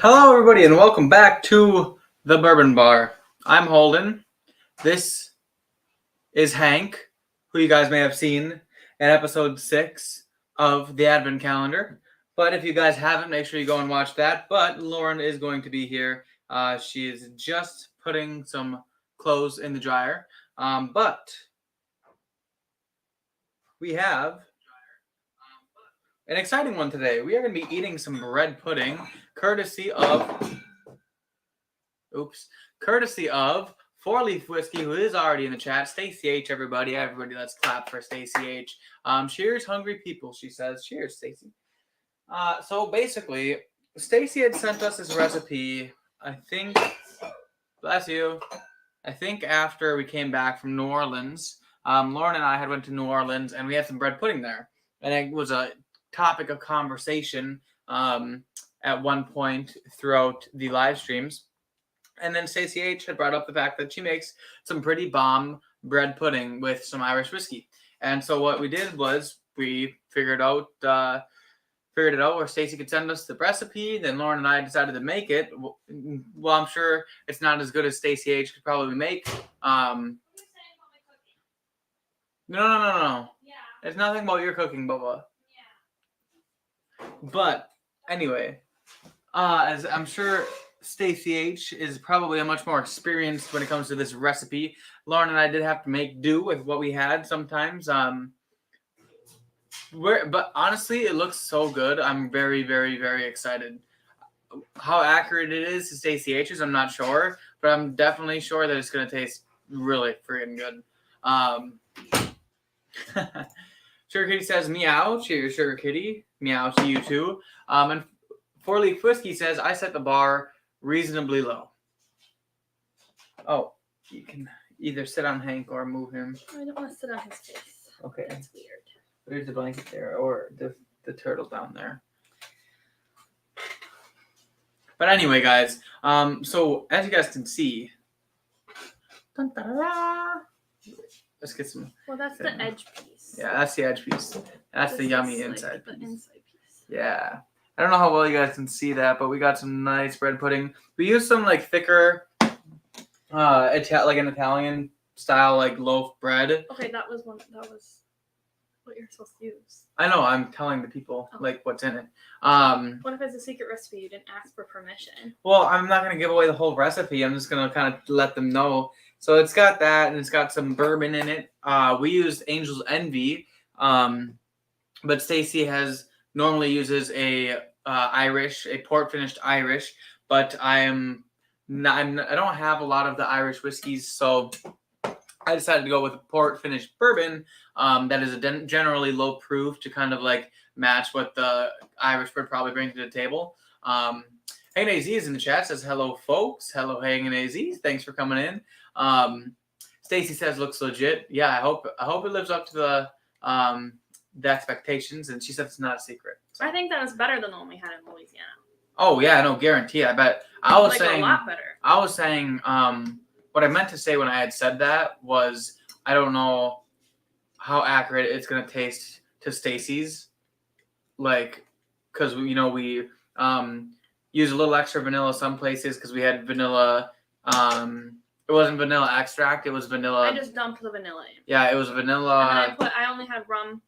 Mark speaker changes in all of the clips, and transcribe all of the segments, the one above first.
Speaker 1: Hello, everybody, and welcome back to the Bourbon Bar. I'm Holden. This is Hank, who you guys may have seen in episode 6 of the Advent Calendar. But if you guys haven't, make sure you go and watch that. But Loren is going to be here. She is just putting some clothes in the dryer. But we have an exciting one today. We are going to be eating some bread pudding, courtesy of 4-Leaf Whiskey, who is already in the chat. Stacy H, everybody, let's clap for Stacy H. Cheers, hungry people, she says. Cheers, Stacy. So basically, Stacy had sent us this recipe, I think, bless you, I think after we came back from New Orleans. Loren and I had went to New Orleans, and we had some bread pudding there. And it was a topic of conversation at one point throughout the live streams. And then Stacey H had brought up the fact that she makes some pretty bomb bread pudding with some Irish whiskey. And so what we did was we figured it out where Stacey could send us the recipe. Then Loren and I decided to make it. Well, I'm sure it's not as good as Stacey H could probably make. No. Yeah. It's nothing about your cooking, Bubba. Yeah. But anyway, as I'm sure Stacy H is probably a much more experienced when it comes to this recipe. Loren and I did have to make do with what we had sometimes. But honestly, it looks so good. I'm very, very, very excited. How accurate it is to Stacy H's, I'm not sure, but I'm definitely sure that it's going to taste really freaking good. Sugar Kitty says meow. Cheers, Sugar Kitty. Meow to you too. And 4-Leaf Whiskey says I set the bar reasonably low. Oh, you can either sit on Hank or move him.
Speaker 2: I don't want to sit on his face.
Speaker 1: Okay.
Speaker 2: That's weird.
Speaker 1: There's the blanket there, or the turtle down there. But anyway, guys, so as you guys can see, let's get some.
Speaker 2: Well, that's the edge piece.
Speaker 1: Yeah, that's the edge piece. That's
Speaker 2: this
Speaker 1: the yummy
Speaker 2: is
Speaker 1: inside
Speaker 2: like
Speaker 1: piece.
Speaker 2: the inside piece.
Speaker 1: Yeah. I don't know how well you guys can see that, but we got some nice bread pudding. We used some like thicker, like an Italian style like loaf bread.
Speaker 2: Okay, that was what you're supposed to use.
Speaker 1: I know. I'm telling the people like what's in it.
Speaker 2: What if it's a secret recipe? You didn't ask for permission.
Speaker 1: Well, I'm not gonna give away the whole recipe. I'm just gonna kind of let them know. So it's got that, and it's got some bourbon in it. We used Angel's Envy, but Stacy normally uses a port finished Irish, but I don't have a lot of the Irish whiskeys, so I decided to go with a port finished bourbon that is generally low proof to kind of like match what the Irish would probably bring to the table. Hagen AZ is in the chat, says hello folks. Hello Hagen AZ, thanks for coming in. Stacy says looks legit. Yeah, I hope it lives up to the expectations, and she said it's not a secret. So.
Speaker 2: I think that was better than the one we had in Louisiana.
Speaker 1: Oh yeah, no guarantee. I bet. I was saying
Speaker 2: a lot better.
Speaker 1: I was saying what I meant to say when I had said that was I don't know how accurate it's gonna taste to Stacy's, like because we use a little extra vanilla some places because we had vanilla. It wasn't vanilla extract. It was vanilla.
Speaker 2: I just dumped the vanilla in.
Speaker 1: Yeah, it was vanilla.
Speaker 2: And then I only had rum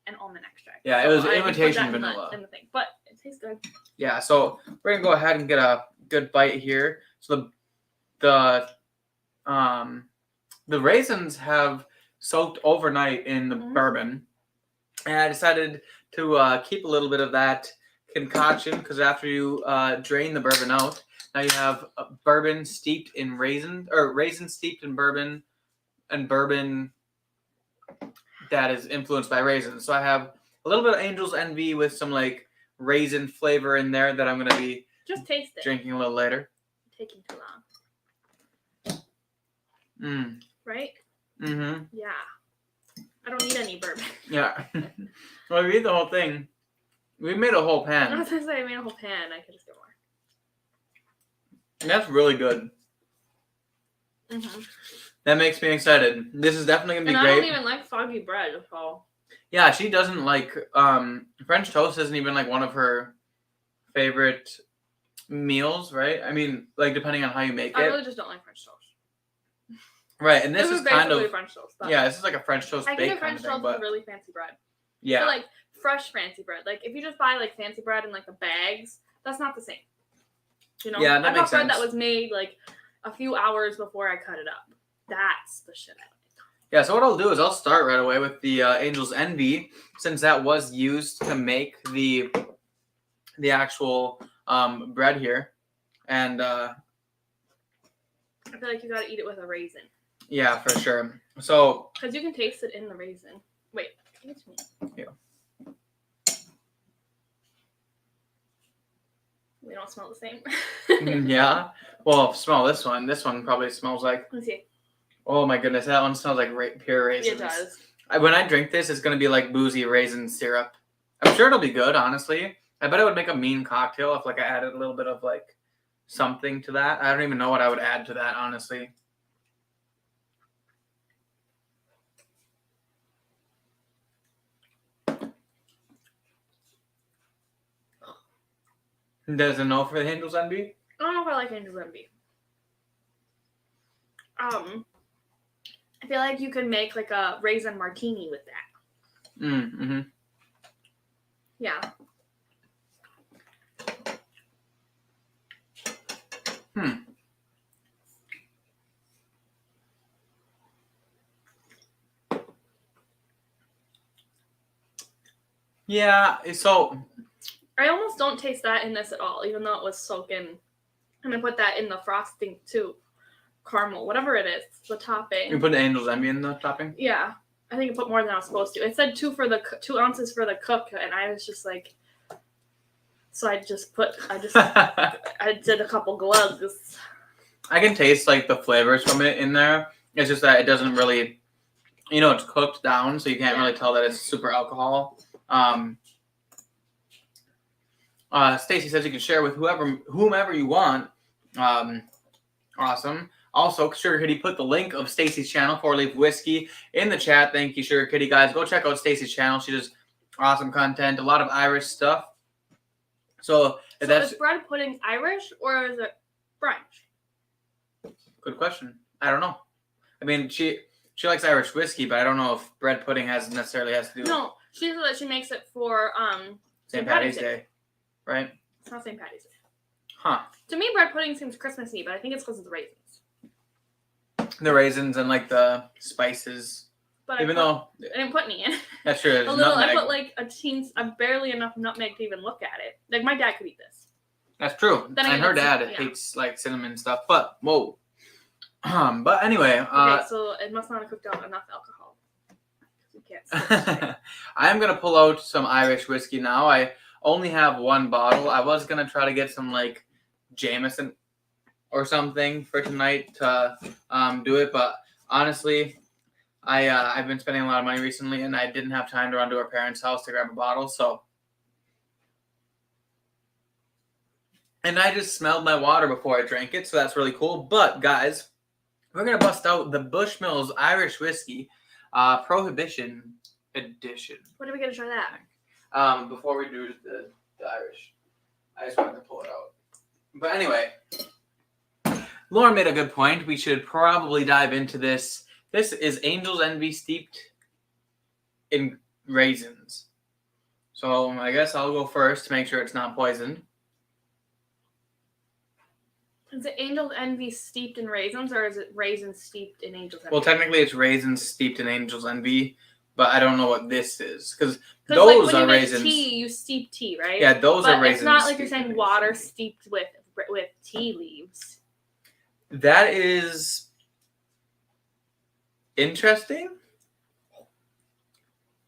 Speaker 2: and almond extract.
Speaker 1: Yeah,
Speaker 2: so
Speaker 1: it was imitation vanilla.
Speaker 2: In the thing, but it tastes good.
Speaker 1: Yeah, so we're gonna go ahead and get a good bite here. So the raisins have soaked overnight in the bourbon, and I decided to keep a little bit of that concoction because after you drain the bourbon out, now you have bourbon steeped in raisins, or raisin steeped in bourbon, and bourbon that is influenced by raisins. So I have a little bit of Angel's Envy with some like raisin flavor in there that I'm gonna be
Speaker 2: just taste it.
Speaker 1: Drinking a little later.
Speaker 2: Taking too long. Right?
Speaker 1: Mm-hmm.
Speaker 2: Yeah. I don't need any bourbon.
Speaker 1: Yeah. Well, we ate the whole thing. We made a whole pan.
Speaker 2: I was gonna say I made a whole pan. I could just get more.
Speaker 1: And that's really good.
Speaker 2: Mm-hmm.
Speaker 1: That makes me excited. This is definitely gonna be great.
Speaker 2: I don't even like soggy bread at all.
Speaker 1: Yeah, she doesn't like French toast. Isn't even like one of her favorite meals, right? I mean, like depending on how you make
Speaker 2: I
Speaker 1: it.
Speaker 2: really just don't like French toast.
Speaker 1: Right, and this
Speaker 2: It was
Speaker 1: is kind
Speaker 2: basically
Speaker 1: of
Speaker 2: French toast. But
Speaker 1: yeah, this is like a French toast
Speaker 2: I
Speaker 1: bake
Speaker 2: get a
Speaker 1: kind
Speaker 2: French
Speaker 1: of thing,
Speaker 2: toast
Speaker 1: but
Speaker 2: with really fancy bread.
Speaker 1: yeah,
Speaker 2: But like fresh fancy bread. Like if you just buy like fancy bread in like the bags, that's not the same. You know?
Speaker 1: Yeah, that
Speaker 2: I
Speaker 1: makes
Speaker 2: bought bread that
Speaker 1: sense.
Speaker 2: was made like a few hours before I cut it up. That's the shit I like.
Speaker 1: Yeah, so what I'll do is I'll start right away with the Angel's Envy, since that was used to make the actual bread here, and
Speaker 2: I feel like you gotta eat it with a raisin.
Speaker 1: yeah, for sure. So
Speaker 2: Because you can taste it in the raisin. Wait, give it to me.
Speaker 1: Yeah.
Speaker 2: We don't smell the same.
Speaker 1: yeah, well, smell this one. This one probably smells like.
Speaker 2: Let's see.
Speaker 1: Oh my goodness, that one smells like pure raisins.
Speaker 2: It does.
Speaker 1: When I drink this, it's gonna be like boozy raisin syrup. I'm sure it'll be good, honestly. I bet it would make a mean cocktail if like I added a little bit of like something to that. I don't even know what I would add to that, honestly. Does it know for the Angel's Envy?
Speaker 2: I don't know if I like Angel's Envy. I feel like you could make like a raisin martini with that.
Speaker 1: Mm-hmm.
Speaker 2: Yeah.
Speaker 1: Yeah, so
Speaker 2: I almost don't taste that in this at all, even though it was soaking. And I put that in the frosting too. Caramel, whatever it is, the topping.
Speaker 1: you put the Angel's Envy in the topping?
Speaker 2: Yeah. I think I put more than I was supposed to. It said 2 ounces for the cook, and I was just like, so I did a couple glugs.
Speaker 1: I can taste like the flavors from it in there. It's just that it doesn't really, it's cooked down, so you can't really tell that it's super alcohol. Stacy says you can share with whomever you want. Awesome. Also, Sugar Kitty put the link of Stacy's channel, 4 Leaf Whiskey, in the chat. Thank you, Sugar Kitty. Guys, go check out Stacy's channel. She does awesome content, a lot of Irish stuff. So
Speaker 2: is bread pudding Irish or is it French?
Speaker 1: Good question. I don't know. I mean, she likes Irish whiskey, but I don't know if bread pudding necessarily has to do with
Speaker 2: No, she said that she makes it for
Speaker 1: St. Patty's Day, right?
Speaker 2: It's not St. Patty's Day.
Speaker 1: Huh.
Speaker 2: To me, bread pudding seems Christmassy, but I think it's because of the raisins.
Speaker 1: The raisins and like the spices.
Speaker 2: But
Speaker 1: I
Speaker 2: didn't put any in.
Speaker 1: That's true.
Speaker 2: A little. Nutmeg. I put like barely enough nutmeg to even look at it. Like my dad could eat this.
Speaker 1: That's true. And her dad hates like cinnamon stuff. But whoa. But anyway.
Speaker 2: Okay, so it must not have cooked out enough alcohol. You can't.
Speaker 1: I'm gonna pull out some Irish whiskey now. I only have 1 bottle. I was gonna try to get some like Jameson or something for tonight to do it, but honestly, I've been spending a lot of money recently, and I didn't have time to run to our parents' house to grab a bottle. So, and I just smelled my water before I drank it, so that's really cool. But guys, we're gonna bust out the Bushmills Irish Whiskey, Prohibition Edition.
Speaker 2: When are we gonna try that?
Speaker 1: Before we do the Irish, I just wanted to pull it out. But anyway, Lauren made a good point. We should probably dive into this. This is Angel's Envy steeped in raisins. So I guess I'll go first to make sure it's not poisoned.
Speaker 2: Is it Angel's Envy steeped in raisins, or is it raisins steeped in Angel's Envy?
Speaker 1: Well, technically it's raisins steeped in Angel's Envy, but I don't know what this is. Because those
Speaker 2: like when
Speaker 1: are
Speaker 2: you make
Speaker 1: raisins.
Speaker 2: Tea, you steep tea, right?
Speaker 1: Yeah, those are raisins.
Speaker 2: It's not like you're saying water steeped with tea leaves.
Speaker 1: That is interesting.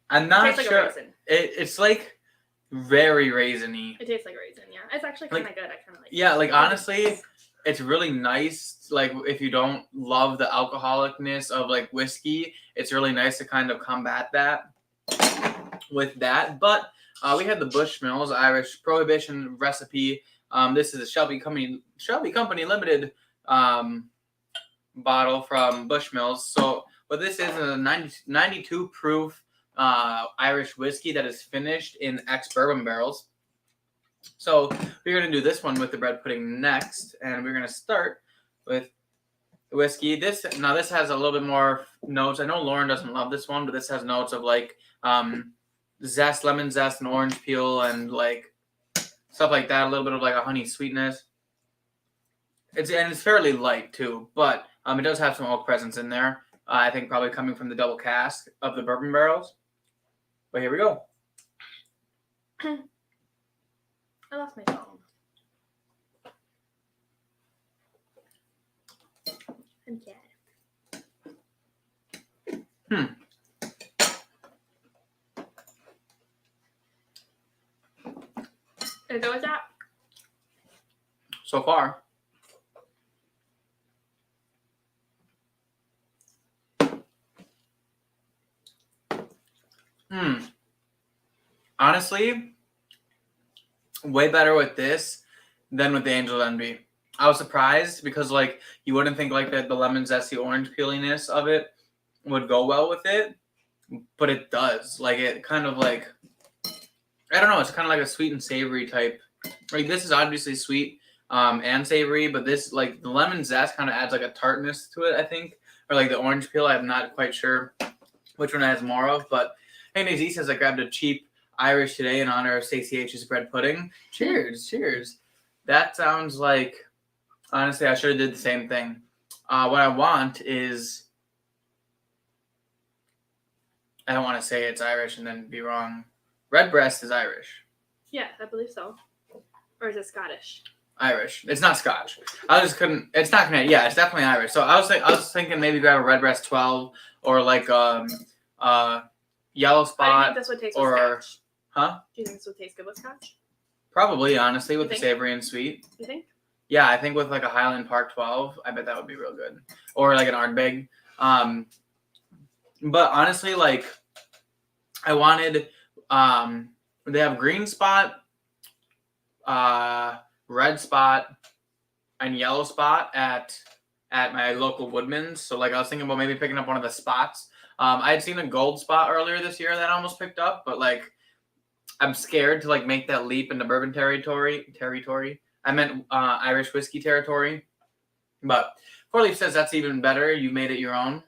Speaker 1: I'm not
Speaker 2: sure.
Speaker 1: Like it's like very raisiny.
Speaker 2: It tastes like a raisin, yeah. It's actually kind of good. I kind of like it.
Speaker 1: Yeah, like honestly, it's really nice. Like if you don't love the alcoholicness of like whiskey, it's really nice to kind of combat that with that. But we had the Bushmills Irish Prohibition recipe. This is a Shelby Company Limited bottle from Bushmills. So what this is a 92 proof Irish whiskey that is finished in ex-bourbon barrels. So we're going to do this one with the bread pudding next, and we're going to start with the whiskey. This has a little bit more notes. I know Loren doesn't love this one, but this has notes of like zest, lemon zest, and orange peel, and like stuff like that. A little bit of like a honey sweetness. It's fairly light too, but it does have some oak presence in there. I think probably coming from the double cask of the bourbon barrels. But here we go.
Speaker 2: I lost my phone. I'm dead. Is that what's that?
Speaker 1: So far. Honestly, way better with this than with the Angel Envy. I was surprised because like you wouldn't think like that the lemon zesty orange peeliness of it would go well with it, but it does. Like it kind of like, I don't know, it's kind of like a sweet and savory type. Like this is obviously sweet and savory, but this like the lemon zest kind of adds like a tartness to it, I think, or like the orange peel. I'm not quite sure which one it has more of, but anyways, he says I grabbed a cheap Irish today in honor of Stacey H's bread pudding. Cheers, cheers. That sounds like, honestly, I should have did the same thing. What I want is, I don't want to say it's Irish and then be wrong. Redbreast is Irish.
Speaker 2: Yeah, I believe so. Or is it Scottish?
Speaker 1: Irish. It's not Scotch. I just couldn't. It's not Canadian. Yeah, it's definitely Irish. So I was thinking maybe grab a Redbreast 12 or like Yellow Spot.
Speaker 2: I think this would taste with Scotch.
Speaker 1: Huh?
Speaker 2: Do you think this would taste good with Scotch?
Speaker 1: Probably, honestly, with the savory and sweet.
Speaker 2: You think?
Speaker 1: Yeah, I think with like a Highland Park 12, I bet that would be real good. Or like an Ardbeg. But honestly, like I wanted they have green spot, red spot, and yellow spot at my local Woodman's. So like I was thinking about maybe picking up one of the spots. I had seen a gold spot earlier this year that I almost picked up, but like I'm scared to like make that leap into bourbon territory. I meant Irish whiskey territory. But Four Leaf says that's even better. You made it your own.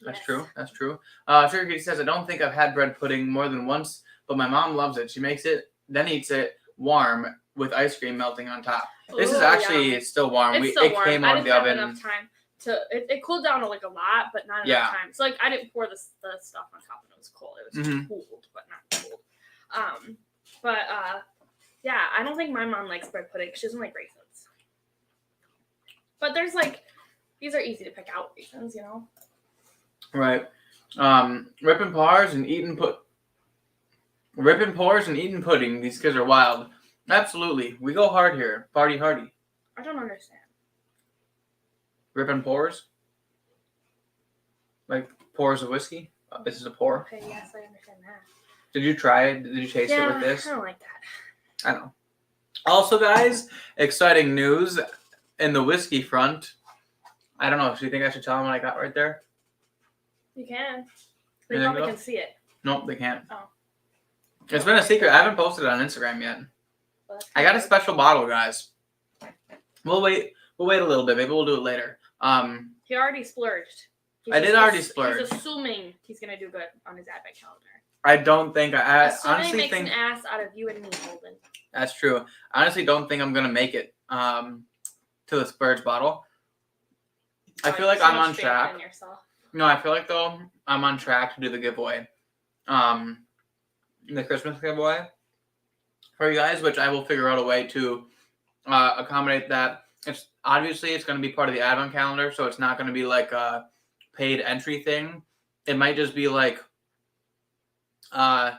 Speaker 1: That's true. That's true. Sugar Kitty says I don't think I've had bread pudding more than once, but my mom loves it. She makes it, then eats it warm with ice cream melting on top. This is actually it's still warm.
Speaker 2: It's still warm.
Speaker 1: Came
Speaker 2: I
Speaker 1: out
Speaker 2: didn't
Speaker 1: of the
Speaker 2: have
Speaker 1: oven.
Speaker 2: enough time to. It cooled down like a lot, but not enough time. So like I didn't pour the stuff on top when it was cold. It was cooled, but not cold. Yeah, I don't think my mom likes bread pudding. She doesn't like raisins. But there's like, these are easy to pick out raisins, you know.
Speaker 1: Right. Ripping pars and eating pudding. These kids are wild. Absolutely. We go hard here. Party hardy.
Speaker 2: I don't understand.
Speaker 1: Ripping pores? Like pours of whiskey? This is a pour.
Speaker 2: Okay, yes, I understand that.
Speaker 1: Did you try it? Did you taste it with this?
Speaker 2: I don't like that.
Speaker 1: I know. Also, guys, exciting news in the whiskey front. I don't know. Do you think I should tell them what I got right there?
Speaker 2: You can. They probably can see it.
Speaker 1: Nope, they can't.
Speaker 2: Oh.
Speaker 1: It's been a secret. I haven't posted it on Instagram yet.
Speaker 2: Well,
Speaker 1: I got a special bottle, guys. We'll wait a little bit. Maybe we'll do it later.
Speaker 2: He already splurged.
Speaker 1: I did already splurge.
Speaker 2: He's assuming he's going to do good on his advent calendar.
Speaker 1: I don't think I honestly
Speaker 2: he makes
Speaker 1: think
Speaker 2: an ass out of you and me, Holden.
Speaker 1: That's true. I honestly don't think I'm gonna make it to the splurge bottle. I feel like I'm on track. No, I feel like though I'm on track to do the giveaway, the Christmas giveaway for you guys, which I will figure out a way to accommodate that. It's going to be part of the advent calendar, so it's not going to be like a paid entry thing. It might just be like. I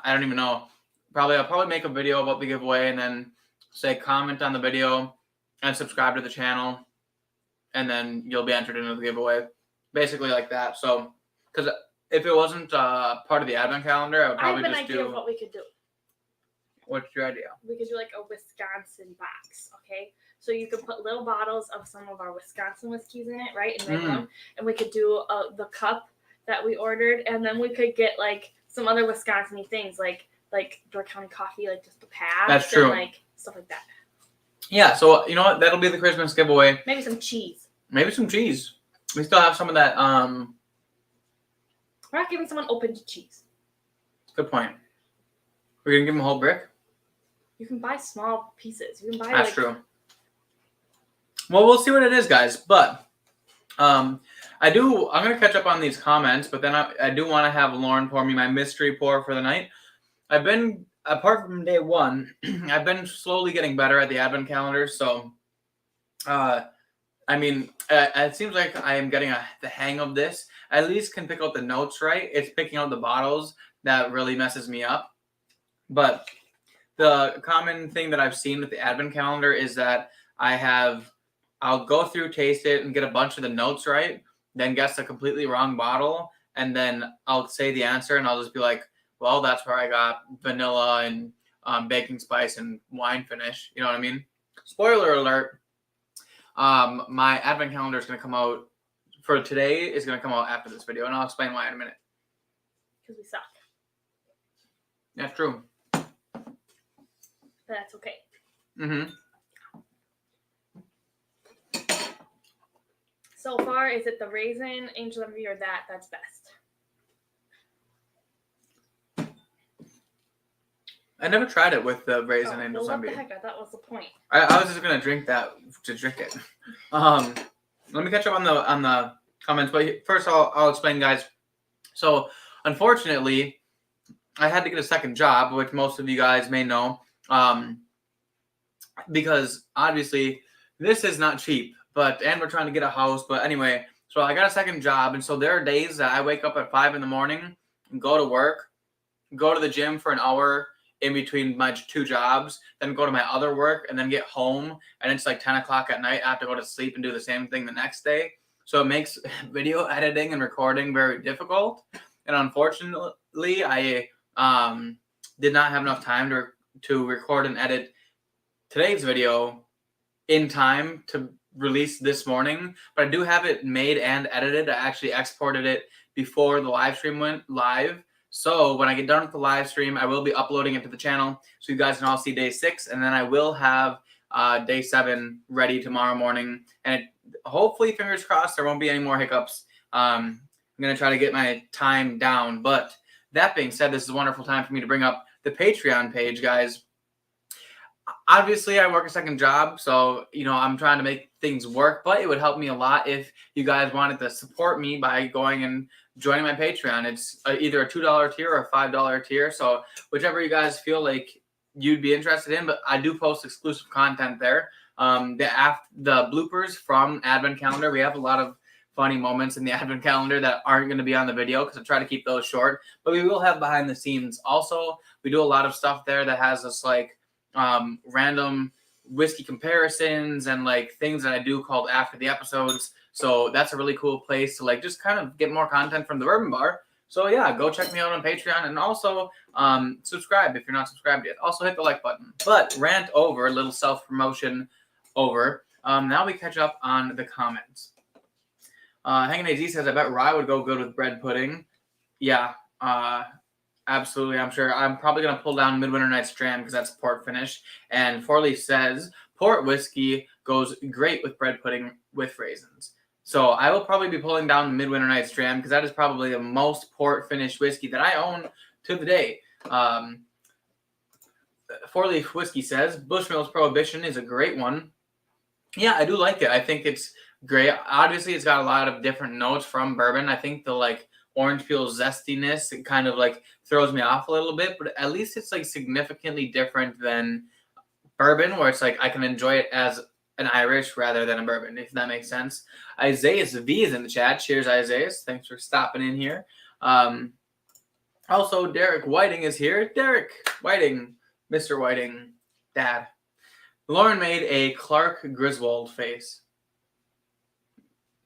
Speaker 1: don't even know. I'll probably make a video about the giveaway and then say comment on the video and subscribe to the channel, and then you'll be entered into the giveaway. Basically like that. So, because if it wasn't part of the advent calendar, I would probably just do. I have an idea
Speaker 2: of what we could do.
Speaker 1: What's your idea?
Speaker 2: We could do like a Wisconsin box, okay? So you could put little bottles of some of our Wisconsin whiskeys in it, right? And we could do the cup that we ordered, and then we could get like some other Wisconsin-y things like like Door County coffee, like just the past.
Speaker 1: That's true.
Speaker 2: And like stuff like that.
Speaker 1: Yeah, so you know what? That'll be the Christmas giveaway.
Speaker 2: Maybe some cheese.
Speaker 1: Maybe some cheese. We still have some of that.
Speaker 2: We're not giving someone open to cheese.
Speaker 1: Good point. We're gonna give them a whole brick.
Speaker 2: You can buy small pieces. You can buy.
Speaker 1: That's true. Well, we'll see what it is, guys. But I'm gonna catch up on these comments, but then I do want to have Lauren pour me my mystery pour for the night. I've been, apart from day one, I've been slowly getting better at the advent calendar. So, I mean, it seems like I am getting the hang of this. I at least can pick out the notes right. It's picking out the bottles that really messes me up. But the common thing that I've seen with the advent calendar is that I'll go through, taste it, and get a bunch of the notes right, then guess a completely wrong bottle, and then I'll say the answer, and I'll just be like, well, that's where I got vanilla and baking spice and wine finish. You know what I mean? Spoiler alert. My advent calendar is going to come out for today. Is going to come out after this video, and I'll explain why in a minute.
Speaker 2: Because we suck.
Speaker 1: That's true.
Speaker 2: But that's okay.
Speaker 1: Mm-hmm.
Speaker 2: So far, is it the raisin, angel envy, or that's best?
Speaker 1: I never tried it with the raisin and
Speaker 2: well, what
Speaker 1: envy.
Speaker 2: the heck? I thought was the point.
Speaker 1: I was just gonna drink that to drink it. Let me catch up on the comments, but first I'll explain, guys. So unfortunately, I had to get a second job, which most of you guys may know, because obviously this is not cheap. And we're trying to get a house. But anyway, so I got a second job, and so there are days that I wake up at 5 a.m. and go to work, go to the gym for an hour in between my two jobs, then go to my other work, and then get home, and it's like 10 o'clock at night. I have to go to sleep and do the same thing the next day. So it makes video editing and recording very difficult. And unfortunately, I did not have enough time to record and edit today's video in time to release this morning. But I do have it made and edited. I actually exported it before the live stream went live. So when I get done with the live stream, I will be uploading it to the channel so you guys can all see day 6, and then I will have day 7 ready tomorrow morning. And hopefully, fingers crossed, there won't be any more hiccups. I'm going to try to get my time down. But that being said, this is a wonderful time for me to bring up the Patreon page, guys. Obviously, I work a second job, so I'm trying to make things work, but it would help me a lot if you guys wanted to support me by going and joining my Patreon. It's either a $2 tier or a $5 tier, so whichever you guys feel like you'd be interested in. But I do post exclusive content there. The bloopers from Advent Calendar, we have a lot of funny moments in the Advent Calendar that aren't going to be on the video because I try to keep those short, but we will have behind the scenes. Also, we do a lot of stuff there that has us like random whiskey comparisons and like things that I do called after the episodes. So that's a really cool place to like just kind of get more content from the Bourbon Bar. So yeah, go check me out on Patreon, and also subscribe if you're not subscribed yet. Also hit the like button. But rant over, a little self-promotion over. Now we catch up on the comments. Hanging AZ says, I bet rye would go good with bread pudding. Yeah, absolutely, I'm sure. I'm probably going to pull down Midwinter Night's Strand because that's port finish. And Forley says, port whiskey goes great with bread pudding with raisins. So I will probably be pulling down the Midwinter Night's Strand because that is probably the most port finished whiskey that I own to the day. Four Leaf Whiskey says, Bushmills Prohibition is a great one. Yeah, I do like it. I think it's great. Obviously, it's got a lot of different notes from bourbon. I think the like orange peel zestiness, it kind of like throws me off a little bit, but at least it's like significantly different than bourbon, where it's like I can enjoy it as an Irish rather than a bourbon, if that makes sense. Isaiah V is in the chat. Cheers, Isaiah. Thanks for stopping in here. Also, Derek Whiting is here. Derek Whiting, Mr. Whiting, Dad. Lauren made a Clark Griswold face.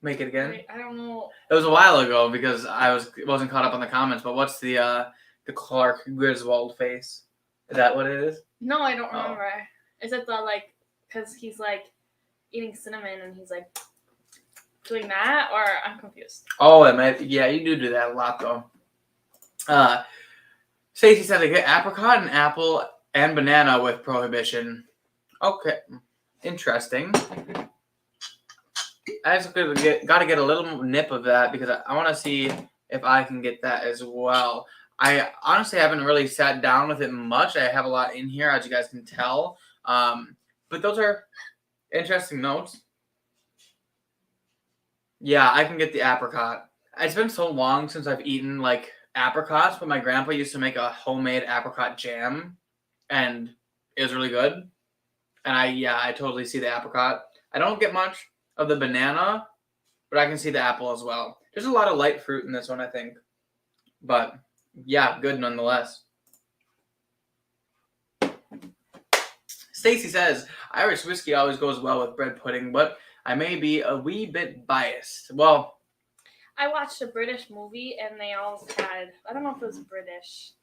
Speaker 1: Make it again.
Speaker 2: Wait, I don't know.
Speaker 1: It was a while ago because I wasn't caught up on the comments. But what's the Clark Griswold face? Is that what it is?
Speaker 2: No, I don't remember. Is it the like because he's like eating cinnamon and he's like doing that, or I'm confused?
Speaker 1: Oh, it might. Yeah, you do that a lot though. Stacey said they get apricot and apple and banana with prohibition. Okay, interesting. I just got to get a little nip of that because I want to see if I can get that as well. I honestly haven't really sat down with it much. I have a lot in here, as you guys can tell. But those are interesting notes. Yeah, I can get the apricot. It's been so long since I've eaten like apricots, but my grandpa used to make a homemade apricot jam, and it was really good. And I totally see the apricot. I don't get much of the banana, but I can see the apple as well. There's a lot of light fruit in this one, I think. But yeah, good nonetheless. Stacy says, Irish whiskey always goes well with bread pudding, but I may be a wee bit biased. Well,
Speaker 2: I watched a British movie and they all had, I don't know if it was British,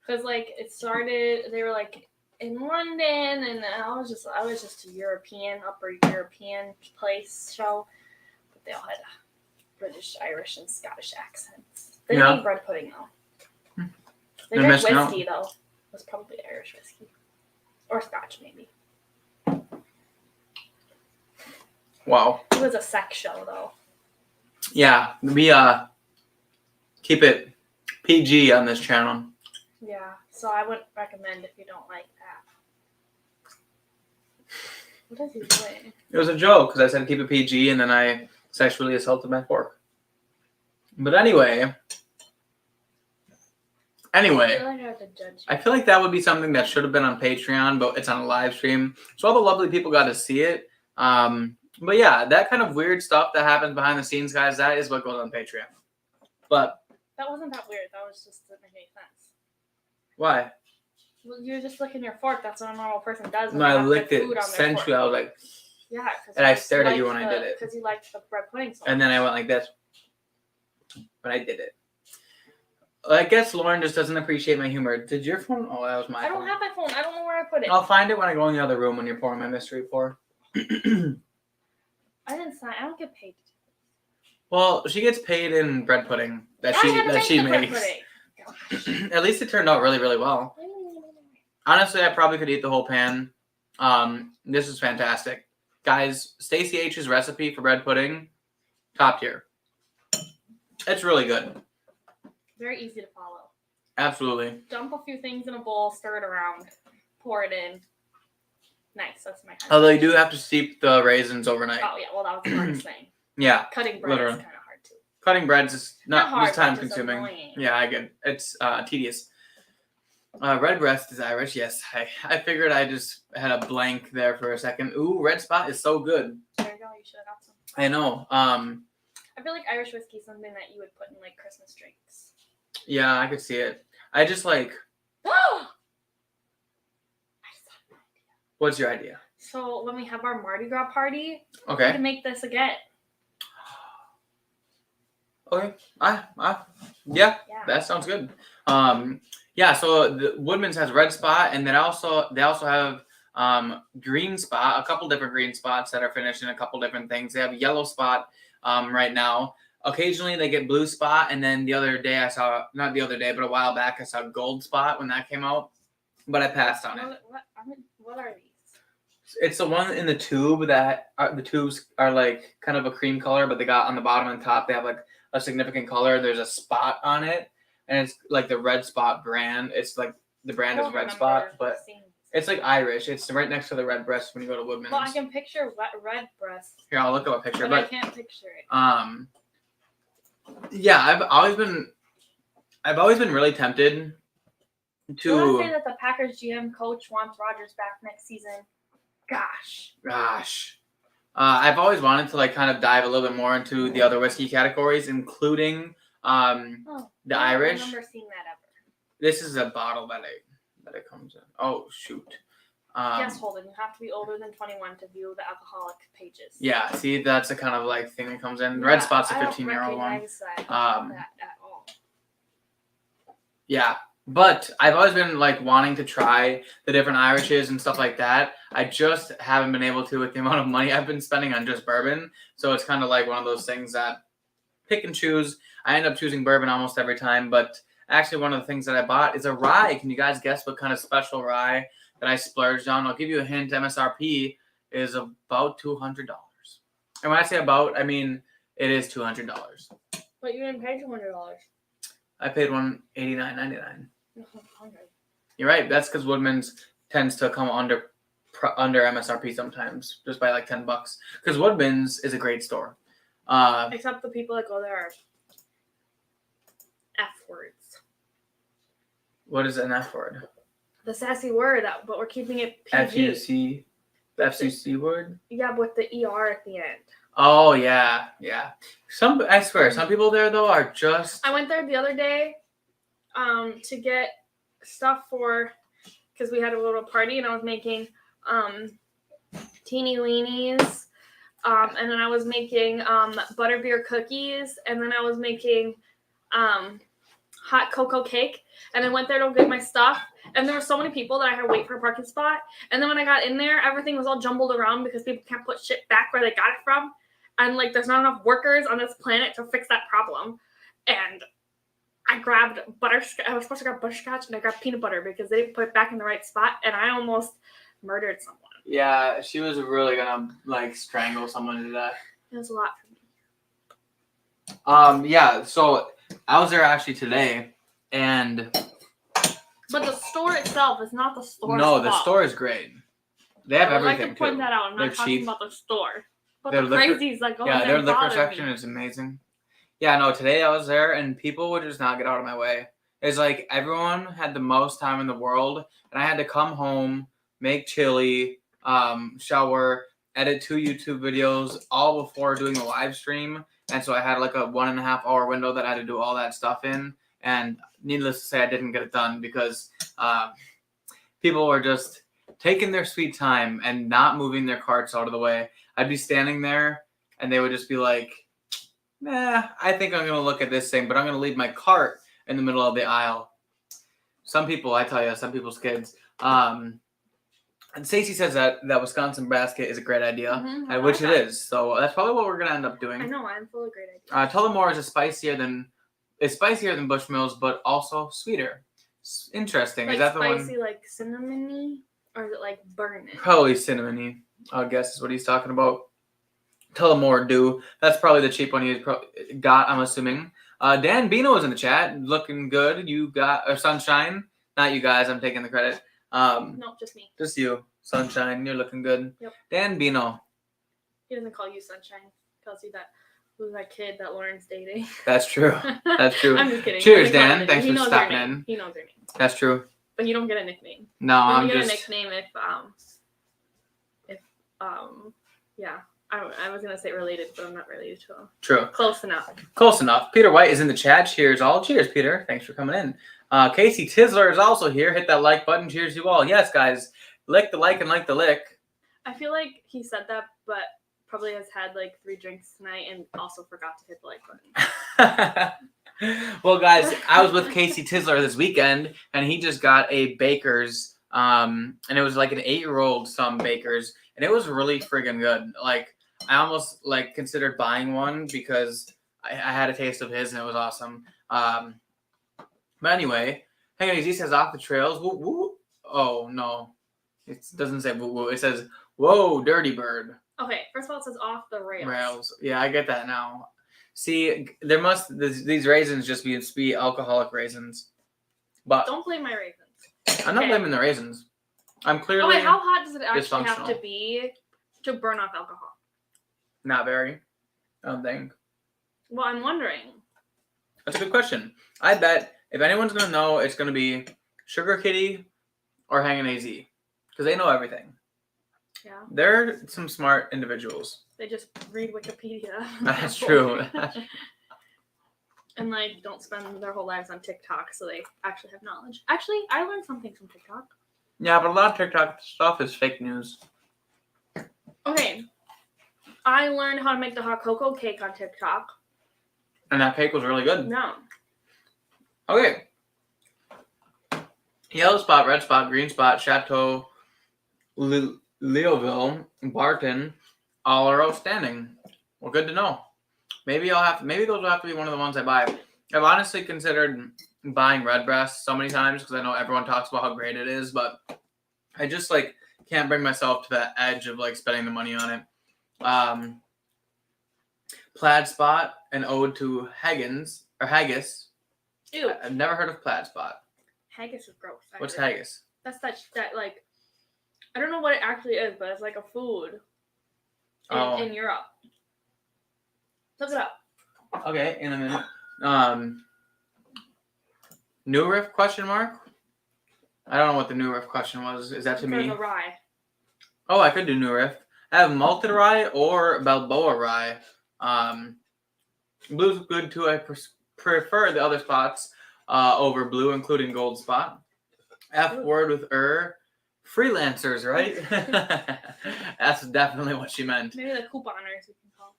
Speaker 2: because like it started, they were like in London, and I was just a upper European place show, but they all had British, Irish, and Scottish accents. They didn't eat bread pudding though. They drank whiskey though. It was probably Irish whiskey. Or Scotch, maybe.
Speaker 1: Wow.
Speaker 2: It was a sex show, though.
Speaker 1: Yeah, we keep it PG on this channel.
Speaker 2: Yeah, so I wouldn't recommend if you don't like that. What is he doing?
Speaker 1: It was a joke because I said keep it PG, and then I sexually assaulted my fork. But anyway. I feel like that would be something that should have been on Patreon, but it's on a live stream. So all the lovely people got to see it. But yeah, that kind of weird stuff that happens behind the scenes, guys, that is what goes on Patreon. But
Speaker 2: that wasn't that weird. That was just didn't make any sense.
Speaker 1: Why?
Speaker 2: Well, you're just licking your fork. That's what a normal person does.
Speaker 1: No, I licked it sensually. I was like,
Speaker 2: yeah.
Speaker 1: And I stared at you when I did it.
Speaker 2: Because you liked the bread pudding so much.
Speaker 1: And then I went like this when I did it. I guess Lauren just doesn't appreciate my humor. Did your phone? Oh, that was my phone.
Speaker 2: I don't have my phone. I don't know where I put it.
Speaker 1: I'll find it when I go in the other room when you're pouring my mystery pour.
Speaker 2: I didn't sign. I don't get paid.
Speaker 1: Well, she gets paid in bread pudding that she makes. At least it turned out really, really well. Honestly, I probably could eat the whole pan. This is fantastic. Guys, Stacey H's recipe for bread pudding, top tier. It's really good.
Speaker 2: Very easy to follow.
Speaker 1: Absolutely.
Speaker 2: Dump a few things in a bowl, stir it around, pour it in. Nice. That's my kind of
Speaker 1: Although you do have to steep the raisins overnight.
Speaker 2: Oh, yeah. Well, that was the hardest thing.
Speaker 1: Yeah.
Speaker 2: Cutting bread is kind of hard, too.
Speaker 1: Cutting breads is not
Speaker 2: hard,
Speaker 1: just time consuming.
Speaker 2: Annoying.
Speaker 1: Yeah, I get it. It's tedious. Redbreast is Irish. Yes. I figured I just had a blank there for a second. Ooh, Red Spot is so good.
Speaker 2: There you go. You should have got some.
Speaker 1: I know.
Speaker 2: I feel like Irish whiskey is something that you would put in, like, Christmas drinks.
Speaker 1: Yeah, I could see it. I just like. What's your idea?
Speaker 2: So when we have our Mardi Gras party,
Speaker 1: okay,
Speaker 2: we can make this again.
Speaker 1: Okay. Yeah, that sounds good. Yeah. So the Woodman's has Red Spot, and then they also have Green Spot, a couple different green spots that are finished in a couple different things. They have Yellow Spot right now. Occasionally they get Blue Spot, and then the other day not the other day, but a while back I saw Gold Spot when that came out, but I passed on it.
Speaker 2: What are these?
Speaker 1: It's the one in the tube that the tubes are like kind of a cream color, but they got on the bottom and top they have like a significant color. There's a spot on it, and it's like the Red Spot brand. It's like the brand is Red Spot, but it's like Irish. It's right next to the Redbreast when you go to Woodman's.
Speaker 2: Well, I can picture Redbreast.
Speaker 1: Here, I'll look up a picture,
Speaker 2: but I can't picture it.
Speaker 1: Yeah, I've always been really tempted to.
Speaker 2: I want to say that the Packers GM coach wants Rodgers back next season. Gosh.
Speaker 1: I've always wanted to like kind of dive a little bit more into the other whiskey categories, including the Irish.
Speaker 2: I remember seeing that ever.
Speaker 1: This is a bottle that it comes in. Oh shoot.
Speaker 2: Yes, Holden, you have to be older than 21 to view the alcoholic pages.
Speaker 1: Yeah, see, that's the kind of like thing that comes in. Red Spot's a 15-year-old one.
Speaker 2: That at all.
Speaker 1: Yeah, but I've always been like wanting to try the different Irishes and stuff like that. I just haven't been able to with the amount of money I've been spending on just bourbon. So it's kind of like one of those things that pick and choose. I end up choosing bourbon almost every time, but Actually, one of the things that I bought is a rye. Can you guys guess what kind of special rye that I splurged on? I'll give you a hint. MSRP is about $200. And when I say about, I mean it is $200.
Speaker 2: But you didn't pay $200.
Speaker 1: I paid $189.99. You're right. That's because Woodman's tends to come under MSRP sometimes, just by like $10. Because Woodman's is a great store.
Speaker 2: Except the people that go there are F words.
Speaker 1: What is an F word?
Speaker 2: The sassy word, but we're keeping it PG.
Speaker 1: FCC word?
Speaker 2: Yeah, with the ER at the end.
Speaker 1: Oh, yeah. I swear, some people there, though, are just...
Speaker 2: I went there the other day to get stuff because we had a little party, and I was making teeny weenies, and then I was making butterbeer cookies, and then I was making hot cocoa cake, and I went there to get my stuff, and there were so many people that I had to wait for a parking spot, and then when I got in there, everything was all jumbled around because people can't put shit back where they got it from, and like there's not enough workers on this planet to fix that problem, and I grabbed butterscotch. I was supposed to grab butterscotch, and I grabbed peanut butter because they didn't put it back in the right spot, and I almost murdered someone.
Speaker 1: Yeah, she was really gonna like strangle someone to death.
Speaker 2: It was a lot for me.
Speaker 1: Yeah, so I was there actually today, and
Speaker 2: but the store itself is not the store.
Speaker 1: No, the store is great. They have everything.
Speaker 2: I like to point that out. I'm not talking about the store. But the crazies that go in there.
Speaker 1: Yeah, their liquor section is amazing. Yeah, no, today I was there, and people would just not get out of my way. It's like everyone had the most time in the world, and I had to come home, make chili, shower, edit 2 YouTube videos, all before doing the live stream. And so I had like a 1.5 hour window that I had to do all that stuff in. And needless to say, I didn't get it done because people were just taking their sweet time and not moving their carts out of the way. I'd be standing there, and they would just be like, nah, I think I'm going to look at this thing, but I'm going to leave my cart in the middle of the aisle. Some people, I tell you, some people's kids. And Stacey says that Wisconsin basket is a great idea, which it is. So that's probably what we're going to end up doing.
Speaker 2: I know, I'm full of great ideas.
Speaker 1: Tullamore is spicier than Bushmills, but also sweeter. Interesting.
Speaker 2: Like
Speaker 1: is that the one?
Speaker 2: Spicy, like cinnamony, or is it like burning?
Speaker 1: Probably cinnamony, I guess is what he's talking about. Tullamore do. That's probably the cheap one he got, I'm assuming. Dan Bino is in the chat, looking good. You got Sunshine. Not you guys. I'm taking the credit.
Speaker 2: No, just me.
Speaker 1: Just you, Sunshine. You're looking good.
Speaker 2: Yep.
Speaker 1: Dan Bino.
Speaker 2: He doesn't call you Sunshine. He calls you who's that kid that Lauren's dating.
Speaker 1: That's true. That's true.
Speaker 2: I'm just kidding.
Speaker 1: Cheers, Dan. Thanks for stopping in.
Speaker 2: He knows your name.
Speaker 1: That's true.
Speaker 2: But you don't get a nickname.
Speaker 1: No,
Speaker 2: I'm just. You get a nickname yeah. I was gonna say related, but I'm not related to him.
Speaker 1: True.
Speaker 2: Close enough.
Speaker 1: Close enough. Peter White is in the chat. Cheers, all. Cheers, Peter. Thanks for coming in. Casey Tisler is also here. Hit that like button. Cheers, you all. Yes, guys. Lick the like and like the lick.
Speaker 2: I feel like he said that, but probably has had like 3 drinks tonight and also forgot to hit the like button.
Speaker 1: Well, guys, I was with Casey Tisler this weekend, and he just got a Baker's, and it was like an 8-year-old some Baker's, and it was really friggin' good. Like, I almost like considered buying one because I had a taste of his and it was awesome. But anyway, hey guys, he says off the trails. Woo woo. Oh no, it doesn't say woo woo. It says whoa, dirty bird.
Speaker 2: Okay, first of all, it says off the rails.
Speaker 1: Rails. Yeah, I get that now. See, these raisins just be alcoholic raisins. But
Speaker 2: don't blame my raisins.
Speaker 1: I'm not blaming the raisins. I'm clearly.
Speaker 2: Oh wait, how hot does it actually have to be to burn off alcohol?
Speaker 1: Not very. I don't think.
Speaker 2: Well, I'm wondering.
Speaker 1: That's a good question. I bet if anyone's going to know, it's going to be Sugar Kitty or Hangin' AZ. Because they know everything.
Speaker 2: Yeah.
Speaker 1: They're some smart individuals.
Speaker 2: They just read Wikipedia.
Speaker 1: That's true.
Speaker 2: And like don't spend their whole lives on TikTok, so they actually have knowledge. Actually, I learned something from TikTok.
Speaker 1: Yeah, but a lot of TikTok stuff is fake news.
Speaker 2: Okay. I learned how to make the hot cocoa cake on TikTok.
Speaker 1: And that cake was really good.
Speaker 2: No.
Speaker 1: Okay. Yellow spot, red spot, green spot, Chateau, Leoville, Barton, all are outstanding. Well, good to know. Maybe those will have to be one of the ones I buy. I've honestly considered buying Redbreast so many times because I know everyone talks about how great it is, but I just like can't bring myself to that edge of like spending the money on it. Plaid Spot, an ode to haggis.
Speaker 2: Ew.
Speaker 1: I've never heard of Plaid Spot.
Speaker 2: Haggis is gross.
Speaker 1: What's haggis?
Speaker 2: That's that like, I don't know what it actually is, but it's like a food in Europe. Look it up.
Speaker 1: Okay, in a minute. New riff question mark? I don't know what the new riff question was. Is that to me?
Speaker 2: The rye.
Speaker 1: Oh, I could do new riff. I have malted rye or Balboa rye. Blue's good too. I prefer the other spots over blue, including gold spot. F word with freelancers, right? That's definitely what she meant.
Speaker 2: Maybe the couponers we can call.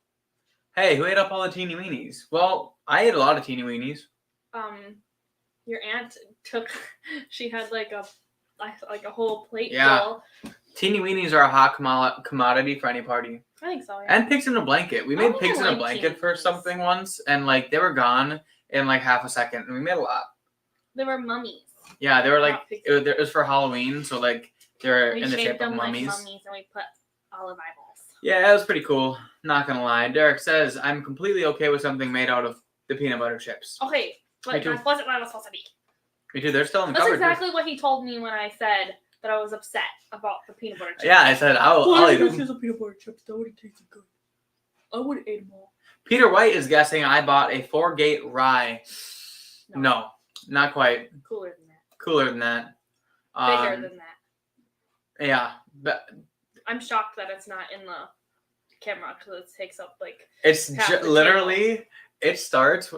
Speaker 1: Hey, who ate up all the teeny weenies? Well, I ate a lot of teeny weenies.
Speaker 2: Your aunt she had like a whole plate full.
Speaker 1: Teeny weenies are a hot commodity for any party.
Speaker 2: I think so, yeah.
Speaker 1: And pigs in a blanket. We made pigs in a blanket for something once, and like they were gone in like half a second, and we made a lot.
Speaker 2: They were mummies.
Speaker 1: Yeah, they were like it was for Halloween, so like they're in the shape of
Speaker 2: Like
Speaker 1: mummies.
Speaker 2: mummies, and we put olive eyeballs.
Speaker 1: Yeah, it was pretty cool. Not gonna lie. Derek says I'm completely okay with something made out of the peanut butter chips.
Speaker 2: Okay, but that wasn't what I was supposed to be.
Speaker 1: Me too. They're still in the
Speaker 2: That's
Speaker 1: cupboard.
Speaker 2: That's exactly what he told me when I said that I was upset about the peanut butter chips.
Speaker 1: Yeah, I said I'll eat them.
Speaker 2: This is a peanut butter chips. That would have tasted good. I would have ate them all.
Speaker 1: Peter White is guessing I bought a 4-gate rye. No, not quite.
Speaker 2: Cooler than that.
Speaker 1: Cooler than that.
Speaker 2: Bigger than that.
Speaker 1: Yeah, but
Speaker 2: I'm shocked that it's not in the camera because it takes up like.
Speaker 1: It's literally. It starts.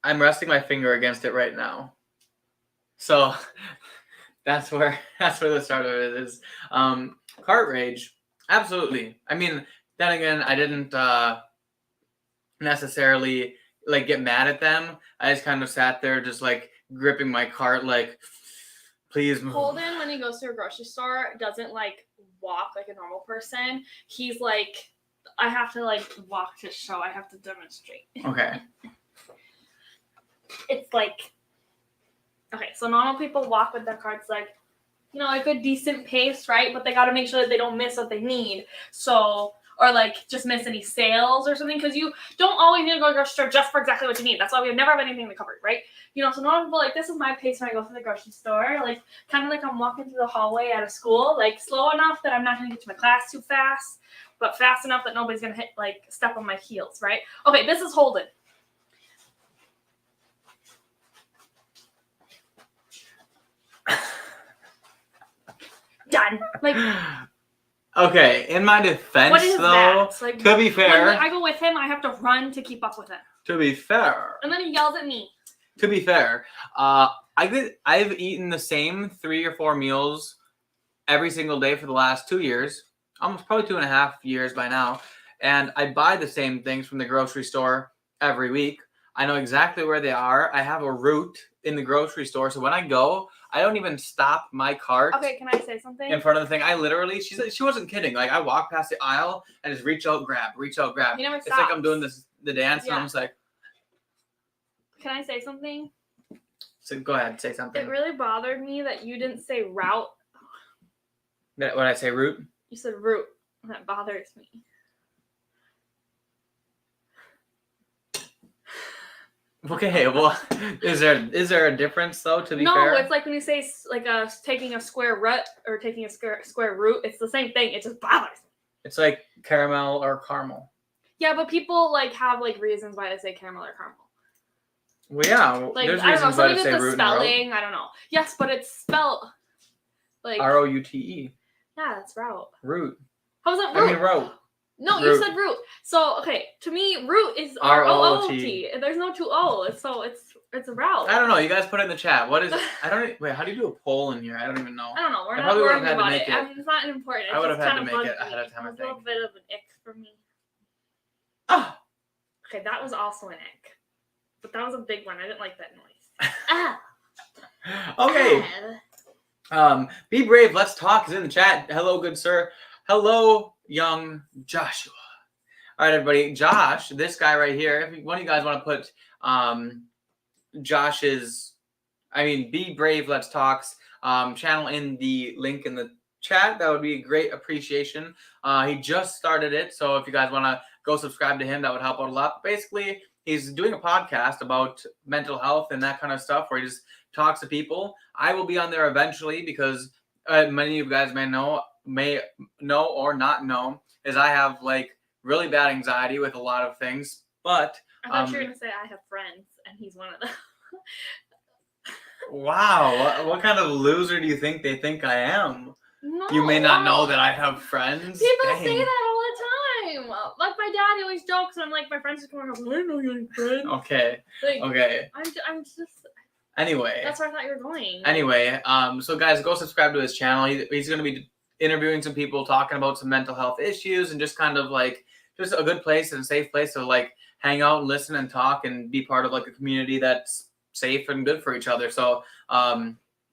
Speaker 1: I'm resting my finger against it right now. So that's where the start of it is. Cart rage, absolutely. I mean, then again, I didn't necessarily like get mad at them. I just kind of sat there, just like gripping my cart, like, please move.
Speaker 2: Holden, when he goes to a grocery store, doesn't like walk like a normal person. He's like, I have to like walk to show. I have to demonstrate.
Speaker 1: Okay.
Speaker 2: It's like, okay, so normal people walk with their carts like, you know, a good decent pace, right? But they got to make sure that they don't miss what they need. So, or like just miss any sales or something, because you don't always need to go to the grocery store just for exactly what you need. That's why we never have anything in the cupboard, right? You know, so normal people like, this is my pace when I go to the grocery store. Like, kind of like I'm walking through the hallway at a school, like slow enough that I'm not going to get to my class too fast, but fast enough that nobody's going to step on my heels, right? Okay, this is Holden. Done. Like,
Speaker 1: okay, in my defense,
Speaker 2: what is
Speaker 1: though,
Speaker 2: that? Like,
Speaker 1: to be fair,
Speaker 2: when I go with him, I have to run to keep up with him.
Speaker 1: To be fair,
Speaker 2: and then he yells at me.
Speaker 1: To be fair, I've eaten the same 3 or 4 meals every single day for the last 2 years, almost probably 2.5 years by now, and I buy the same things from the grocery store every week. I know exactly where they are. I have a route in the grocery store, so when I go, I don't even stop my cart.
Speaker 2: Okay, can I say something?
Speaker 1: In front of the thing, I literally, she wasn't kidding. Like, I walk past the aisle and just reach out, grab.
Speaker 2: He never
Speaker 1: It's like I'm doing the dance,
Speaker 2: yeah.
Speaker 1: and I'm just like.
Speaker 2: Can I say something?
Speaker 1: So go ahead, say something.
Speaker 2: It really bothered me that you didn't say route.
Speaker 1: What did I say, route?
Speaker 2: You said route. That bothers me.
Speaker 1: Okay, well, is there a difference though? To be fair,
Speaker 2: no, it's like when you say like taking a square root or taking a square root. It's the same thing. It just bothers me.
Speaker 1: It's like caramel or caramel.
Speaker 2: Yeah, but people like have like reasons why they say caramel or caramel.
Speaker 1: Well, yeah,
Speaker 2: like
Speaker 1: there's
Speaker 2: I don't know.
Speaker 1: reasons why to
Speaker 2: Something
Speaker 1: say
Speaker 2: with the
Speaker 1: root
Speaker 2: spelling. I don't know. Yes, but it's spelled like
Speaker 1: ROUTE.
Speaker 2: Yeah, that's route.
Speaker 1: Root.
Speaker 2: How's that root?
Speaker 1: I mean route.
Speaker 2: No,
Speaker 1: root.
Speaker 2: You said root. So okay, to me, root is ROOT. There's no 2 O. So it's a route.
Speaker 1: I don't know. You guys put it in the chat. What is? I don't. Wait. How do you do a poll in here? I don't even know.
Speaker 2: I don't know. We're not worrying about it. It's not important.
Speaker 1: I would have had to make it ahead of time.
Speaker 2: It's a little bit of an ick for me.
Speaker 1: Ah.
Speaker 2: Okay, that was also an ick, but that was a big one. I didn't like that noise. Ah.
Speaker 1: Okay. Be brave. Let's talk is in the chat. Hello, good sir. Hello, young Joshua. All right, everybody. Josh, this guy right here. If one of you guys want to put Josh's, Be Brave, Let's Talks channel in the link in the chat. That would be a great appreciation. He just started it, so if you guys want to go subscribe to him, that would help out a lot. Basically, he's doing a podcast about mental health and that kind of stuff where he just talks to people. I will be on there eventually because many of you guys may know or not know is I have like really bad anxiety with a lot of things. But
Speaker 2: I thought you were gonna say I have friends, and he's one of them.
Speaker 1: Wow, what kind of loser do you think they think I am?
Speaker 2: No,
Speaker 1: You may not know that I have friends.
Speaker 2: People
Speaker 1: Dang.
Speaker 2: say that all the time. Like my dad always jokes, and I'm like, my friends are going, I didn't know you had friends.
Speaker 1: Okay.
Speaker 2: Like,
Speaker 1: Okay.
Speaker 2: I'm just.
Speaker 1: Anyway.
Speaker 2: That's where I thought you were going.
Speaker 1: Anyway, so guys, go subscribe to his channel. He's going to be interviewing some people, talking about some mental health issues, and just kind of like just a good place and a safe place to like hang out and listen and talk and be part of like a community that's safe and good for each other. So,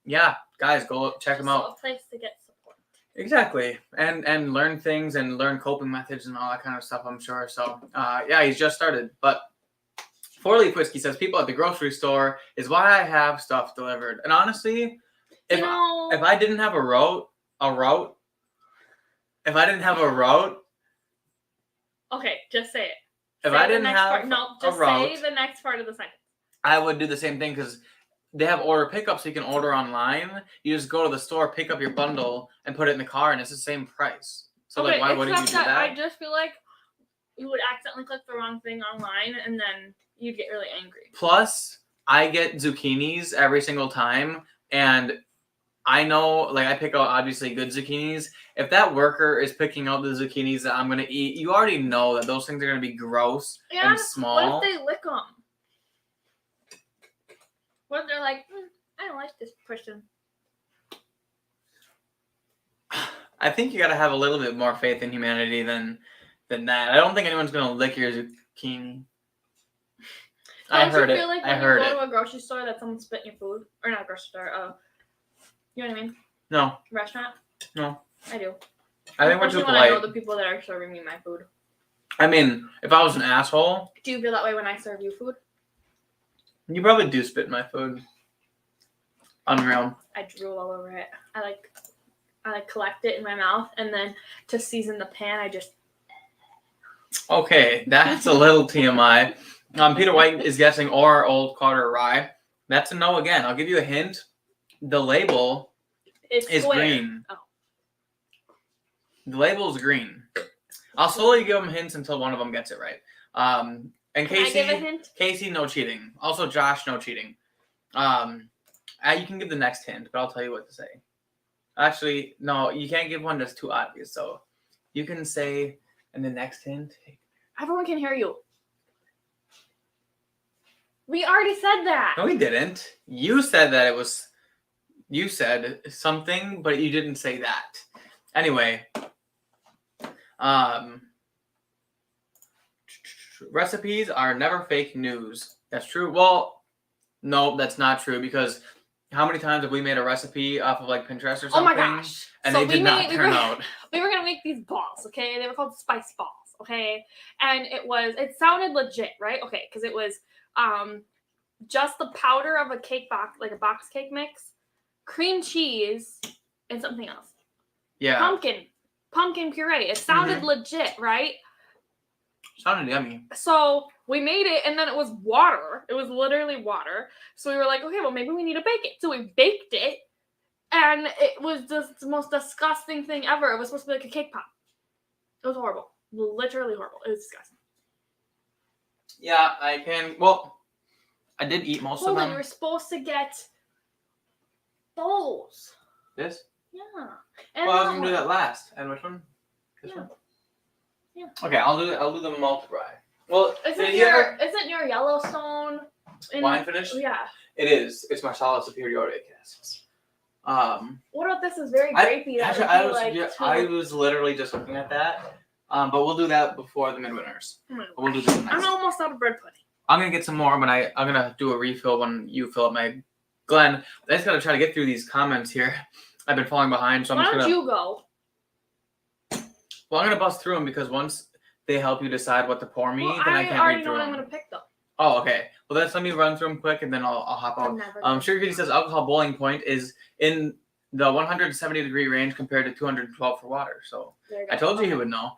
Speaker 1: yeah, guys, go check him out.
Speaker 2: A place to get support.
Speaker 1: Exactly, and learn things and learn coping methods and all that kind of stuff, I'm sure. So, yeah, he's just started. But 4-Leaf Whiskey says people at the grocery store is why I have stuff delivered. And honestly, if I didn't have a route. If I didn't have a route.
Speaker 2: Okay, just say it.
Speaker 1: If I didn't have
Speaker 2: just
Speaker 1: a route,
Speaker 2: say the next part of the sentence.
Speaker 1: I would do the same thing because they have order pickup, so you can order online. You just go to the store, pick up your bundle, and put it in the car, and it's the same price. So
Speaker 2: okay,
Speaker 1: like, why wouldn't you do that?
Speaker 2: I just feel like you would accidentally click the wrong thing online, and then you'd get really angry.
Speaker 1: Plus, I get zucchinis every single time, and I know, like, I pick out obviously good zucchinis. If that worker is picking out the zucchinis that I'm gonna eat, you already know that those things are gonna be gross and small.
Speaker 2: What if they lick them? What if they're like, I don't like this person?
Speaker 1: I think you gotta have a little bit more faith in humanity than that. I don't think anyone's gonna lick your zucchini. I heard it.
Speaker 2: Feel like when you go to a grocery store that someone spit in your food, or not a grocery store? You know what I mean?
Speaker 1: No.
Speaker 2: Restaurant?
Speaker 1: No.
Speaker 2: I do.
Speaker 1: I think we're too polite.
Speaker 2: I know the people that are serving me my food.
Speaker 1: I mean, if I was an asshole.
Speaker 2: Do you feel that way when I serve you food?
Speaker 1: You probably do spit in my food. Unreal.
Speaker 2: I drool all over it. I collect it in my mouth, and then to season the pan, I just.
Speaker 1: Okay, that's a little TMI. Peter White is guessing or Old Carter Rye. That's a no again. I'll give you a hint. The label is green.
Speaker 2: Oh.
Speaker 1: The label is green. I'll slowly give them hints until one of them gets it right. And Casey,
Speaker 2: can I give a hint?
Speaker 1: Casey, no cheating. Also, Josh, no cheating. You can give the next hint, but I'll tell you what to say. Actually, no, you can't give one that's too obvious. So you can say in the next hint.
Speaker 2: Everyone can hear you. We already said that.
Speaker 1: No, we didn't. You said that it was. You said something, but you didn't say that. Anyway, recipes are never fake news. That's true. Well, no, that's not true because how many times have we made a recipe off of like Pinterest or something?
Speaker 2: Oh my gosh.
Speaker 1: And they did not turn out.
Speaker 2: We were going to make these balls, okay? They were called spice balls, okay? And it sounded legit, right? Okay, because it was just the powder of a cake box, like a box cake mix, cream cheese, and something else.
Speaker 1: Yeah.
Speaker 2: Pumpkin puree. It sounded legit, right?
Speaker 1: Sounded yummy.
Speaker 2: So we made it, and then it was water. It was literally water. So we were like, okay, well, maybe we need to bake it. So we baked it, and it was just the most disgusting thing ever. It was supposed to be like a cake pop. It was horrible. Literally horrible. It was disgusting.
Speaker 1: Yeah, I did eat most of them.
Speaker 2: You were supposed to get those.
Speaker 1: This?
Speaker 2: Yeah.
Speaker 1: And I was going to do that last. And which one? This one? Yeah. Okay, I'll do the multiply. Well,
Speaker 2: isn't your Yellowstone
Speaker 1: wine finish?
Speaker 2: Yeah.
Speaker 1: It is. It's Marsala Superiore casks.
Speaker 2: What about this is very grapey?
Speaker 1: I was literally just looking at that. But we'll do that before the midwinters. We'll do that next.
Speaker 2: I'm almost out of bread pudding.
Speaker 1: I'm gonna get some more, but I'm gonna do a refill when you fill up my Glenn. I just gotta try to get through these comments here. I've been falling behind, so
Speaker 2: Why don't you go?
Speaker 1: Well, I'm gonna bust through them because once they help you decide what to pour me, then I can't read through them.
Speaker 2: I already know what I'm gonna pick though.
Speaker 1: Oh, okay. Well, let's let me run through them quick, and then I'll hop
Speaker 2: I'm
Speaker 1: out.
Speaker 2: never
Speaker 1: Sugar Kitty says alcohol boiling point is in the 170-degree range compared to 212 for water. So
Speaker 2: There you
Speaker 1: I
Speaker 2: go.
Speaker 1: told you he would know.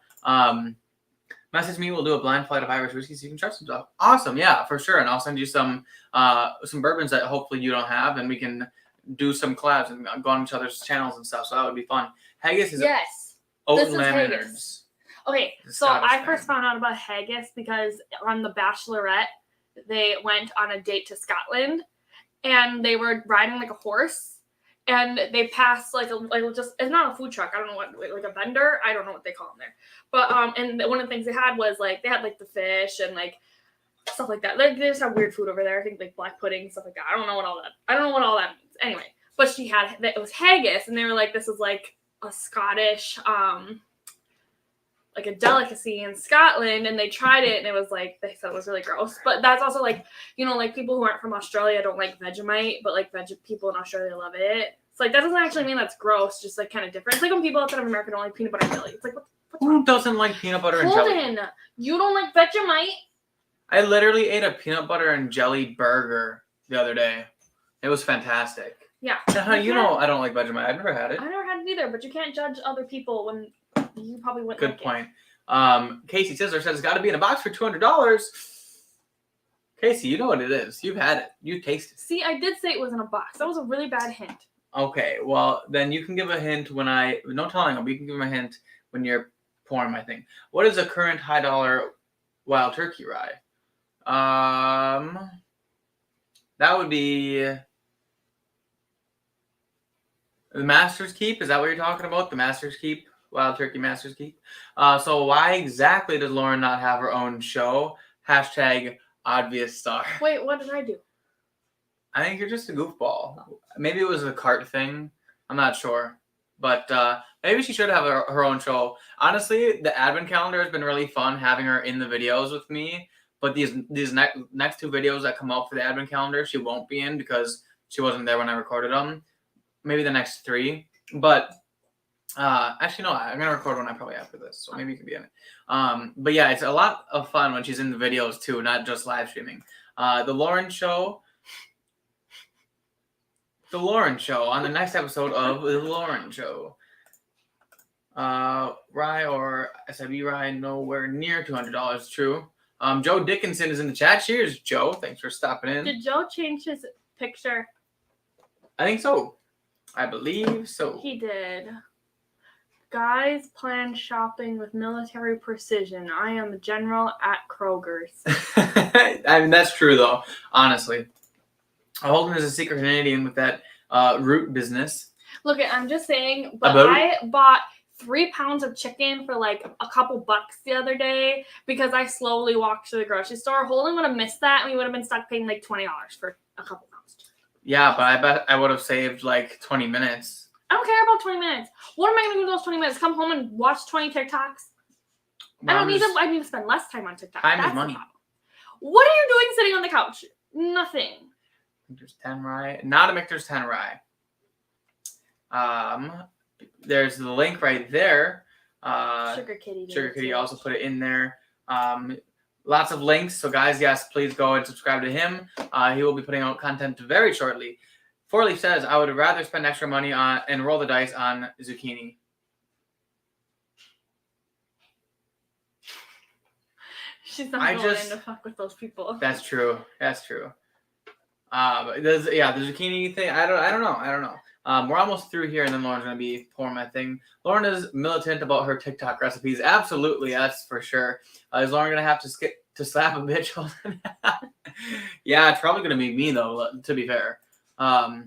Speaker 1: Message me. We'll do a blind flight of Irish whiskey so you can try some stuff. Awesome. Yeah, for sure. And I'll send you some bourbons that hopefully you don't have, and we can do some collabs and go on each other's channels and stuff. So that would be fun. Haggis is
Speaker 2: Yes.
Speaker 1: oat
Speaker 2: This
Speaker 1: and
Speaker 2: is
Speaker 1: lemon
Speaker 2: haggis.
Speaker 1: innards.
Speaker 2: Okay,
Speaker 1: The
Speaker 2: so
Speaker 1: Scottish
Speaker 2: I first
Speaker 1: thing.
Speaker 2: found out about haggis because on The Bachelorette, they went on a date to Scotland, and they were riding like a horse, and they passed like just it's not a food truck. I don't know what, like a vendor. I don't know what they call them there. But and one of the things they had was like they had like the fish and like stuff like that. Like they just have weird food over there. I think like black pudding, stuff like that. I don't know what all that means. Anyway, but she had it was haggis, and they were like, this is like a Scottish like a delicacy in Scotland, and they tried it, and it was like they said it was really gross. But that's also like, you know, like people who aren't from Australia don't like Vegemite, but like people in Australia love it. It's like that doesn't actually mean that's gross, just like kind of different. It's like when people outside of America don't like peanut butter and jelly. It's like what's
Speaker 1: Who
Speaker 2: wrong?
Speaker 1: doesn't like peanut butter and jelly?
Speaker 2: Holden, you don't like Vegemite?
Speaker 1: I literally ate a peanut butter and jelly burger the other day. It was fantastic.
Speaker 2: Yeah.
Speaker 1: You know I don't like Vegemite. I've never had it.
Speaker 2: I never had it either, but you can't judge other people when you probably wouldn't
Speaker 1: Good
Speaker 2: like
Speaker 1: point. Casey Scissor says it's got to be in a box for $200. Casey, you know what it is. You've had it. You tasted it.
Speaker 2: See, I did say it was in a box. That was a really bad hint.
Speaker 1: Okay, well, then you can give a hint when no telling them, but you can give them a hint when you're pouring my thing. What is the current high dollar wild turkey rye? That would be the Master's Keep. Is that what you're talking about? The Master's Keep? Wild Turkey Master's Keep. So why exactly does Loren not have her own show? Hashtag obvious star.
Speaker 2: Wait, what did I do?
Speaker 1: I think you're just a goofball. Maybe it was a cart thing. I'm not sure. But maybe she should have her own show. Honestly, the advent calendar has been really fun having her in the videos with me. But these next two videos that come out for the advent calendar, she won't be in because she wasn't there when I recorded them. Maybe the next three. But actually, no, I'm going to record one probably after this. So maybe you can be in it. But yeah, it's a lot of fun when she's in the videos too, not just live streaming. The Loren Show. The Loren Show on the next episode of The Loren Show. Rye or SIB Rye nowhere near $200. True. Joe Dickinson is in the chat. Cheers, Joe. Thanks for stopping in.
Speaker 2: Did Joe change his picture?
Speaker 1: I think so. I believe so.
Speaker 2: He did. Guys plan shopping with military precision. I am a general at Kroger's.
Speaker 1: I mean, that's true, though, honestly. Holden is a secret Canadian with that root business.
Speaker 2: Look, I'm just saying, but I bought 3 pounds of chicken for like a couple bucks the other day because I slowly walked to the grocery store. Holden would have missed that, and we would have been stuck paying like $20 for a couple pounds.
Speaker 1: Yeah, but I bet I would have saved like 20 minutes.
Speaker 2: I don't care about 20 minutes. What am I going to do with those 20 minutes? Come home and watch 20 TikToks? I need to spend less time on TikTok.
Speaker 1: Time is money.
Speaker 2: What are you doing sitting on the couch? Nothing.
Speaker 1: Michter's 10 rye. Not a Michter's 10 rye. There's the link right there.
Speaker 2: Sugar Kitty.
Speaker 1: Sugar Kitty also put it in there. Lots of links. So guys, yes, please go and subscribe to him. He will be putting out content very shortly. Forleaf says, I would rather spend extra money on and roll the dice on zucchini.
Speaker 2: She's not going to fuck with those people.
Speaker 1: That's true. That's true. But the zucchini thing, I don't know. We're almost through here, and then Lauren's gonna be pouring my thing. Loren is militant about her TikTok recipes. Absolutely, that's for sure. Is Loren gonna have to slap a bitch? Yeah, it's probably gonna be me though. To be fair, I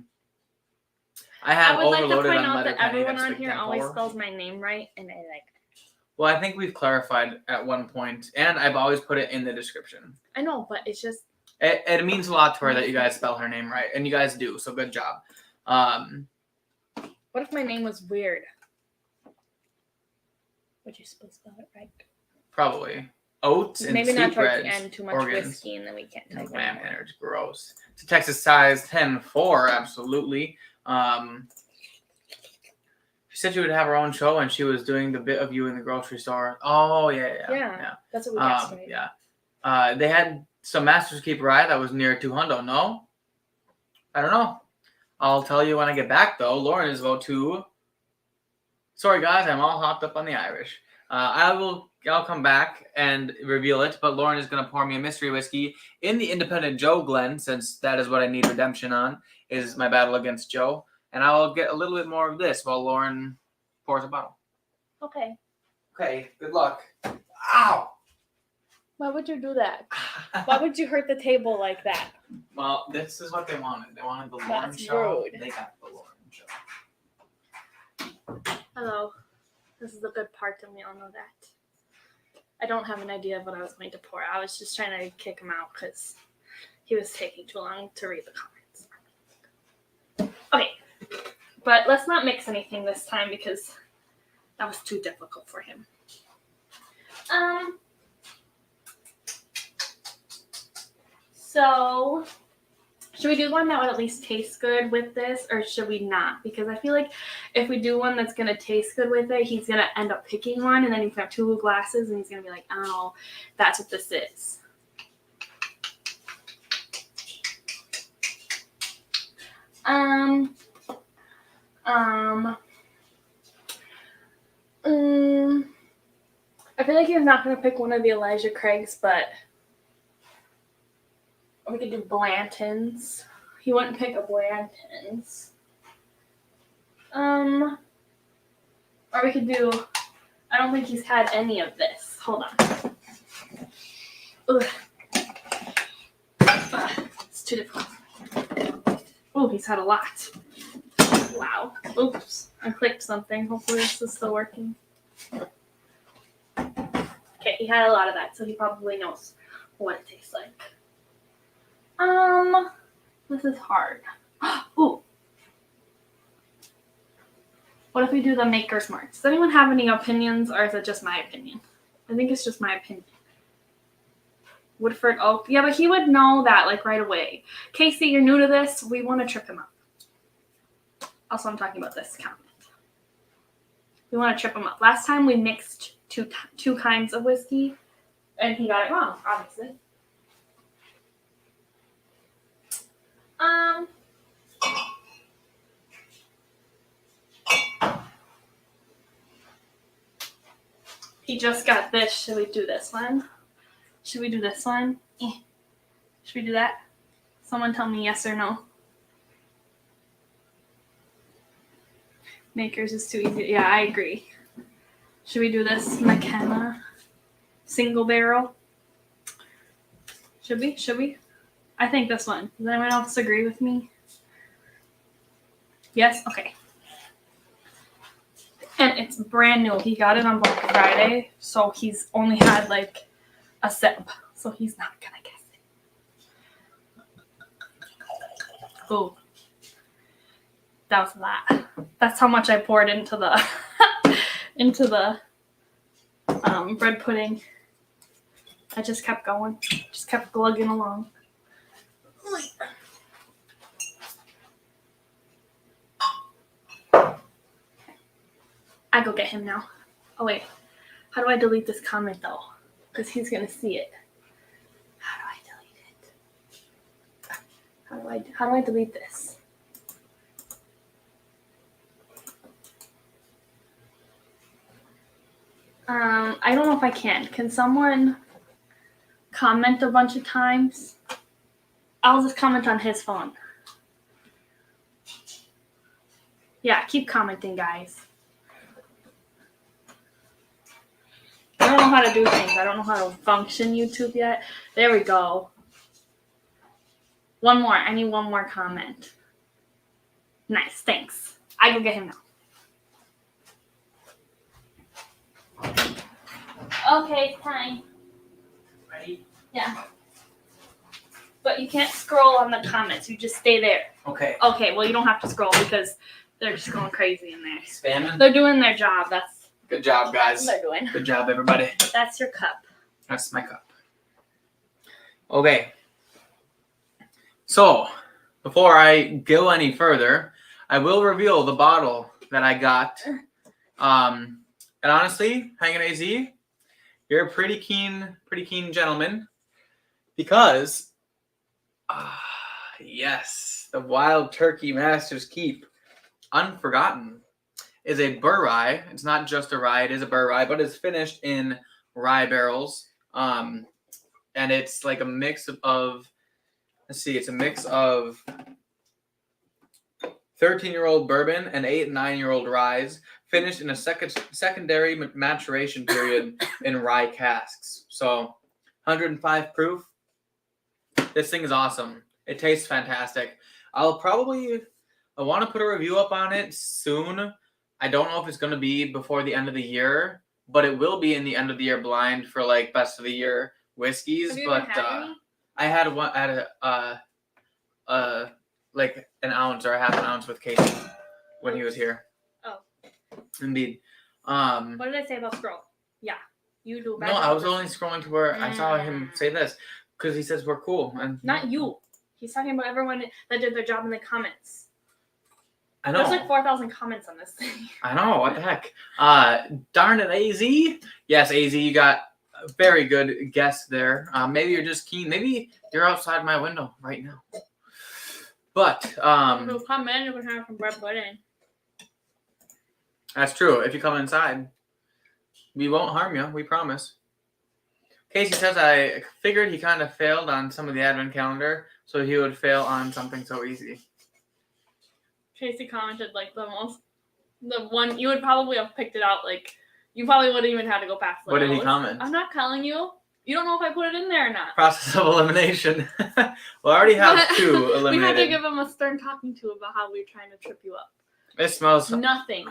Speaker 1: have
Speaker 2: I would like to
Speaker 1: overloaded
Speaker 2: point
Speaker 1: on
Speaker 2: out that
Speaker 1: Letterkenny
Speaker 2: everyone
Speaker 1: next
Speaker 2: on
Speaker 1: week,
Speaker 2: here
Speaker 1: then
Speaker 2: always
Speaker 1: forward.
Speaker 2: spells my name right, and I like it.
Speaker 1: Well, I think we've clarified at one point, and I've always put it in the description.
Speaker 2: I know, but it's just
Speaker 1: it means a lot to her that you guys spell her name right, and you guys do. So good job.
Speaker 2: What if my name was weird? Would you still spell it right?
Speaker 1: Probably. Oats and
Speaker 2: maybe
Speaker 1: sweet
Speaker 2: not towards
Speaker 1: breads.
Speaker 2: the end, too much
Speaker 1: organs.
Speaker 2: whiskey, and then we can't
Speaker 1: No,
Speaker 2: type
Speaker 1: man,
Speaker 2: anymore.
Speaker 1: it's gross. It's a Texas size 10-4, absolutely. She said she would have her own show, and she was doing the bit of you in the grocery store. Oh, yeah.
Speaker 2: Yeah, that's what we texted.
Speaker 1: Yeah. They had some Master's Keep rye that was near 200. No, I don't know. I'll tell you when I get back though. Loren is about to. Sorry guys, I'm all hopped up on the Irish. I'll come back and reveal it, but Loren is gonna pour me a mystery whiskey in the Independent Joe Glen, since that is what I need redemption on, is my battle against Joe. And I'll get a little bit more of this while Loren pours a bottle.
Speaker 2: Okay.
Speaker 1: Okay, good luck. Ow!
Speaker 2: Why would you do that? Why would you hurt the table like that?
Speaker 1: Well, this is what they wanted. They wanted the Loren
Speaker 2: That's
Speaker 1: show.
Speaker 2: rude.
Speaker 1: They got the Loren show.
Speaker 2: Hello. This is the good part, and we all know that. I don't have an idea of what I was going to pour. I was just trying to kick him out because he was taking too long to read the comments. Okay, but let's not mix anything this time because that was too difficult for him. So, should we do one that would at least taste good with this, or should we not? Because I feel like if we do one that's going to taste good with it, he's going to end up picking one, and then he's going to have 2 glasses, and he's going to be like, oh, that's what this is. I feel like he's not going to pick one of the Elijah Craigs, but we could do Blanton's. He wouldn't pick a Blanton's. Or we could do, I don't think he's had any of this. Hold on. Ugh. It's too difficult. Oh, he's had a lot. Wow. Oops. I clicked something. Hopefully this is still working. Okay, he had a lot of that, so he probably knows what it tastes like. This is hard. Ooh. What if we do the Maker's Mark? Does anyone have any opinions, or is it just my opinion? I think it's just my opinion. Woodford Oak. Yeah, but he would know that, like, right away. Casey, you're new to this. We want to trip him up. Also, I'm talking about this comment. We want to trip him up. Last time we mixed two kinds of whiskey, and he got it wrong, obviously. He just got this. Should we do this one? Should we do this one? Should we do that? Someone tell me yes or no. Makers is too easy. Yeah, I agree. Should we do this McKenna single barrel? Should we? Should we? I think this one. Does anyone else agree with me? Yes? Okay. And it's brand new. He got it on Black Friday, so he's only had like a sip. So he's not gonna guess it. Ooh. That was a lot. That's how much I poured into the bread pudding. I just kept going. Just kept glugging along. I go get him now. Oh wait, how do I delete this comment though? Because he's gonna see it. How do I delete it? How do I delete this? I don't know if I can. Can someone comment a bunch of times? I'll just comment on his phone. Yeah, keep commenting, guys. I don't know how to do things. I don't know how to function YouTube yet. There we go. One more. I need one more comment. Nice. Thanks. I go get him now. Okay, it's time.
Speaker 1: Ready?
Speaker 2: Yeah. But you can't scroll on the comments. You just stay there.
Speaker 1: Okay.
Speaker 2: Okay, well, you don't have to scroll because they're just going crazy in there.
Speaker 1: Spamming?
Speaker 2: They're doing their job. That's
Speaker 1: Good job, guys.
Speaker 2: what they're doing.
Speaker 1: Good job, everybody.
Speaker 2: That's your cup.
Speaker 1: That's my cup. Okay. So, before I go any further, I will reveal the bottle that I got. And honestly, Hangin' AZ, you're a pretty keen gentleman. Because, yes, the Wild Turkey Master's Keep Unforgotten is a burr rye. It's not just a rye, it is a burr rye, but it's finished in rye barrels. And it's like a mix of, it's a mix of 13-year-old bourbon and 8 and 9-year-old ryes, finished in a secondary maturation period in rye casks. So, 105 proof. This thing is awesome. It tastes fantastic. I want to put a review up on it soon. I don't know if it's going to be before the end of the year, but it will be in the end of the year blind for like best of the year whiskeys.
Speaker 2: Have you
Speaker 1: But
Speaker 2: even had any?
Speaker 1: I had one at like an ounce or a half an ounce with Casey when he was here.
Speaker 2: Oh.
Speaker 1: Indeed.
Speaker 2: What did I say about scroll? Yeah. You do better.
Speaker 1: No, I was only scrolling to where I saw him say this because he says we're cool. And
Speaker 2: not you. He's talking about everyone that did their job in the comments.
Speaker 1: I know.
Speaker 2: There's like 4,000 comments on this thing.
Speaker 1: I know. What the heck? Darn it, AZ. Yes, AZ, you got a very good guess there. Maybe you're just keen. Maybe you're outside my window right now. But
Speaker 2: So come in, you can have some bread pudding.
Speaker 1: That's true. If you come inside, we won't harm you. We promise. Casey says, I figured he kind of failed on some of the advent calendar, so he would fail on something so easy.
Speaker 2: Casey commented like the one you would probably have picked it out. Like you probably wouldn't even had to go past.
Speaker 1: What did he comment?
Speaker 2: I'm not telling you. You don't know if I put it in there or not.
Speaker 1: Process of elimination. Well, I already have 2 eliminated.
Speaker 2: We had to give him a stern talking to about how we were trying to trip you up.
Speaker 1: It smells.
Speaker 2: Nothing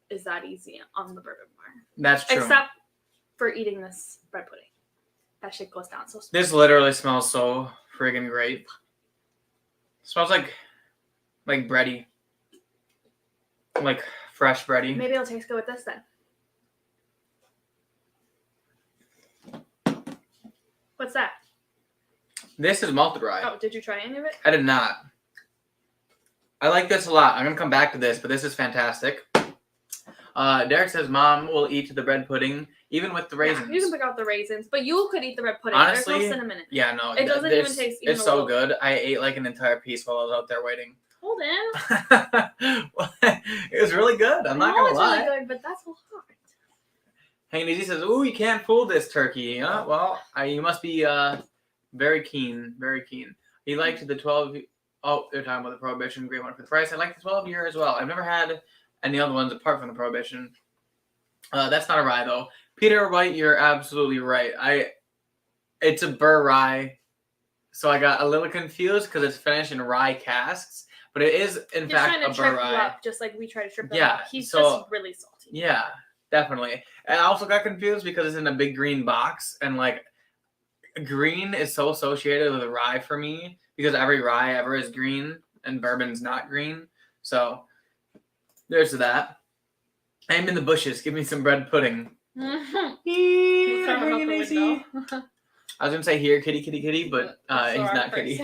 Speaker 2: is that easy on the bourbon bar.
Speaker 1: That's true.
Speaker 2: Except for eating this bread pudding. That shit goes down so smooth.
Speaker 1: This literally smells so friggin' great. It smells like bready. Like fresh bready.
Speaker 2: Maybe it'll taste good with this then. What's that?
Speaker 1: This is malted rye.
Speaker 2: Oh, did you try any of it?
Speaker 1: I did not. I like this a lot. I'm going to come back to this, but this is fantastic. Derek says mom will eat the bread pudding, even with the raisins.
Speaker 2: Yeah, you can pick out the raisins, but you could eat the bread pudding.
Speaker 1: Honestly,
Speaker 2: there's no cinnamon in it.
Speaker 1: Yeah, no.
Speaker 2: It doesn't even taste even
Speaker 1: It's
Speaker 2: a
Speaker 1: so
Speaker 2: little.
Speaker 1: good. I ate like an entire piece while I was out there waiting.
Speaker 2: Hold in.
Speaker 1: It was really good. I'm not going to lie.
Speaker 2: It's really good, but that's so hot.
Speaker 1: Hanging Easy says, ooh, you can't fool this turkey. Well, you must be very keen, very keen. He liked the 12. Oh, they're talking about the Prohibition, great one for the price. I like the 12-year as well. I've never had any other ones apart from the Prohibition. That's not a rye, though. Peter White, you're absolutely right. It's a burr rye, so I got a little confused because it's finished in rye casks, but it is, in fact, a burr rye.
Speaker 2: Up, just like we try to trip them
Speaker 1: Yeah,
Speaker 2: up. He's
Speaker 1: so,
Speaker 2: just really salty.
Speaker 1: Yeah, definitely. And I also got confused because it's in a big green box, and like green is so associated with rye for me because every rye ever is green and bourbon's not green. So there's that. I'm in the bushes. Give me some bread pudding. Here, hanging easy. I was gonna say here, kitty, kitty, kitty, but he's not kitty.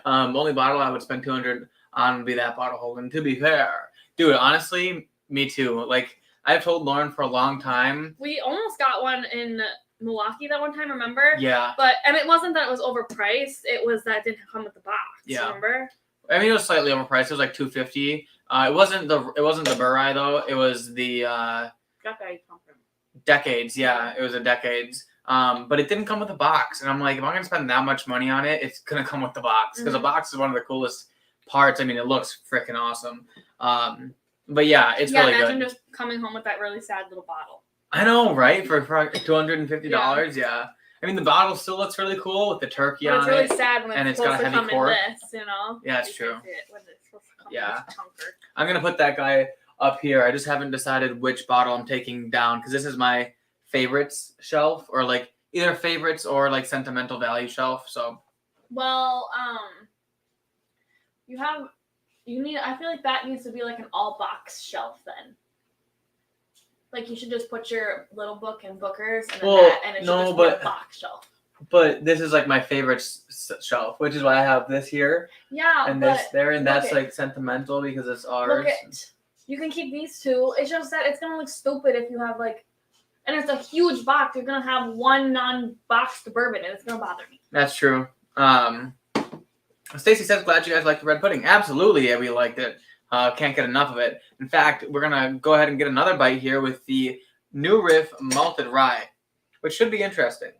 Speaker 1: Only bottle I would spend $200 on would be that bottle Holden. To be fair, dude, honestly, me too. Like I've told Lauren for a long time.
Speaker 2: We almost got one in Milwaukee that one time, remember?
Speaker 1: Yeah.
Speaker 2: But it wasn't that it was overpriced. It was that it didn't come with the box.
Speaker 1: Yeah.
Speaker 2: Remember?
Speaker 1: I mean, it was slightly overpriced. It was like $250. It wasn't the burr rye though. It was the Decades. Yeah, it was a Decades. But it didn't come with a box, and I'm like, if I'm gonna spend that much money on it, it's gonna come with the box because the box is one of the coolest parts. I mean, it looks freaking awesome. But yeah, it's really good.
Speaker 2: Imagine just coming home with that really sad little bottle.
Speaker 1: I know, right? For $250, yeah. I mean, the bottle still looks really cool with the turkey on it.
Speaker 2: It's really sad when it's supposed
Speaker 1: got a
Speaker 2: to
Speaker 1: heavy
Speaker 2: come
Speaker 1: cork.
Speaker 2: in this, you know?
Speaker 1: Yeah, it's true.
Speaker 2: Yeah.
Speaker 1: I'm going to put that guy up here. I just haven't decided which bottle I'm taking down because this is my favorites shelf or like either favorites or like sentimental value shelf. So,
Speaker 2: well, I feel like that needs to be like an all box shelf then. Like you should just put your little book in Booker's and then it should just be a box shelf.
Speaker 1: But this is like my favorite shelf, which is why I have this here.
Speaker 2: Yeah,
Speaker 1: and this there, and that's like sentimental because it's ours.
Speaker 2: Look it. You can keep these two. It's just that it's gonna look stupid if you have like and it's a huge box. You're gonna have one non-boxed bourbon, and it's gonna bother me.
Speaker 1: That's true. Stacy says, glad you guys liked the red pudding. Absolutely, yeah, we liked it. Can't get enough of it. In fact, we're gonna go ahead and get another bite here with the New Riff Malted Rye, which should be interesting.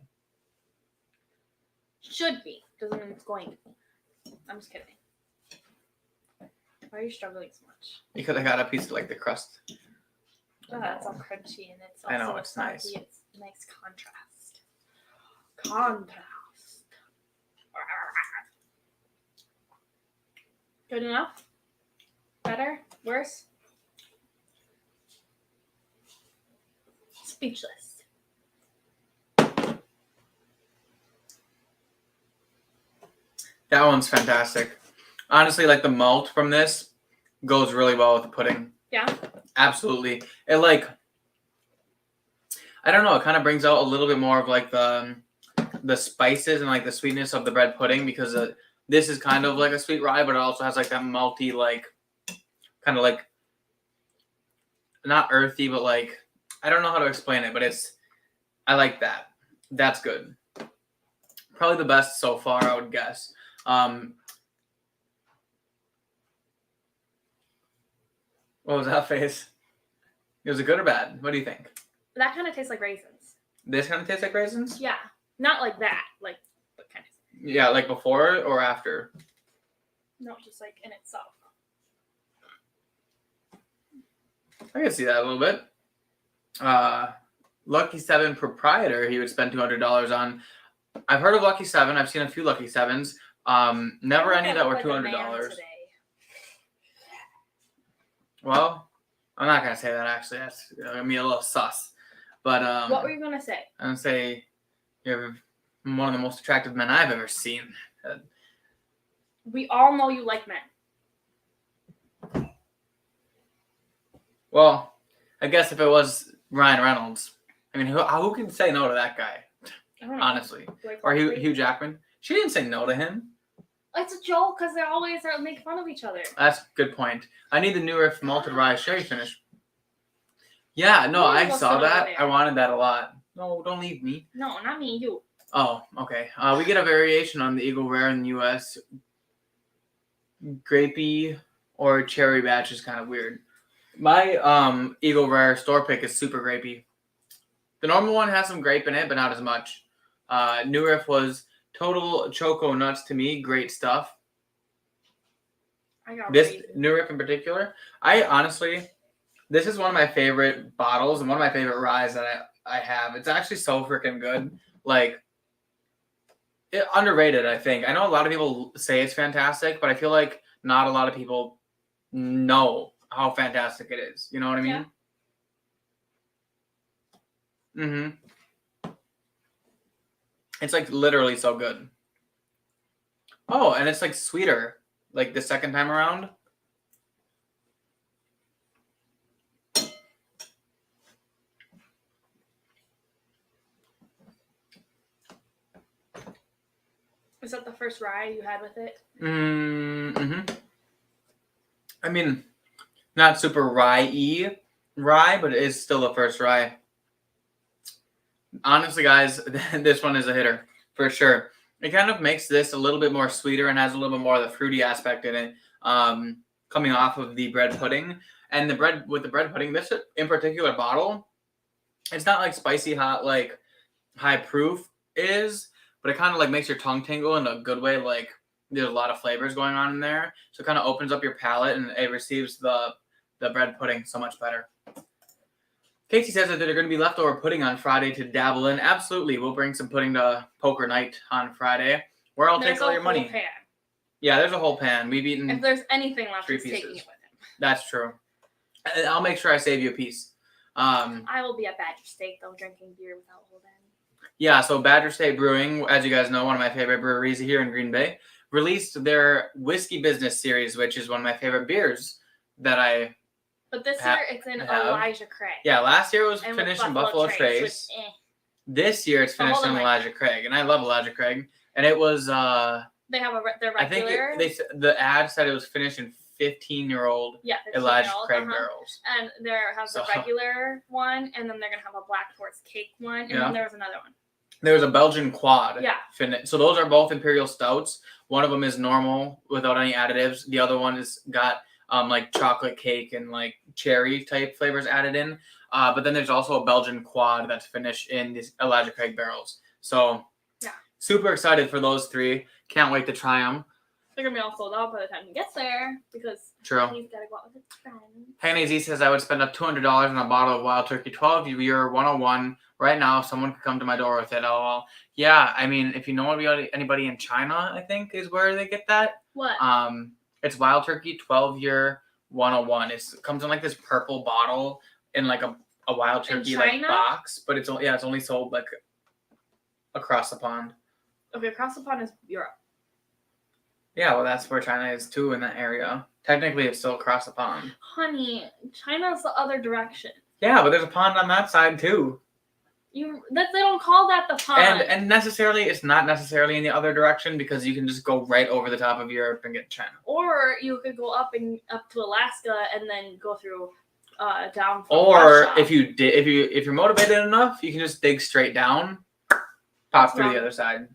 Speaker 2: Should be. Doesn't mean it's going to be. I'm just kidding. Why are you struggling so much?
Speaker 1: Because I got a piece of like the crust.
Speaker 2: Oh, it's all crunchy and it's also
Speaker 1: I know, it's nice.
Speaker 2: It's nice contrast. Contrast. Good enough? Better? Worse? Speechless.
Speaker 1: That one's fantastic. Honestly, like the malt from this goes really well with the pudding.
Speaker 2: Yeah.
Speaker 1: Absolutely. It like, I don't know, it kind of brings out a little bit more of like the spices and like the sweetness of the bread pudding, because this is kind of like a sweet rye, but it also has like that malty, like kind of like not earthy, but like I don't know how to explain it, but I like that. That's good. Probably the best so far, I would guess. What was that face? Was it good or bad? What do you think?
Speaker 2: That kind of tastes like raisins.
Speaker 1: This kind of tastes like raisins?
Speaker 2: Yeah. Not like that. Like, but kind of.
Speaker 1: Yeah, like before or after?
Speaker 2: No, just like in itself.
Speaker 1: I can see that a little bit. Lucky 7 proprietor, he would spend $200 on. I've heard of Lucky 7. I've seen a few Lucky 7s. Never any that were $200. Well, I'm not gonna say that actually. That's gonna be a little sus. But
Speaker 2: what were you gonna say?
Speaker 1: I'm gonna say you're one of the most attractive men I've ever seen.
Speaker 2: We all know you like men.
Speaker 1: Well, I guess if it was Ryan Reynolds, I mean, who can say no to that guy?
Speaker 2: I don't know.
Speaker 1: Honestly,
Speaker 2: Like,
Speaker 1: or Hugh Jackman. She didn't say no to him.
Speaker 2: It's a joke because they always make fun of each other.
Speaker 1: That's a good point. I need the New Riff Malted Rye Sherry finish. Yeah, no, I saw that. I wanted that a lot. No, don't leave me.
Speaker 2: No, not me, you.
Speaker 1: Oh, okay. We get a variation on the Eagle Rare in the U.S. Grapey or cherry batch is kind of weird. My Eagle Rare store pick is super grapey. The normal one has some grape in it, but not as much. New Riff was total choco nuts to me. Great stuff.
Speaker 2: I got
Speaker 1: This
Speaker 2: raisins.
Speaker 1: New Riff in particular, I honestly, this is one of my favorite bottles and one of my favorite ryes that I have. It's actually so freaking good. Like, underrated, I think. I know a lot of people say it's fantastic, but I feel like not a lot of people know how fantastic it is. You know what I mean? Yeah. Mm-hmm. It's like literally so good. Oh, and it's like sweeter, like the second time around.
Speaker 2: Is that the first rye you had with it?
Speaker 1: Mm-hmm. I mean, not super rye-y rye, but it is still the first rye. Honestly, guys, this one is a hitter for sure. It kind of makes this a little bit more sweeter and has a little bit more of the fruity aspect in it, coming off of the bread pudding. And the bread with the bread pudding, this in particular bottle, it's not like spicy hot like high proof is, but it kind of like makes your tongue tingle in a good way. Like there's a lot of flavors going on in there, so it kind of opens up your palate and it receives the bread pudding so much better. Casey says that they're going to be leftover pudding on Friday to dabble in. Absolutely. We'll bring some pudding to poker night on Friday. Where I'll take all your money.
Speaker 2: Pan.
Speaker 1: Yeah, there's a whole pan. We've eaten.
Speaker 2: If there's anything left,
Speaker 1: 3
Speaker 2: he's
Speaker 1: pieces.
Speaker 2: taking it with him.
Speaker 1: That's true. I'll make sure I save you a piece.
Speaker 2: I will be at Badger Steak, though, drinking beer without holding.
Speaker 1: Yeah, so Badger State Brewing, as you guys know, one of my favorite breweries here in Green Bay, released their Whiskey Business Series, which is one of my favorite beers that I
Speaker 2: But this year, it's in Elijah Craig.
Speaker 1: Yeah, last year it was
Speaker 2: and
Speaker 1: finished in Buffalo Trace.
Speaker 2: Which,
Speaker 1: This year it's finished in Elijah Craig, and I love Elijah Craig. And it was
Speaker 2: they have their regular.
Speaker 1: I think the ad said it was finished in 15-year-old
Speaker 2: Yeah,
Speaker 1: Elijah
Speaker 2: 15-year-old,
Speaker 1: Craig barrels.
Speaker 2: And there has the
Speaker 1: So-
Speaker 2: regular one, and then they're gonna have a Black Forest cake one, and
Speaker 1: Yeah.
Speaker 2: then there was another one.
Speaker 1: There's a Belgian quad.
Speaker 2: Yeah.
Speaker 1: So those are both imperial stouts. One of them is normal without any additives. The other one is got like chocolate cake and like cherry type flavors added in. But then there's also a Belgian quad that's finished in these Elijah Craig barrels. So
Speaker 2: Yeah.
Speaker 1: super excited for those 3. Can't wait to try them.
Speaker 2: They're gonna be all sold out by the time he gets there because
Speaker 1: True.
Speaker 2: he's gotta go out with his friends.
Speaker 1: Henny Z says I would spend up $200 on a bottle of Wild Turkey 12 year 101 right now. If someone could come to my door with it. LOL. Yeah, I mean, if you know anybody in China, I think is where they get that.
Speaker 2: What?
Speaker 1: It's Wild Turkey 12 year 101. It comes in like this purple bottle in like a Wild Turkey like box, but it's only sold like across the pond.
Speaker 2: Okay, across the pond is Europe.
Speaker 1: Yeah, well, that's where China is too in that area. Technically, it's still across the pond.
Speaker 2: Honey, China's the other direction.
Speaker 1: Yeah, but there's a pond on that side too.
Speaker 2: They don't call that the pond.
Speaker 1: And necessarily, it's not necessarily in the other direction because you can just go right over the top of Europe and get China.
Speaker 2: Or you could go up to Alaska and then go through down. From
Speaker 1: Or
Speaker 2: Russia.
Speaker 1: if you're motivated enough, you can just dig straight down, pop through the other side.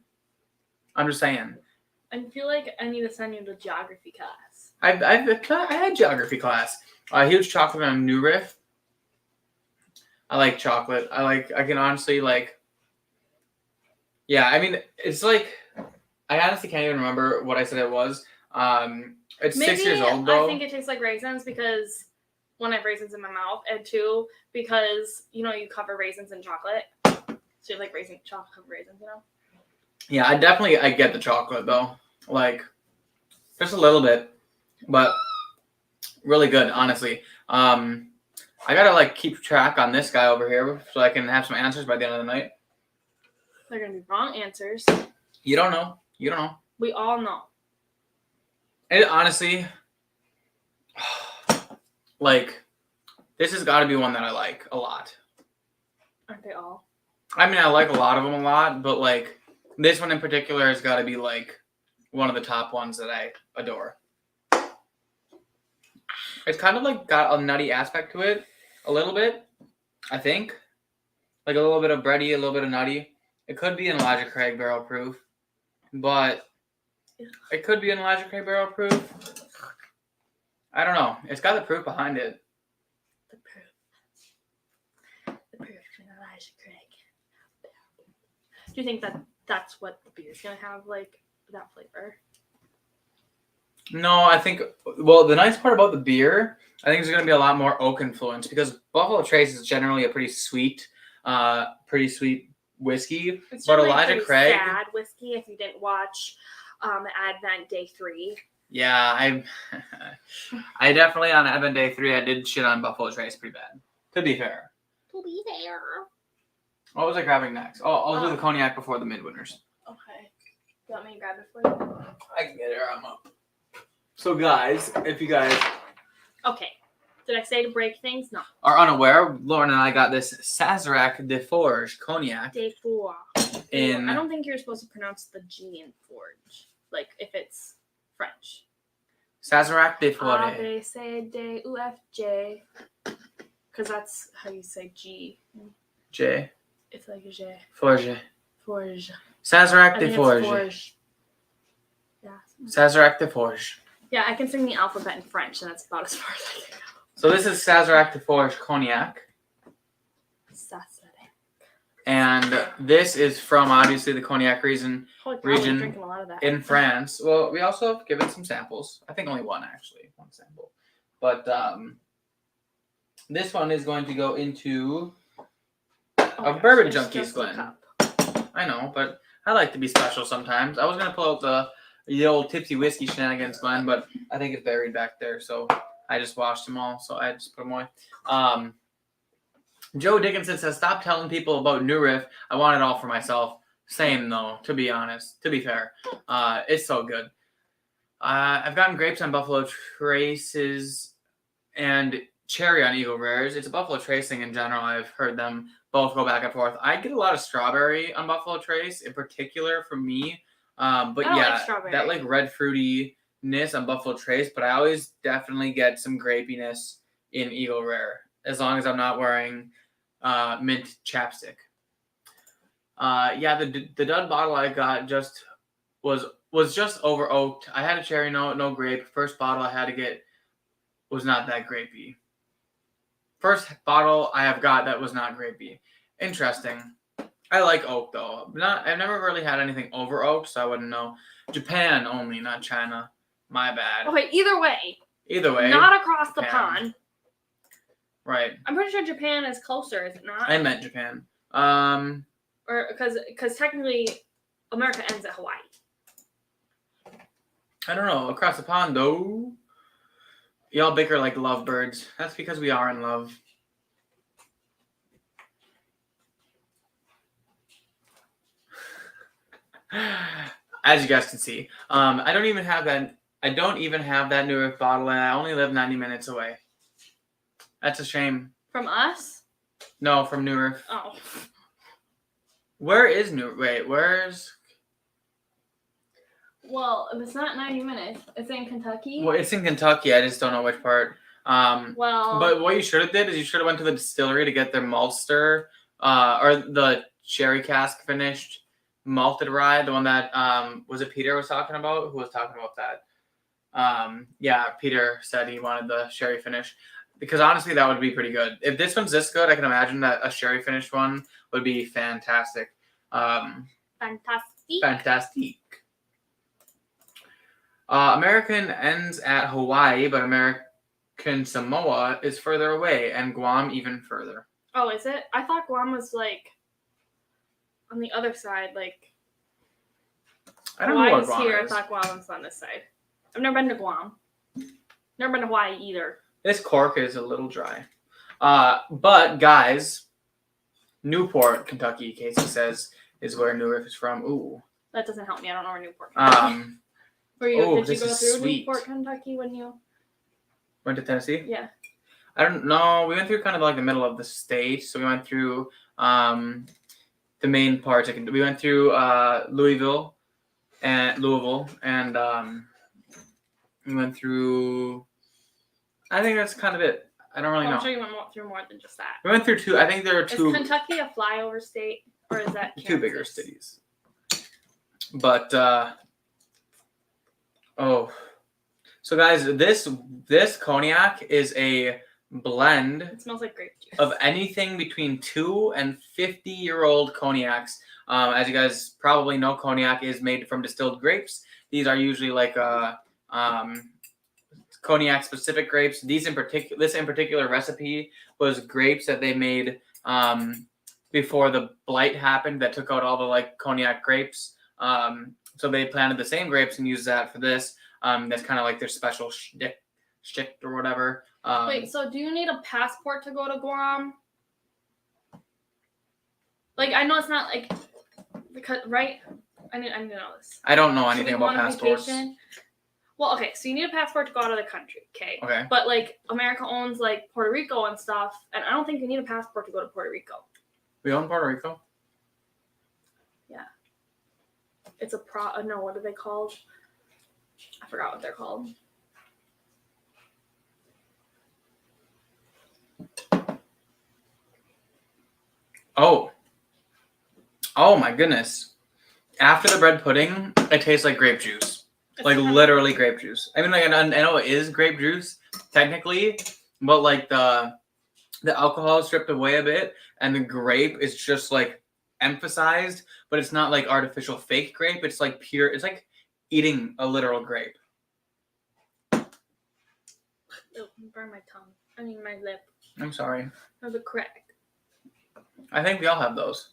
Speaker 1: I'm just saying.
Speaker 2: I feel like I need to send you to geography class.
Speaker 1: I had geography class. Huge chocolate on New Riff. I like chocolate. I can honestly like. Yeah, I mean, it's like I honestly can't even remember what I said it was. It's
Speaker 2: Maybe
Speaker 1: 6 years old though.
Speaker 2: I think it tastes like raisins because one, I have raisins in my mouth, and 2, because you cover raisins in chocolate, so you have like chocolate covered raisins,
Speaker 1: Yeah, I get the chocolate though, like just a little bit, but really good, honestly. I gotta like keep track on this guy over here so I can have some answers by the end of the night.
Speaker 2: They're gonna be wrong answers.
Speaker 1: You don't know.
Speaker 2: We all know.
Speaker 1: It honestly, like, this has got to be one that I like a lot.
Speaker 2: Aren't they all?
Speaker 1: I mean, I like a lot of them a lot, but like this one in particular has got to be like one of the top ones that I adore. It's kind of like got a nutty aspect to it, a little bit, I think. Like a little bit of bready, a little bit of nutty. It could be an Elijah Craig barrel proof, but it could be an Elijah Craig barrel proof. I don't know. It's got the proof behind it.
Speaker 2: The proof in Elijah Craig. Do you think that's what the beer's gonna have, like that flavor?
Speaker 1: No, I think. Well, the nice part about the beer, I think, there's going to be a lot more oak influence because Buffalo Trace is generally a pretty sweet whiskey.
Speaker 2: It's
Speaker 1: but
Speaker 2: generally
Speaker 1: Elijah
Speaker 2: pretty
Speaker 1: Craig,
Speaker 2: sad whiskey. If you didn't watch Advent Day 3.
Speaker 1: Yeah, I definitely on Advent Day 3 I did shit on Buffalo Trace pretty bad. To be fair.
Speaker 2: To be fair.
Speaker 1: What was I grabbing next? Oh, I'll do the cognac before the midwinters.
Speaker 2: Okay. You want me to grab it for you?
Speaker 1: I can get it. I'm up. So guys, if you guys
Speaker 2: Okay. Did I say to break things? No.
Speaker 1: are unaware, Loren and I got this Sazerac de Forge cognac.
Speaker 2: Day 4.
Speaker 1: In
Speaker 2: I don't think you're supposed to pronounce the G in Forge. Like if it's French.
Speaker 1: Sazerac de
Speaker 2: A,
Speaker 1: Forge.
Speaker 2: B, C, D, U, F, J. Because that's how you say G.
Speaker 1: J.
Speaker 2: It's like J.
Speaker 1: Forge.
Speaker 2: Forge.
Speaker 1: Sazerac
Speaker 2: I
Speaker 1: de
Speaker 2: think it's
Speaker 1: Forge.
Speaker 2: Forge. Yeah.
Speaker 1: Sazerac de Forge.
Speaker 2: Yeah, I can sing the alphabet in French, and that's about as far as I can go.
Speaker 1: So this is Sazerac de Forge cognac. And this is from obviously the cognac region
Speaker 2: Drinking a lot of that.
Speaker 1: in France. Well, we also have given some samples. I think only one actually, one sample. But this one is going to go into a bourbon junkies blend. I know, but I like to be special sometimes. I was gonna pull out the old tipsy whiskey shenanigans blend, but I think it's buried back there, so I just washed them all, so I just put them away. Joe Dickinson says, "Stop telling people about New Riff. I want it all for myself." Same though, to be honest. To be fair, it's so good. I've gotten grapes on Buffalo Traces and cherry on Eagle Rares. It's a Buffalo Trace thing in general. I've heard them both go back and forth. I get a lot of strawberry on Buffalo Trace, in particular from me. But
Speaker 2: I don't
Speaker 1: yeah,
Speaker 2: like strawberry.
Speaker 1: that like red fruity on Buffalo Trace, but I always definitely get some grapiness in Eagle Rare, as long as I'm not wearing mint chapstick. Yeah, the dud bottle I got just was just over oaked. I had a cherry note, no grape. First bottle I had to get was not that grapey. First bottle I have got that was not grapey. Interesting. I like oak though. I've never really had anything over oak, so I wouldn't know. Japan only, not China. My bad.
Speaker 2: Okay, either way.
Speaker 1: Either way.
Speaker 2: Not across the
Speaker 1: Japan.
Speaker 2: pond.
Speaker 1: Right.
Speaker 2: I'm pretty sure Japan is closer, is it not?
Speaker 1: I meant Japan.
Speaker 2: Or because technically America ends at Hawaii.
Speaker 1: I don't know. Across the pond though. Y'all bicker like lovebirds. That's because we are in love. As you guys can see, I don't even have that New York bottle, and I only live 90 minutes away. That's a shame.
Speaker 2: From us?
Speaker 1: No, from New York.
Speaker 2: Oh.
Speaker 1: Where is New? Wait, where's?
Speaker 2: Well, if it's not 90 minutes, it's in Kentucky.
Speaker 1: Well, it's in Kentucky. I just don't know which part.
Speaker 2: Well.
Speaker 1: But what you should have did is you should have went to the distillery to get their maltster, or the sherry cask finished malted rye, the one that was it Peter was talking about? Who was talking about that? Yeah, Peter said he wanted the sherry finish, because honestly that would be pretty good. If this one's this good, I can imagine that a sherry finished one would be fantastic. Fantastic. American ends at Hawaii, but American Samoa is further away, and Guam even further.
Speaker 2: Oh, is it? I thought Guam was like on the other side, like.
Speaker 1: I don't know what
Speaker 2: Hawaii's
Speaker 1: Guam
Speaker 2: here.
Speaker 1: is.
Speaker 2: I thought Guam was on this side. I've never been to Guam. Never been to Hawaii either.
Speaker 1: This cork is a little dry. But guys, Newport, Kentucky, Casey says, is where New Riff is from. Ooh.
Speaker 2: That doesn't help me. I don't know where Newport, Kentucky. Did you go through
Speaker 1: sweet.
Speaker 2: Newport, Kentucky when you
Speaker 1: went to Tennessee?
Speaker 2: Yeah.
Speaker 1: I don't know. We went through kind of like the middle of the state, so we went through the main parts. We went through Louisville, and we went through. I think that's kind of it. I don't really know.
Speaker 2: I'm sure you went through more than just that.
Speaker 1: We went through two. I think there are two.
Speaker 2: Is Kentucky a flyover state, or is that Kansas?
Speaker 1: Two bigger cities? But so guys, this cognac is a blend.
Speaker 2: It smells like grape juice.
Speaker 1: Of anything between 2 and 50-year-old cognacs. As you guys probably know, cognac is made from distilled grapes. These are usually like cognac specific grapes. This in particular recipe was grapes that they made before the blight happened that took out all the like cognac grapes. So they planted the same grapes and used that for this. That's kind of like their special shtick or whatever.
Speaker 2: Wait, so do you need a passport to go to Guam? Like, I know it's not like, because, right? I need to know this.
Speaker 1: I don't know anything about passports.
Speaker 2: Well, okay, so you need a passport to go out of the country, okay?
Speaker 1: Okay.
Speaker 2: But like America owns like Puerto Rico and stuff, and I don't think you need a passport to go to Puerto Rico.
Speaker 1: We own Puerto Rico?
Speaker 2: Yeah. It's a no, what are they called? I forgot what they're called.
Speaker 1: Oh my goodness. After the bread pudding, it tastes like grape juice. Like literally grape juice. I mean, like I know it is grape juice technically, but like the alcohol is stripped away a bit, and the grape is just like emphasized, but it's not like artificial fake grape. It's like pure. It's like eating a literal grape.
Speaker 2: Oh, burn my tongue. I mean my lip.
Speaker 1: I'm sorry.
Speaker 2: Or the crack.
Speaker 1: I think we all have those.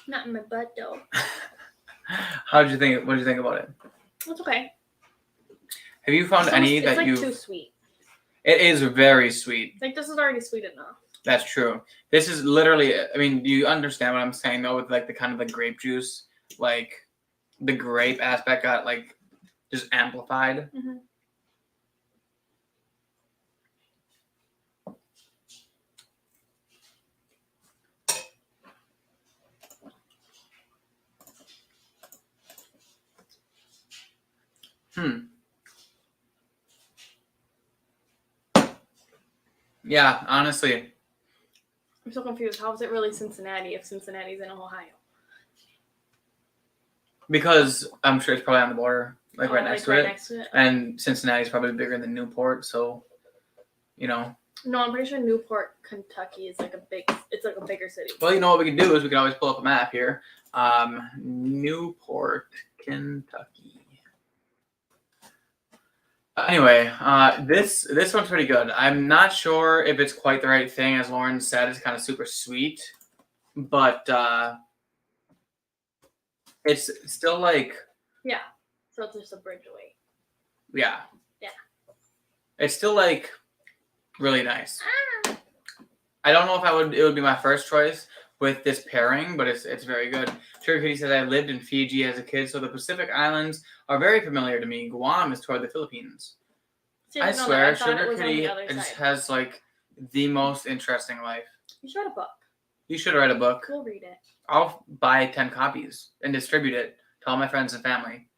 Speaker 2: Not in my butt though.
Speaker 1: What did you think about it?
Speaker 2: It's okay.
Speaker 1: Have you found any that
Speaker 2: it's like too sweet.
Speaker 1: It is very sweet.
Speaker 2: Like this is already sweet enough.
Speaker 1: That's true. This is literally. I mean, do you understand what I'm saying though? With like the kind of the grape juice, like the grape aspect got like just amplified.
Speaker 2: Mm-hmm.
Speaker 1: Yeah, honestly.
Speaker 2: I'm so confused. How is it really Cincinnati if Cincinnati's in Ohio?
Speaker 1: Because I'm sure it's probably on the border, like right next to it.
Speaker 2: Next to it.
Speaker 1: And Cincinnati's probably bigger than Newport, so, you know.
Speaker 2: No, I'm pretty sure Newport, Kentucky is like a bigger city.
Speaker 1: Well, you know what we can do is we can always pull up a map here. Newport, Kentucky. Anyway, this one's pretty good. I'm not sure if it's quite the right thing, as Loren said. It's kind of super sweet, but it's still like
Speaker 2: So it's just a bridge away.
Speaker 1: Yeah.
Speaker 2: Yeah.
Speaker 1: It's still like really nice. I don't know if it would be my first choice with this pairing, but it's very good. Sugar Kitty says I lived in Fiji as a kid, so the Pacific Islands are very familiar to me. Guam is toward the Philippines. I swear, Sugar Kitty just has like the most interesting life.
Speaker 2: You should write a book.
Speaker 1: You should write a book.
Speaker 2: We'll read it.
Speaker 1: I'll buy 10 copies and distribute it to all my friends and family.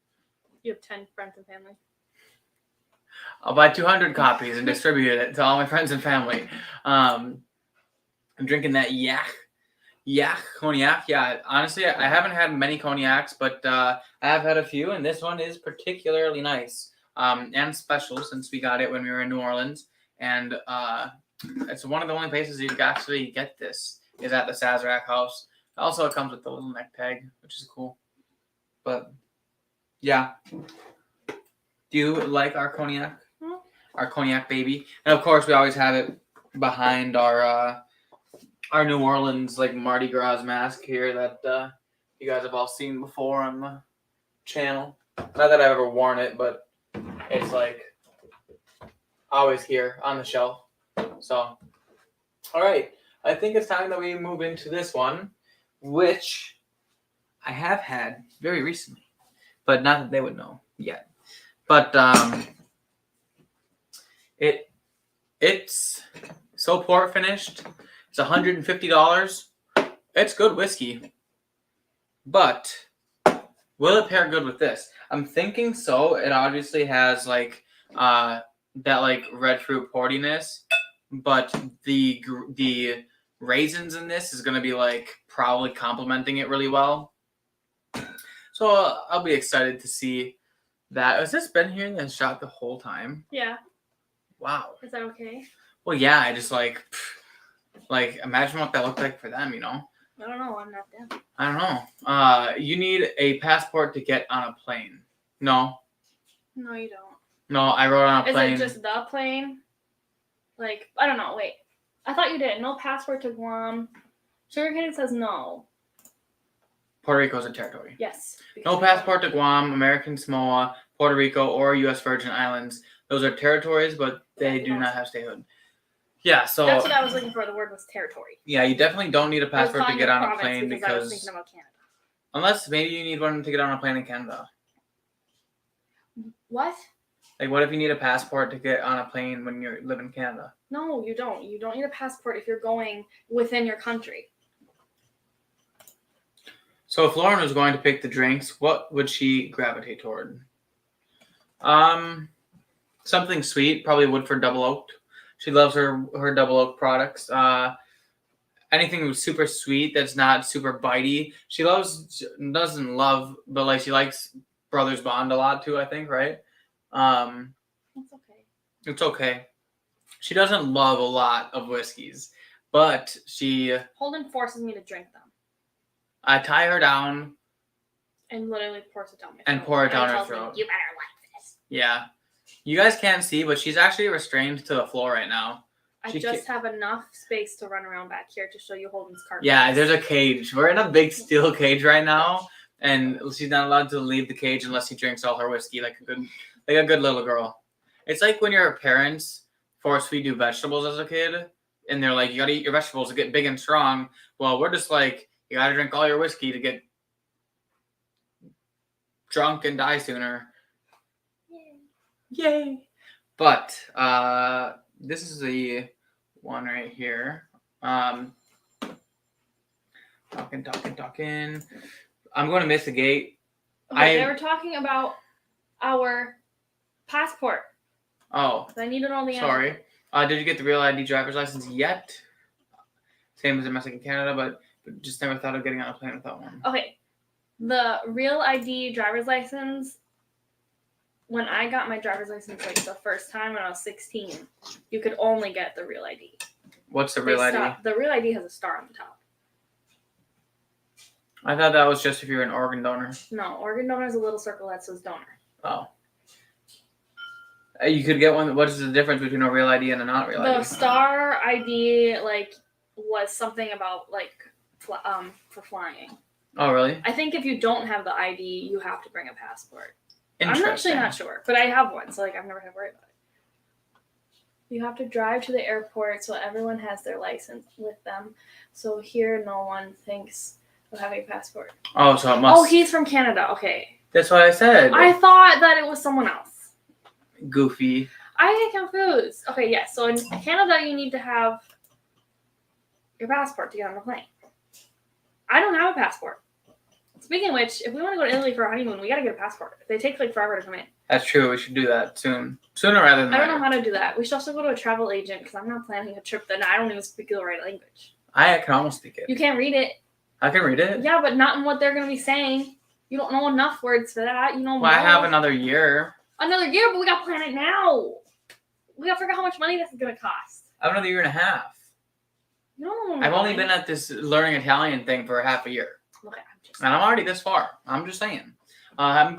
Speaker 2: You have 10 friends and family.
Speaker 1: I'll buy 200 copies and distribute it to all my friends and family. I'm drinking that yak cognac. Yeah, honestly, I haven't had many cognacs, but I have had a few, and this one is particularly nice and special since we got it when we were in New Orleans. And it's one of the only places you can actually get this is at the Sazerac house. Also, it comes with the little neck tag, which is cool. But yeah. Do you like our cognac?
Speaker 2: Hmm?
Speaker 1: Our cognac baby? And of course, we always have it behind our New Orleans like Mardi Gras mask here that you guys have all seen before on the channel. Not that I've ever worn it, but it's like always here on the shelf. So, all right. I think it's time that we move into this one, which I have had very recently, but not that they would know yet. But it's so port finished. It's $150. It's good whiskey, but will it pair good with this? I'm thinking so. It obviously has like that like red fruit portiness, but the raisins in this is gonna be like probably complementing it really well. So I'll be excited to see that. Has this been here and shot the whole time?
Speaker 2: Yeah.
Speaker 1: Wow.
Speaker 2: Is that okay?
Speaker 1: Well, yeah. I just like imagine what that looked like for them. You know.
Speaker 2: I don't know. I'm not them.
Speaker 1: I don't know. You need a passport to get on a plane. No.
Speaker 2: No, you don't.
Speaker 1: No, I rode on a plane.
Speaker 2: Is it just the plane? Like, I don't know. Wait. I thought you did. No passport to Guam. Sugar Kitty says no.
Speaker 1: Puerto Rico is a territory.
Speaker 2: Yes.
Speaker 1: No passport to Guam, American Samoa, Puerto Rico, or U.S. Virgin Islands. Those are territories, but they do not have statehood. Yeah, so
Speaker 2: that's what I was looking for. The word was territory.
Speaker 1: Yeah, you definitely don't need a passport to get on a plane
Speaker 2: because I was thinking about Canada.
Speaker 1: Unless maybe you need one to get on a plane in Canada.
Speaker 2: What?
Speaker 1: Like, what if you need a passport to get on a plane when you live in Canada?
Speaker 2: No, you don't. You don't need a passport if you're going within your country.
Speaker 1: So if Lauren was going to pick the drinks, what would she gravitate toward? Something sweet, probably Woodford Double Oaked. She loves her Double Oak products. Anything super sweet that's not super bitey. She doesn't love, but like she likes Brothers Bond a lot too, I think, right?
Speaker 2: That's okay.
Speaker 1: It's okay. She doesn't love a lot of whiskeys, but she...
Speaker 2: Holden forces me to drink them.
Speaker 1: I tie her down.
Speaker 2: And literally pours it down my throat.
Speaker 1: And pour it down her throat.
Speaker 2: Me, you better like this.
Speaker 1: Yeah. You guys can't see, but she's actually restrained to the floor right now.
Speaker 2: I just have enough space to run around back here to show you Holden's carpet.
Speaker 1: Yeah, there's a cage. We're in a big steel cage right now, and she's not allowed to leave the cage unless she drinks all her whiskey like a good little girl. It's like when your parents force feed you vegetables as a kid, and they're like, you gotta eat your vegetables to get big and strong. Well, we're just like, you gotta drink all your whiskey to get drunk and die sooner. Yay! But this is the one right here. Talking. I'm going to miss the gate.
Speaker 2: Okay, they were talking about our passport.
Speaker 1: Oh.
Speaker 2: I need to know the answer.
Speaker 1: Sorry. Did you get the real ID driver's license yet? Same as domestic in Canada, but just never thought of getting on a plane without one.
Speaker 2: Okay. The real ID driver's license, when I got my driver's license like the first time when I was 16, you could only get the real ID.
Speaker 1: What's the real ID?
Speaker 2: The real ID has a star on the top.
Speaker 1: I thought that was just if you're an organ donor.
Speaker 2: No, organ donor is a little circle that says donor.
Speaker 1: Oh. You could get one. What is the difference between a real ID and a not real ID?
Speaker 2: The star ID was something about for flying.
Speaker 1: Oh, really?
Speaker 2: I think if you don't have the ID, you have to bring a passport. I'm
Speaker 1: Interesting.
Speaker 2: actually not sure, but I have one, so I've never had to worry about it. You have to drive to the airport, so everyone has their license with them. So here, no one thinks of having a passport.
Speaker 1: Oh, so it must.
Speaker 2: Oh, he's from Canada. Okay.
Speaker 1: That's what I said.
Speaker 2: I thought that it was someone else.
Speaker 1: Goofy.
Speaker 2: I get confused. Okay, yes. So in Canada, you need to have your passport to get on the plane. I don't have a passport. Speaking of which, if we want to go to Italy for a honeymoon, we got to get a passport. They take forever to come in.
Speaker 1: That's true. We should do that soon. Sooner rather than later.
Speaker 2: I don't know how to do that. We should also go to a travel agent because I'm not planning a trip that I don't even speak the right language.
Speaker 1: I can almost speak it.
Speaker 2: You can't read it.
Speaker 1: I can read it?
Speaker 2: Yeah, but not in what they're going to be saying. You don't know enough words for that. You know more.
Speaker 1: Well, I have another year.
Speaker 2: Another year, but we got to plan it now. We got to figure out how much money this is going to cost.
Speaker 1: I have another year and a half.
Speaker 2: No.
Speaker 1: I've only been at this learning Italian thing for half a year.
Speaker 2: Okay,
Speaker 1: and I'm already this far. I'm just saying. I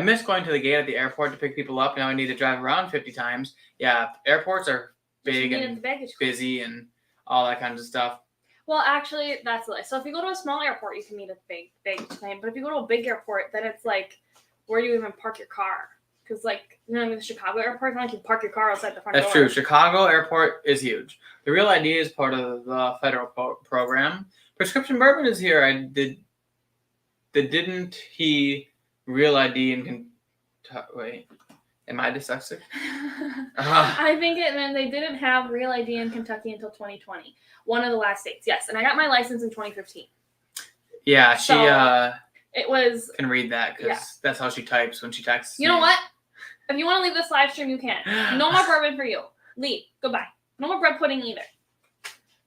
Speaker 1: miss going to the gate at the airport to pick people up. Now I need to drive around 50 times. Yeah, airports are big and busy and all that kinds of stuff.
Speaker 2: Well, actually, that's the so if you go to a small airport, you can meet a big plane. But if you go to a big airport, then it's like, where do you even park your car? Because, the Chicago airport, you can park your car outside the front door.
Speaker 1: That's true. Chicago airport is huge. The Real ID is part of the federal program. Prescription Bourbon is here. Didn't he Real ID in Kentucky? Wait, am I dyslexic?
Speaker 2: I think then they didn't have Real ID in Kentucky until 2020. One of the last states, yes. And I got my license in 2015.
Speaker 1: Yeah, she
Speaker 2: it was
Speaker 1: can read that because that's how she types when she texts.
Speaker 2: You know what? If you want to leave this live stream, you can. No more bourbon for you. Leave. Goodbye. No more bread pudding either.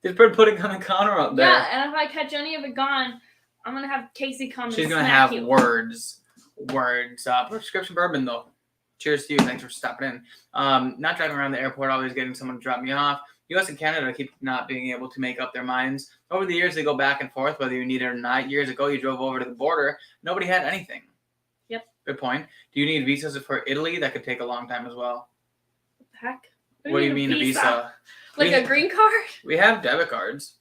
Speaker 1: There's bread pudding on the counter up there.
Speaker 2: Yeah, and if I catch any of it gone, I'm gonna have Casey come.
Speaker 1: She's
Speaker 2: and
Speaker 1: gonna
Speaker 2: smack
Speaker 1: have
Speaker 2: you.
Speaker 1: words. Prescription Bourbon though. Cheers to you. Thanks for stopping in. Not driving around the airport, always getting someone to drop me off. U.S. and Canada keep not being able to make up their minds. Over the years, they go back and forth, whether you need it or not. Years ago, you drove over to the border. Nobody had anything.
Speaker 2: Yep.
Speaker 1: Good point. Do you need visas for Italy? That could take a long time as well.
Speaker 2: What the heck?
Speaker 1: What do you mean a visa?
Speaker 2: Like a green card?
Speaker 1: We have debit cards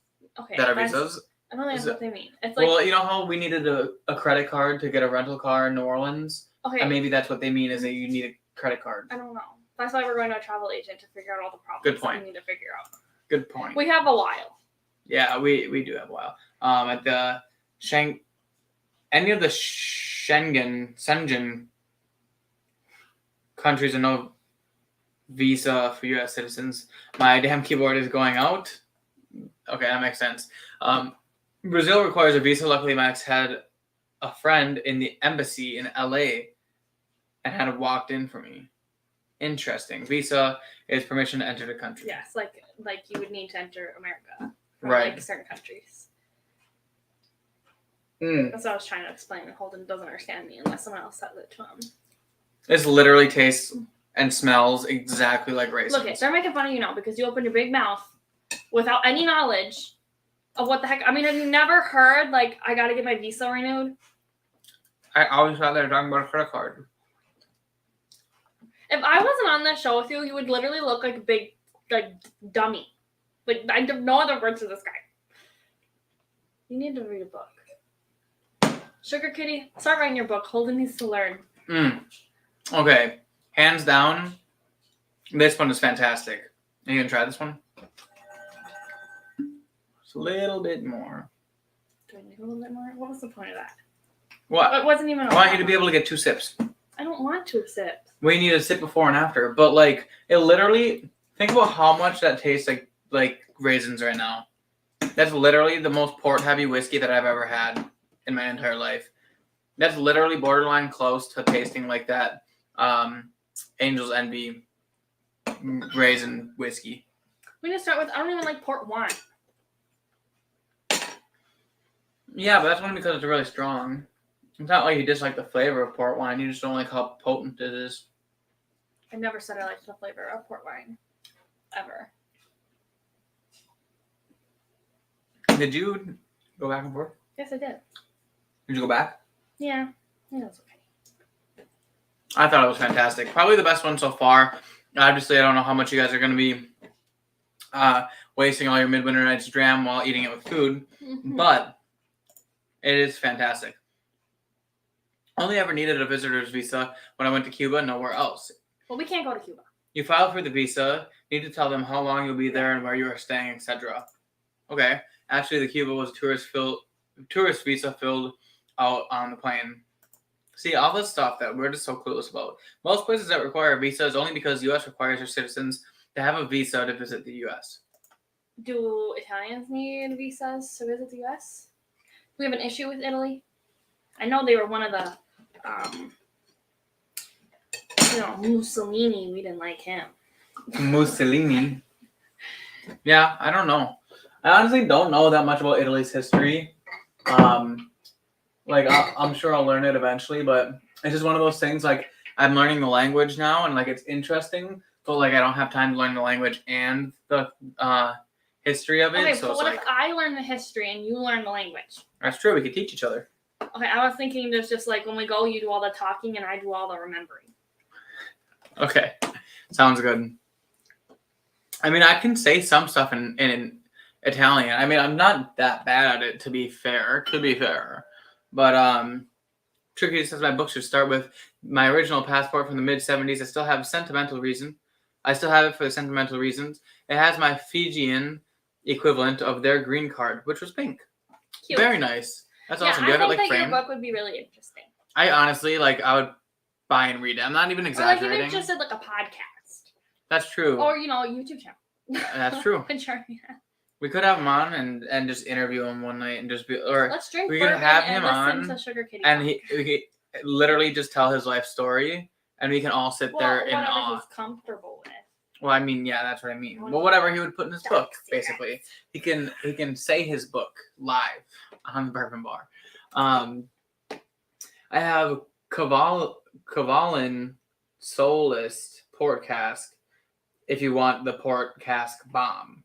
Speaker 1: that are visas.
Speaker 2: I don't think that's what they mean. It's
Speaker 1: well, you know how we needed a credit card to get a rental car in New Orleans?
Speaker 2: Okay.
Speaker 1: And maybe that's what they mean is that you need a credit card.
Speaker 2: I don't know. That's why we're going to a travel agent to figure out all the problems
Speaker 1: Good point.
Speaker 2: that we need to figure out.
Speaker 1: Good point.
Speaker 2: We have a while.
Speaker 1: Yeah, we do have a while. At the any of the Schengen countries are no visa for U.S. citizens. My damn keyboard is going out. Okay, that makes sense. Brazil requires a visa. Luckily, Max had a friend in the embassy in L.A. and had it walked in for me. Interesting. Visa is permission to enter the country.
Speaker 2: Yes, like you would need to enter America from
Speaker 1: right.
Speaker 2: certain countries.
Speaker 1: Mm.
Speaker 2: That's what I was trying to explain. Holden doesn't understand me unless someone else says it to him.
Speaker 1: This literally tastes and smells exactly like raisins.
Speaker 2: Look, they're making fun of you now because you opened your big mouth without any knowledge of what the heck. I mean, have you never heard, I got to get my visa renewed?
Speaker 1: I always thought they were talking about a credit card.
Speaker 2: If I wasn't on this show with you, you would literally look like a big, dummy. I have no other words to this guy. You need to read a book. Sugar Kitty, start writing your book. Holden needs to learn.
Speaker 1: Okay. Hands down, this one is fantastic. Are you going to try this one? Just a little bit more.
Speaker 2: Do I need a little bit more? What was the point of that?
Speaker 1: What?
Speaker 2: It wasn't even
Speaker 1: I want you to be able to get 2 sips.
Speaker 2: I don't want 2 sips.
Speaker 1: We need a sip before and after. But, it literally, think about how much that tastes like raisins right now. That's literally the most port-heavy whiskey that I've ever had in my entire life. That's literally borderline close to tasting like that Angel's Envy raisin whiskey.
Speaker 2: We need to start with, I don't even like port wine.
Speaker 1: Yeah, but that's only because it's really strong. It's not like you dislike the flavor of port wine. You just don't like how potent it is.
Speaker 2: I've never said I liked the flavor of port wine. Ever.
Speaker 1: Did you go back and forth?
Speaker 2: Yes, I did.
Speaker 1: Did you go back?
Speaker 2: Yeah. Yeah, that's okay.
Speaker 1: I thought it was fantastic. Probably the best one so far. Obviously, I don't know how much you guys are going to be wasting all your midwinter night's dram while eating it with food, but it is fantastic. Only ever needed a visitor's visa when I went to Cuba, nowhere else.
Speaker 2: Well, we can't go to Cuba.
Speaker 1: You file for the visa, need to tell them how long you'll be there and where you are staying, etc. Okay. Actually, the Cuba was tourist visa filled out on the plane. See, all this stuff that we're just so clueless about. Most places that require a visa is only because the U.S. requires their citizens to have a visa to visit the U.S.
Speaker 2: Do Italians need visas to visit the U.S.? Do we have an issue with Italy? I know they were one of the, Mussolini. We didn't like him.
Speaker 1: Mussolini. Yeah, I don't know. I honestly don't know that much about Italy's history. I'm sure I'll learn it eventually, but it's just one of those things. Like, I'm learning the language now, and like it's interesting, but like I don't have time to learn the language and the history of it.
Speaker 2: Okay,
Speaker 1: so
Speaker 2: but
Speaker 1: it's
Speaker 2: what
Speaker 1: like,
Speaker 2: if I learn the history and you learn the language?
Speaker 1: That's true. We could teach each other.
Speaker 2: Okay, I was thinking there's just like when we go, you do all the talking and I do all the remembering.
Speaker 1: Okay, sounds good. I mean, I can say some stuff in Italian. I mean, I'm not that bad at it, to be fair. But Tricky says my book should start with my original passport from the mid-'70s. I still have sentimental reason. I still have it for the sentimental reasons. It has my Fijian equivalent of their green card, which was pink.
Speaker 2: Cute.
Speaker 1: Very nice. That's awesome. Do you
Speaker 2: I
Speaker 1: have it
Speaker 2: think
Speaker 1: like
Speaker 2: that
Speaker 1: framed?
Speaker 2: your book would be really interesting.
Speaker 1: I honestly I would buy and read it. I'm not even
Speaker 2: Or like
Speaker 1: exaggerating.
Speaker 2: even just like a podcast.
Speaker 1: That's true.
Speaker 2: Or a YouTube channel.
Speaker 1: That's true.
Speaker 2: Sure, yeah.
Speaker 1: We could have him on and just interview him one night and just be, or
Speaker 2: Let's drink
Speaker 1: we
Speaker 2: bourbon
Speaker 1: can have
Speaker 2: and
Speaker 1: him
Speaker 2: listen
Speaker 1: on
Speaker 2: to Sugar Kitty
Speaker 1: and
Speaker 2: talk.
Speaker 1: we could literally just tell his life story and we can all sit there in
Speaker 2: whatever
Speaker 1: awe.
Speaker 2: he's comfortable with.
Speaker 1: Well, I mean, yeah, that's what I mean.
Speaker 2: Well,
Speaker 1: Well, whatever he would put in his book,
Speaker 2: yes.
Speaker 1: basically, he can say his book live on the Bourbon Bar. I have Cavalin Solist Port Cask. If you want the Port Cask Bomb,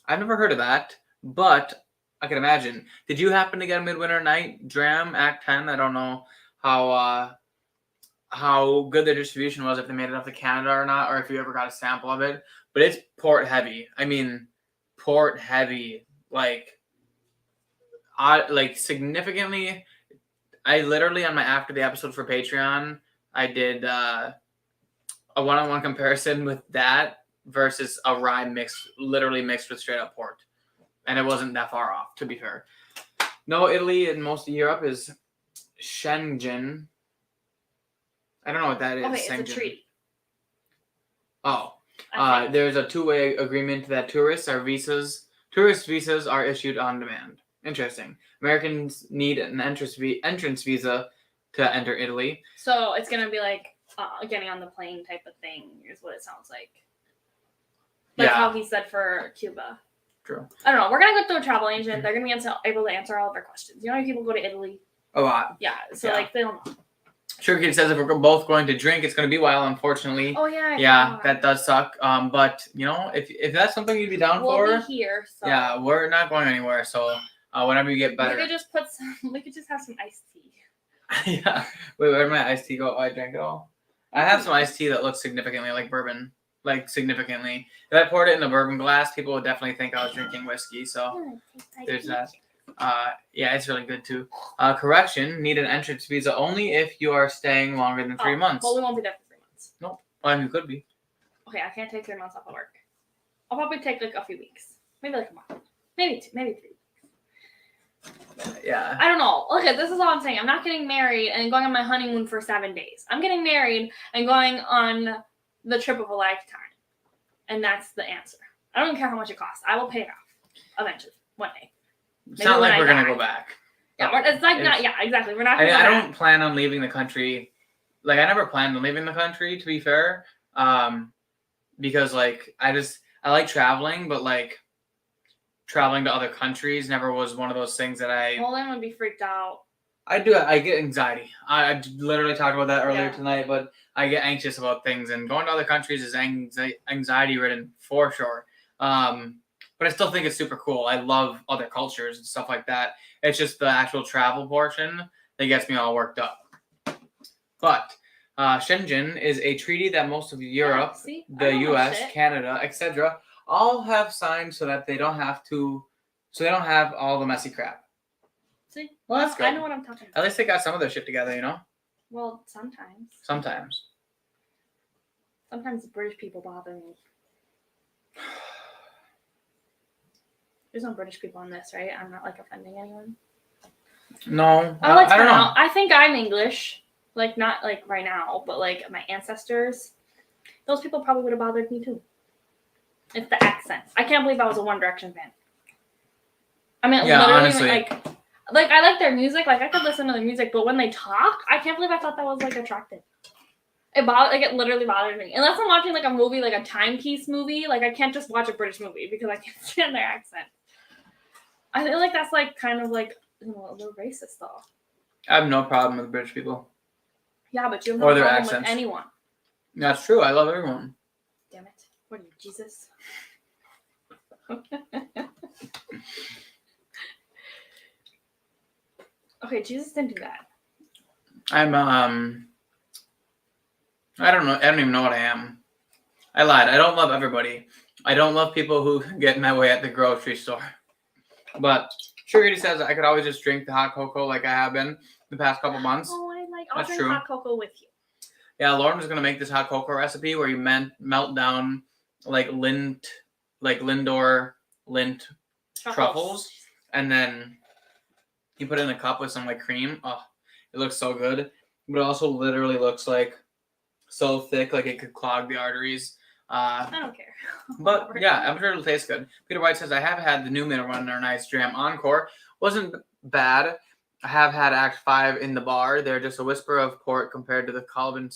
Speaker 1: I've never heard of that, but I can imagine. Did you happen to get a Midwinter Night Dram Act 10? I don't know how good the distribution was, if they made it up to Canada or not, or if you ever got a sample of it. But it's port heavy. I mean, port heavy. Significantly. I literally on my after the episode for Patreon, I did a one-on-one comparison with that versus a rye literally mixed with straight up port, and it wasn't that far off, to be fair. No, Italy and most of Europe is Schengen. I don't know what that is.
Speaker 2: Okay, it's
Speaker 1: Schengen.
Speaker 2: a treaty.
Speaker 1: Oh,
Speaker 2: I think.
Speaker 1: there's a two-way agreement that tourist visas are issued on demand. Interesting. Americans need an entrance visa to enter Italy.
Speaker 2: So it's gonna be like getting on the plane type of thing is what it sounds like. Like how he said for Cuba.
Speaker 1: True.
Speaker 2: I don't know. We're gonna go through a travel agent. They're gonna be able to answer all of our questions. You know how many people go to Italy?
Speaker 1: A lot.
Speaker 2: Yeah. So they don't know.
Speaker 1: Sugar Kid says if we're both going to drink, it's going to be a while, unfortunately.
Speaker 2: Oh yeah.
Speaker 1: Yeah, that does suck. But if that's something you'd be down for,
Speaker 2: we'll be here. So.
Speaker 1: Yeah, we're not going anywhere. So whenever you get better,
Speaker 2: we could just have some iced tea.
Speaker 1: Yeah. Wait, where did my iced tea go? I drank it all. I have some iced tea that looks significantly like bourbon. Like significantly. If I poured it in a bourbon glass, people would definitely think I was drinking whiskey. So there's that. Yeah, it's really good too. Correction, need an entrance visa only if you are staying longer than 3 months.
Speaker 2: Well, we won't be there for 3 months.
Speaker 1: Nope. Well, I mean, you could be.
Speaker 2: Okay, I can't take 3 months off of work. I'll probably take like a few weeks. Maybe like a month. Maybe 2, maybe 3.
Speaker 1: Yeah.
Speaker 2: I don't know. Okay, this is all I'm saying. I'm not getting married and going on my honeymoon for 7 days. I'm getting married and going on the trip of a lifetime. And that's the answer. I don't even care how much it costs. I will pay it off eventually, one day.
Speaker 1: It's not like we're going to go back.
Speaker 2: Yeah, it's like not. Yeah, exactly. We're not.
Speaker 1: I don't plan on leaving the country. Like I never planned on leaving the country. To be fair, because like I like traveling, but like traveling to other countries never was one of those things that
Speaker 2: Loren would be freaked out.
Speaker 1: I get anxiety. I literally talked about that earlier tonight, but I get anxious about things, and going to other countries is anxiety ridden for sure. But I still think it's super cool. I love other cultures and stuff like that. It's just the actual travel portion that gets me all worked up. But Schengen is a treaty that most of Europe, the U.S., Canada, etc., all have signed so that they don't have all the messy crap.
Speaker 2: See?
Speaker 1: Well, that's good.
Speaker 2: I know what I'm talking about.
Speaker 1: At least they got some of their shit together, you know?
Speaker 2: Well, sometimes.
Speaker 1: Sometimes
Speaker 2: the British people bother me. There's no British people on this, right? I'm not like offending anyone.
Speaker 1: No,
Speaker 2: I
Speaker 1: don't know.
Speaker 2: I think I'm English, like not like right now, but like my ancestors. Those people probably would have bothered me too. It's the accent. I can't believe I was a One Direction fan. I mean, literally,
Speaker 1: honestly.
Speaker 2: like I like their music. Like I could listen to their music, but when they talk, I can't believe I thought that was like attractive. It literally bothered me. Unless I'm watching like a movie, like a timepiece movie, like I can't just watch a British movie because I can't stand their accent. I feel like that's like kind of like a little racist though.
Speaker 1: I have no problem with British people.
Speaker 2: Yeah, but you have no problem with anyone.
Speaker 1: That's true. I love everyone.
Speaker 2: Damn it! What are you, Jesus? Okay, Jesus didn't do that.
Speaker 1: I'm I don't know. I don't even know what I am. I lied. I don't love everybody. I don't love people who get in my way at the grocery store. But Sugar says I could always just drink the hot cocoa like I have been the past couple months.
Speaker 2: Oh, I'll drink hot cocoa with you.
Speaker 1: Yeah, Lauren was gonna make this hot cocoa recipe where you melt down like Lindor lint truffles, and then you put it in a cup with some like cream. Oh, it looks so good, but it also literally looks like so thick, like it could clog the arteries.
Speaker 2: I don't care.
Speaker 1: But yeah, I'm sure it'll taste good. Peter White says I have had the new Loren and I Jam Encore. Wasn't bad. I have had Act 5 in the bar. They're just a whisper of port compared to the Kavalan.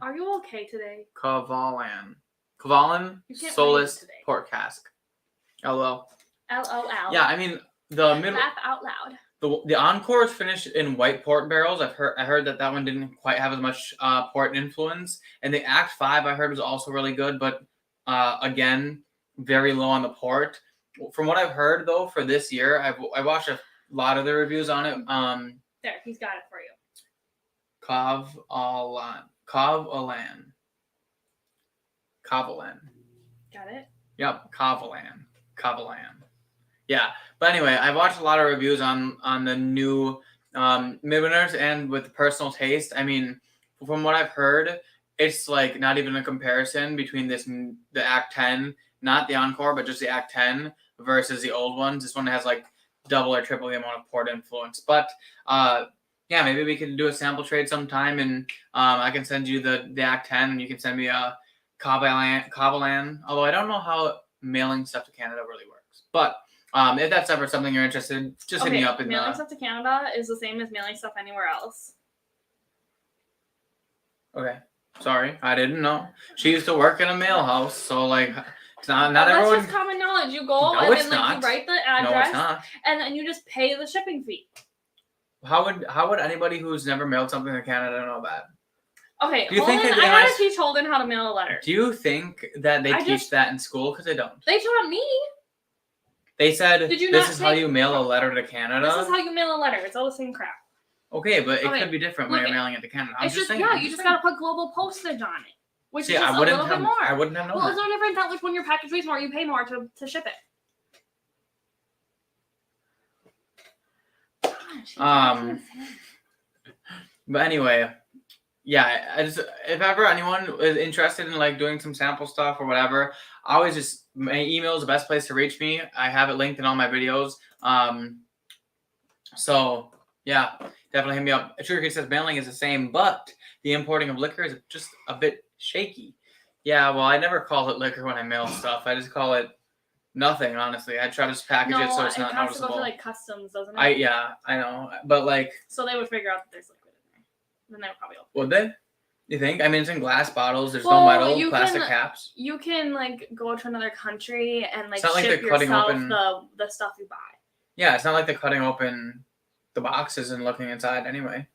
Speaker 2: Are you okay today?
Speaker 1: Kavalan
Speaker 2: Solus
Speaker 1: port cask. LOL.
Speaker 2: LOL.
Speaker 1: Yeah, I mean the middle.
Speaker 2: Laugh out loud.
Speaker 1: The Encore is finished in white port barrels. I heard that one didn't quite have as much port influence. And the Act 5 I heard was also really good, but again, very low on the port. From what I've heard though, for this year, I watched a lot of the reviews on it.
Speaker 2: There, he's got it for you.
Speaker 1: Kavalan.
Speaker 2: Got it?
Speaker 1: Yep, Kavalan. Yeah, but anyway, I've watched a lot of reviews on the new Midwinters, and with personal taste, I mean, from what I've heard, it's like not even a comparison between the Act 10, not the Encore, but just the Act 10 versus the old ones. This one has like double or triple the amount of port influence. But yeah, maybe we can do a sample trade sometime, and I can send you the Act 10, and you can send me a Kavalan. Although I don't know how mailing stuff to Canada really works, but. If that's ever something you're interested in, just hit me up.
Speaker 2: Mailing stuff to Canada is the same as mailing stuff anywhere else.
Speaker 1: Okay. Sorry, I didn't know. She used to work in a mail house, so like, it's not
Speaker 2: that's
Speaker 1: everyone.
Speaker 2: That's just common knowledge. You go and then you write the address, and then you just pay the shipping fee.
Speaker 1: How would anybody who's never mailed something to Canada know that?
Speaker 2: Okay, I had to teach Holden how to mail a letter.
Speaker 1: Do you think that they teach that in school? Because they don't.
Speaker 2: They taught me.
Speaker 1: They said, this is how you mail a letter to Canada?
Speaker 2: This is how you mail a letter. It's all the same crap.
Speaker 1: Okay, but it could be different when you're mailing it to Canada. I'm just saying.
Speaker 2: Yeah, you just got to put global postage on it. Which is just
Speaker 1: I
Speaker 2: a little bit more.
Speaker 1: I wouldn't have known
Speaker 2: Well, it's no different than when your package weighs more, you pay more to ship it.
Speaker 1: But anyway, yeah, if ever anyone is interested in like doing some sample stuff or whatever, my email is the best place to reach me. I have it linked in all my videos. So yeah, definitely hit me up. Sugar Case says mailing is the same, but the importing of liquor is just a bit shaky. Yeah, well, I never call it liquor when I mail stuff. I just call it nothing, honestly. I try to just package it so it's not noticeable.
Speaker 2: It has to go to like customs, doesn't it?
Speaker 1: Yeah, I know, but like.
Speaker 2: So they would figure out that there's liquid in there. then they would probably open.
Speaker 1: Would they? You think? I mean, it's in glass bottles. There's
Speaker 2: Well,
Speaker 1: no metal,
Speaker 2: you
Speaker 1: plastic
Speaker 2: can-
Speaker 1: caps.
Speaker 2: You can like go to another country and like
Speaker 1: It's not like
Speaker 2: ship
Speaker 1: they're cutting
Speaker 2: yourself
Speaker 1: open-
Speaker 2: the stuff you buy.
Speaker 1: Yeah, it's not like they're cutting open the boxes and looking inside anyway.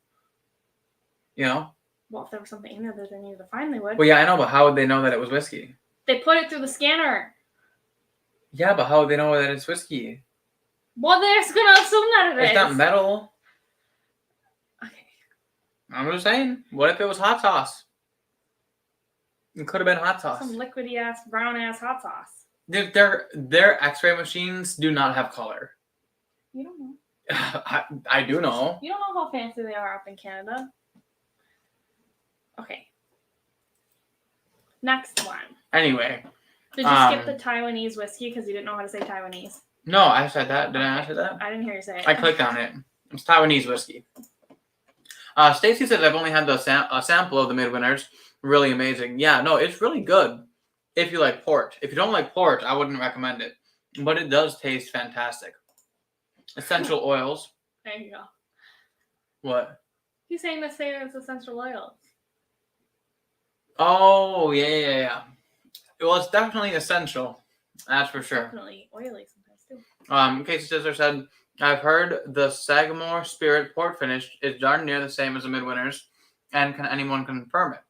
Speaker 1: You know?
Speaker 2: Well, if there was something in there that they needed to find, they would.
Speaker 1: Well, yeah, I know, but how would they know that it was whiskey?
Speaker 2: They put it through the scanner.
Speaker 1: Yeah, but how would they know that it's whiskey?
Speaker 2: Well, they're just gonna assume that it is.
Speaker 1: It's not metal.
Speaker 2: Okay.
Speaker 1: I'm just saying. What if it was hot sauce? It could have been hot sauce.
Speaker 2: Some liquidy ass, brown ass hot sauce.
Speaker 1: Their X-ray machines do not have color.
Speaker 2: You don't know.
Speaker 1: I do know.
Speaker 2: You don't know how fancy they are up in Canada. Okay. Next one.
Speaker 1: Anyway,
Speaker 2: Did you skip the Taiwanese whiskey because you didn't know how to say Taiwanese?
Speaker 1: no, I said that. Did I say that?
Speaker 2: I didn't hear you say it.
Speaker 1: I clicked on it. It's Taiwanese whiskey. Stacy says I've only had a sample of the Midwinters. Really amazing. Yeah, no, it's really good if you like port. If you don't like port, I wouldn't recommend it. But it does taste fantastic. Essential oils.
Speaker 2: There you go.
Speaker 1: What?
Speaker 2: He's saying the same as essential oils.
Speaker 1: Oh, yeah. Well, it's definitely essential. That's for sure.
Speaker 2: Definitely oily sometimes too.
Speaker 1: Casey Sister said, I've heard the Sagamore Spirit port finish is darn near the same as the Midwinters, and can anyone confirm it?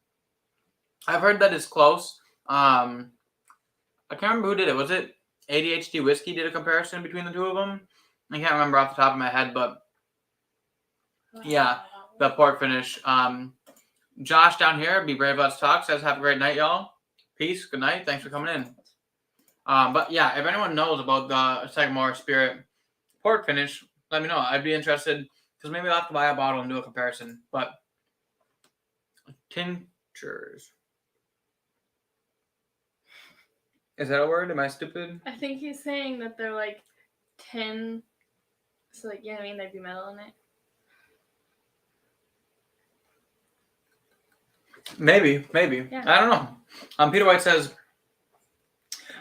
Speaker 1: I've heard that it's close. I can't remember who did it. Was it ADHD Whiskey did a comparison between the two of them? I can't remember off the top of my head, but yeah, the port finish. Josh down here, Be Brave Let's Talk, says, have a great night, y'all. Peace. Good night. Thanks for coming in. But yeah, if anyone knows about the Sagamore Spirit port finish, let me know. I'd be interested because maybe I'll have to buy a bottle and do a comparison. But tinctures. Is that a word? Am I stupid?
Speaker 2: I think he's saying that they're like tin. So like, yeah, I mean, there'd be metal in it.
Speaker 1: Maybe.
Speaker 2: Yeah.
Speaker 1: I don't know. Peter White says,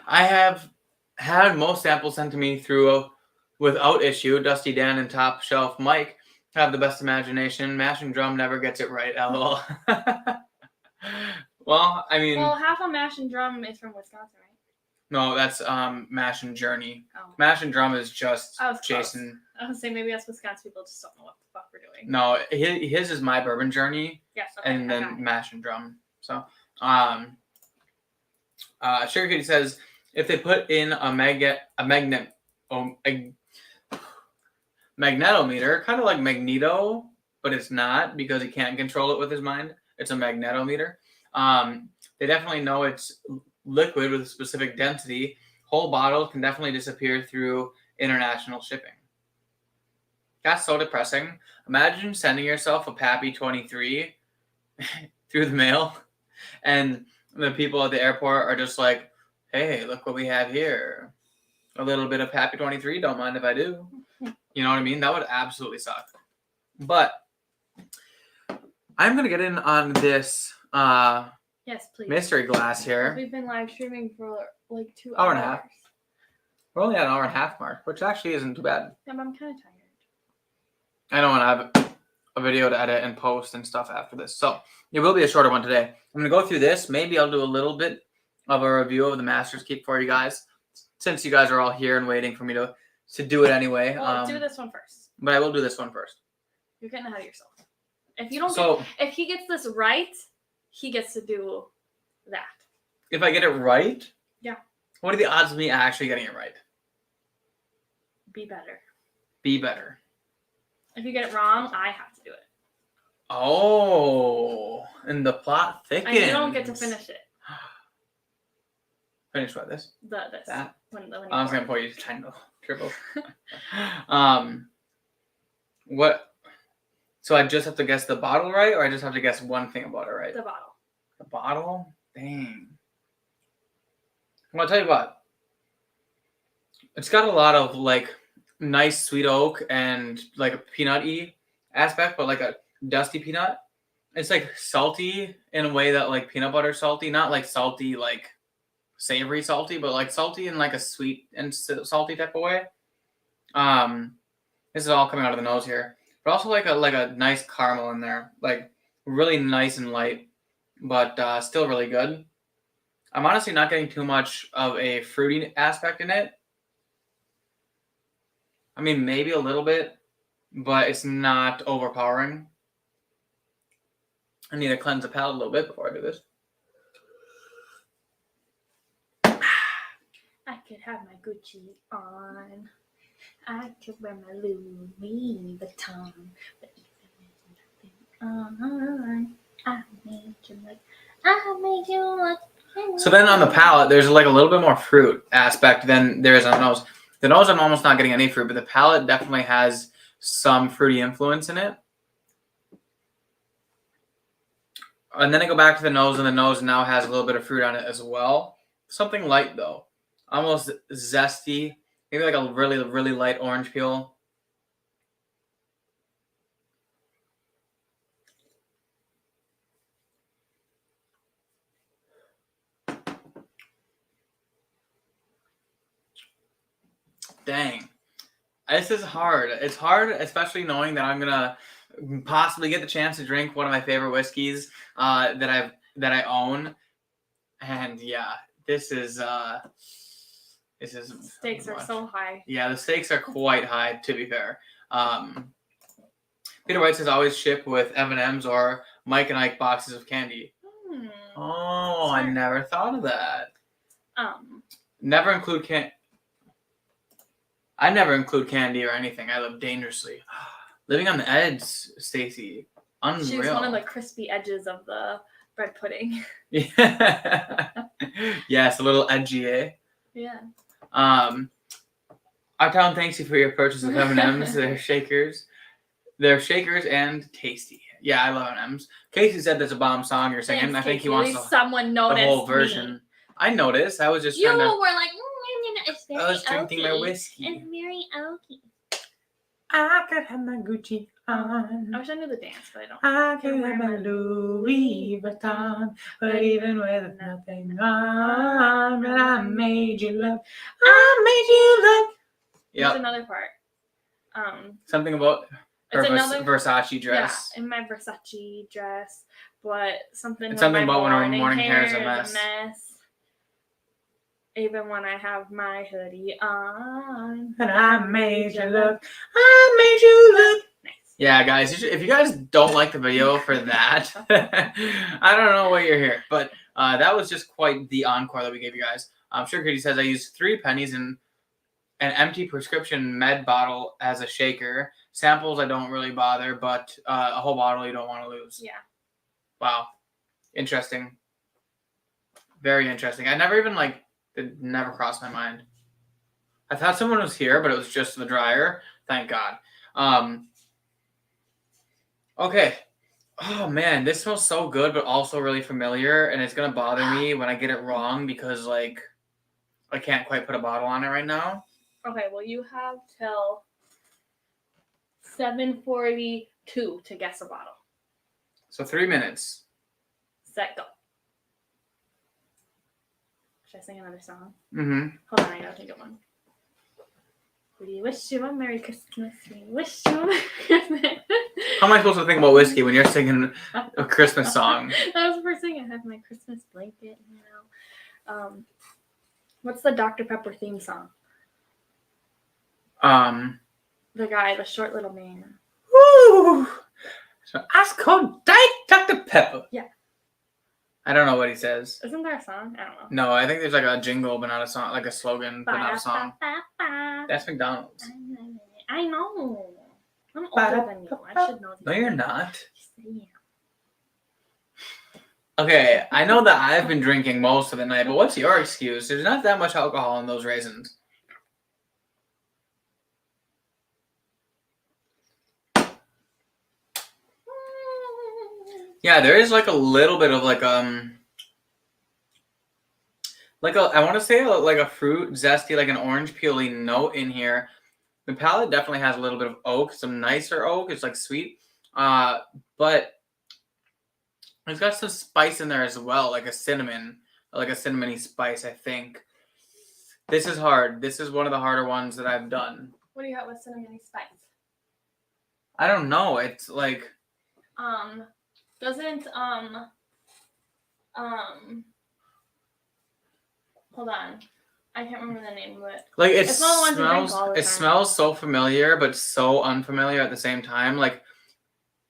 Speaker 1: I have had most samples sent to me through without issue. Dusty Dan and Top Shelf Mike have the best imagination. Mashing Drum never gets it right. LOL. Well, I mean,
Speaker 2: Well, half of Mash and Drum is from Wisconsin, right?
Speaker 1: no, that's Mash and Journey.
Speaker 2: Oh.
Speaker 1: Mash and Drum is just
Speaker 2: I was
Speaker 1: Jason.
Speaker 2: Close. I was saying maybe us Wisconsin people just don't know what the fuck we're doing.
Speaker 1: No, his is My Bourbon Journey,
Speaker 2: Yes. Okay,
Speaker 1: and
Speaker 2: I
Speaker 1: then
Speaker 2: got it.
Speaker 1: Mash and Drum. So, Sugar Kitty says if they put in a magnetometer, kind of like Magneto, but it's not because he can't control it with his mind. It's a magnetometer. They definitely know it's liquid with a specific density. Whole bottles can definitely disappear through international shipping. That's so depressing. Imagine sending yourself a Pappy 23 through the mail, and the people at the airport are just like, hey, look what we have here. A little bit of Pappy 23, don't mind if I do. You know what I mean? That would absolutely suck. But I'm going to get in on this
Speaker 2: Yes, please.
Speaker 1: mystery glass here.
Speaker 2: We've been live streaming for like 2 hours.
Speaker 1: Hour and a half. We're only at an hour and a half mark, which actually isn't too bad.
Speaker 2: Yeah, but I'm kind of tired.
Speaker 1: I don't want to have a video to edit and post and stuff after this. So it will be a shorter one today. I'm going to go through this. Maybe I'll do a little bit of a review of the Master's Keep for you guys, since you guys are all here and waiting for me to do it anyway.
Speaker 2: Well, do this one first.
Speaker 1: But I will do this one first.
Speaker 2: You're getting ahead of yourself. If you don't
Speaker 1: So
Speaker 2: if he gets this right, he gets to do that.
Speaker 1: if I get it right,
Speaker 2: Yeah.
Speaker 1: What are the odds of me actually getting it right?
Speaker 2: Be better.
Speaker 1: Be better.
Speaker 2: If you get it wrong, I have to do it.
Speaker 1: Oh, and the plot thickens.
Speaker 2: And you don't get to finish it.
Speaker 1: Finish what, this?
Speaker 2: This.
Speaker 1: That?
Speaker 2: When
Speaker 1: I was going to point you to tiny little triples. What? So I just have to guess the bottle right, or I just have to guess one thing about it right?
Speaker 2: The bottle.
Speaker 1: The bottle? Dang. Well, I'll tell you what. It's got a lot of like nice sweet oak and like a peanut-y aspect, but like a dusty peanut. It's like salty in a way that like peanut butter salty, not like salty like savory salty, but like salty in like a sweet and salty type of way. This is all coming out of the nose here, but also like a nice caramel in there, like Really nice and light, but still really good. I'm honestly not getting too much of a fruity aspect in it. I mean, maybe a little bit, but it's not overpowering. I need to cleanse the palate a little bit before I do this.
Speaker 2: I could have my Gucci on. I could wear my Louis Vuitton. But I made you look. I made you look.
Speaker 1: So then on the palate, there's like a little bit more fruit aspect than there is on the nose. The nose, I'm almost not getting any fruit, but the palate definitely has some fruity influence in it. And then I go back to the nose, and the nose now has a little bit of fruit on it as well. Something light, though. Almost zesty. Maybe like a really, really light orange peel. Dang. This is hard. It's hard, especially knowing that I'm going to possibly get the chance to drink one of my favorite whiskeys that I own. And yeah, this is
Speaker 2: Stakes are so high.
Speaker 1: Yeah, the stakes are quite high, to be fair. Peter White says always ship with M&M's or Mike and Ike boxes of candy. Oh, I never thought of that. Never include I never include candy or anything. I live dangerously. Living on the edge, Stacy. Unreal.
Speaker 2: She's one of the crispy edges of the bread pudding.
Speaker 1: Yeah. Yes, a little edgy, eh?
Speaker 2: Yeah.
Speaker 1: Our town thanks you for your purchase of M&M's. They're shakers. They're shakers and tasty. Yeah, I love M&M's. Casey said there's a bomb song you're singing.
Speaker 2: Thanks,
Speaker 1: I think he
Speaker 2: Casey.
Speaker 1: wants
Speaker 2: someone
Speaker 1: the
Speaker 2: noticed
Speaker 1: whole version.
Speaker 2: Me.
Speaker 1: I noticed. I was just
Speaker 2: you
Speaker 1: trying to...
Speaker 2: were like, it's very
Speaker 1: I was drinking
Speaker 2: oaky.
Speaker 1: my whiskey.
Speaker 2: It's very oaky.
Speaker 1: I could have my Gucci on.
Speaker 2: I wish I knew the dance, but I don't.
Speaker 1: I could have my Louis Vuitton, but even with nothing on, but I made you look. I made you look.
Speaker 2: There's
Speaker 1: Yep.
Speaker 2: another part.
Speaker 1: Something about her
Speaker 2: It's another
Speaker 1: Versace dress.
Speaker 2: Yeah, in my Versace dress, but something.
Speaker 1: It's something
Speaker 2: about
Speaker 1: about when her morning hair is a
Speaker 2: mess.
Speaker 1: mess.
Speaker 2: Even when I have my hoodie on.
Speaker 1: And I made you look. I made you look.
Speaker 2: Nice.
Speaker 1: Yeah, guys, if you guys don't like the video for that, I don't know what you're here. But that was just quite the encore that we gave you guys. Sugar Kitty says, I used 3 pennies in an empty prescription med bottle as a shaker. Samples I don't really bother, but a whole bottle you don't want to lose.
Speaker 2: Yeah.
Speaker 1: Wow. Interesting. Very interesting. I never even it never crossed my mind. I thought someone was here, but it was just the dryer. Thank God. Okay. Oh man, this smells so good, but also really familiar, and it's gonna bother me when I get it wrong because I can't quite put a bottle on it right now.
Speaker 2: Okay, well you have till 7:42 to guess a bottle.
Speaker 1: So 3 minutes.
Speaker 2: Set, go. Should I sing another song?
Speaker 1: Mm-hmm.
Speaker 2: Hold on, I gotta think of one. We wish you a Merry Christmas. We wish you a Merry Christmas.
Speaker 1: How am I supposed to think about whiskey when you're singing a Christmas song?
Speaker 2: That was the first thing. I have my Christmas blanket, What's the Dr. Pepper theme song? The guy, the short little man.
Speaker 1: Woo! So ice cold Diet Dr. Pepper.
Speaker 2: Yeah.
Speaker 1: I don't know what he says.
Speaker 2: Isn't there a song? I don't know.
Speaker 1: No, I think there's a jingle, but not a song, like a slogan, but not a song. That's McDonald's.
Speaker 2: I know. I'm older than you. I should know.
Speaker 1: No, you're not.
Speaker 2: Yeah.
Speaker 1: Okay, I know that I've been drinking most of the night, but what's your excuse? There's not that much alcohol in those raisins. Yeah, there is a little bit of I want to say a fruit, zesty, like an orange peely note in here. The palate definitely has a little bit of oak, some nicer oak. It's sweet, but it's got some spice in there as well, like a cinnamony spice. I think this is hard. This is one of the harder ones that I've done.
Speaker 2: What do you got with cinnamony spice?
Speaker 1: I don't know. It's
Speaker 2: Doesn't hold on. I can't remember the name of it.
Speaker 1: Like it
Speaker 2: It's not the ones you drink
Speaker 1: smells.
Speaker 2: all the
Speaker 1: It
Speaker 2: time.
Speaker 1: smells so familiar, but so unfamiliar at the same time. Like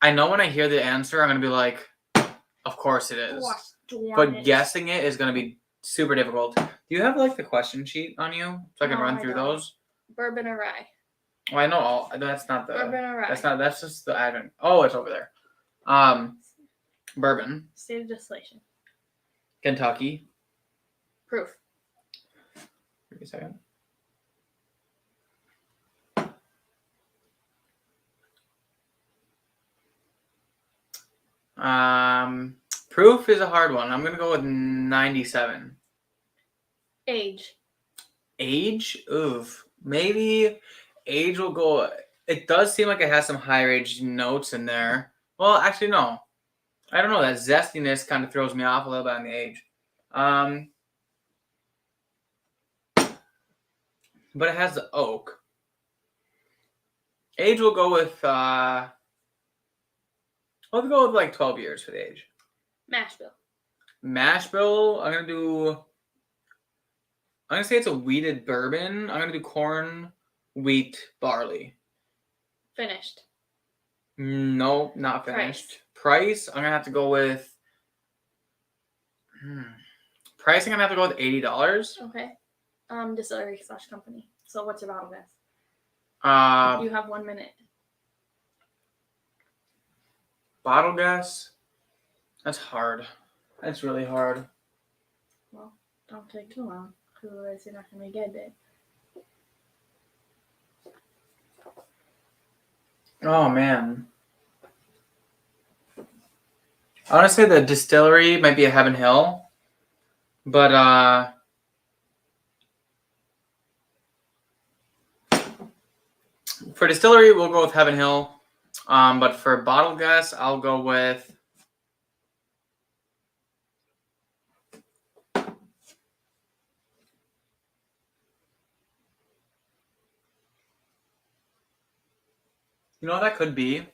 Speaker 1: I know when I hear the answer, I'm gonna be like, "Of course it is." But guessing it is gonna be super difficult. Do you have like the question sheet on you so I can
Speaker 2: No,
Speaker 1: run
Speaker 2: I
Speaker 1: through
Speaker 2: don't.
Speaker 1: those?
Speaker 2: Bourbon or rye?
Speaker 1: Well, I know all. That's not the.
Speaker 2: Bourbon or rye?
Speaker 1: That's not. That's just the advent. Oh, it's over there. Bourbon.
Speaker 2: State of distillation.
Speaker 1: Kentucky.
Speaker 2: Proof.
Speaker 1: Give me a second. Proof is a hard one. I'm gonna go with 97.
Speaker 2: Age.
Speaker 1: Age? Oof. Maybe age will go. It does seem like it has some higher age notes in there. Well, actually, no. I don't know. That zestiness kind of throws me off a little bit on the age. But it has the oak. Age will go with. We'll go with like 12 years for the age.
Speaker 2: Mash bill.
Speaker 1: Mash bill. I'm gonna say it's a wheated bourbon. I'm gonna do corn, wheat, barley.
Speaker 2: Finished.
Speaker 1: No, not finished. Price. I'm gonna have to go with. Price. I'm gonna have to go with $80.
Speaker 2: Okay. Distillery / company. So what's your bottle guess? You have 1 minute.
Speaker 1: Bottle guess. That's hard. That's really hard.
Speaker 2: Well, don't take too long, because otherwise you're not gonna get it.
Speaker 1: Oh man. I want to say the distillery might be a Heaven Hill, but for distillery we'll go with Heaven Hill. But for bottle guess, I'll go with. You know what that could be?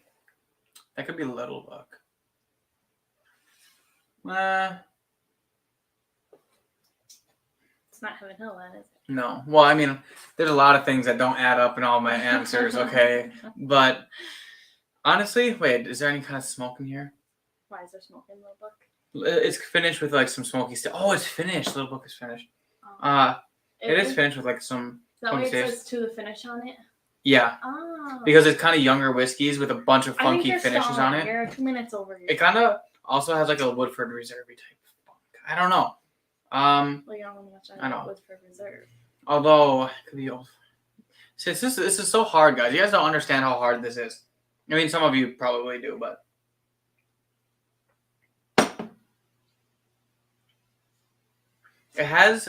Speaker 1: That could be Little Book.
Speaker 2: It's not Heaven Hill, then, is it?
Speaker 1: No. Well, I mean, there's a lot of things that don't add up in all my answers, okay? But honestly, wait, is there any kind of smoke in here?
Speaker 2: Why is there smoke in Little Book?
Speaker 1: It's finished with like some smoky stuff. Oh, it's finished. Little Book is finished. It is finished with like some.
Speaker 2: Is that why it says to the finish on it?
Speaker 1: Yeah.
Speaker 2: Oh.
Speaker 1: Because it's kind of younger whiskeys with a bunch of funky finishes on it.
Speaker 2: You're 2 minutes over here.
Speaker 1: It kind of also has like a Woodford Reserve type funk. I don't know.
Speaker 2: Well, you don't know much.
Speaker 1: I know.
Speaker 2: Woodford Reserve.
Speaker 1: Although it could be old. See, this is so hard, guys. You guys don't understand how hard this is. I mean, some of you probably do, but. It has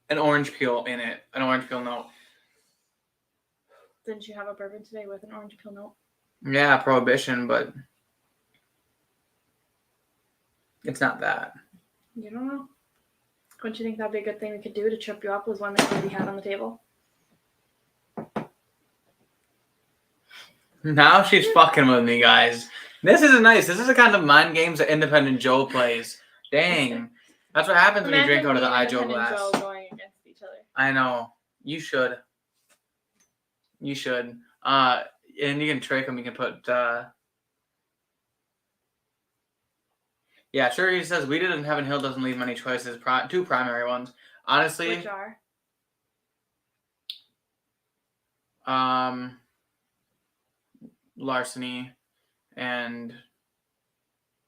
Speaker 1: an orange peel in it, an orange peel note.
Speaker 2: Didn't you have a bourbon today with an orange peel note?
Speaker 1: Yeah, Prohibition, but it's not that.
Speaker 2: You don't know. Wouldn't you think that'd be a good thing we could do to trip you up? Was one that we had on the table?
Speaker 1: Now she's fucking with me, guys. This is nice. This is the kind of mind games that Independent Joe plays. Dang. That's what happens when you drink out of the iJoe glass.
Speaker 2: Joe going against each other.
Speaker 1: I know. You should. You should. And you can trick them. You can put. Yeah, sure. He says Weeded and Heaven Hill doesn't leave many choices. Two primary ones. Honestly.
Speaker 2: Which are?
Speaker 1: Larceny and.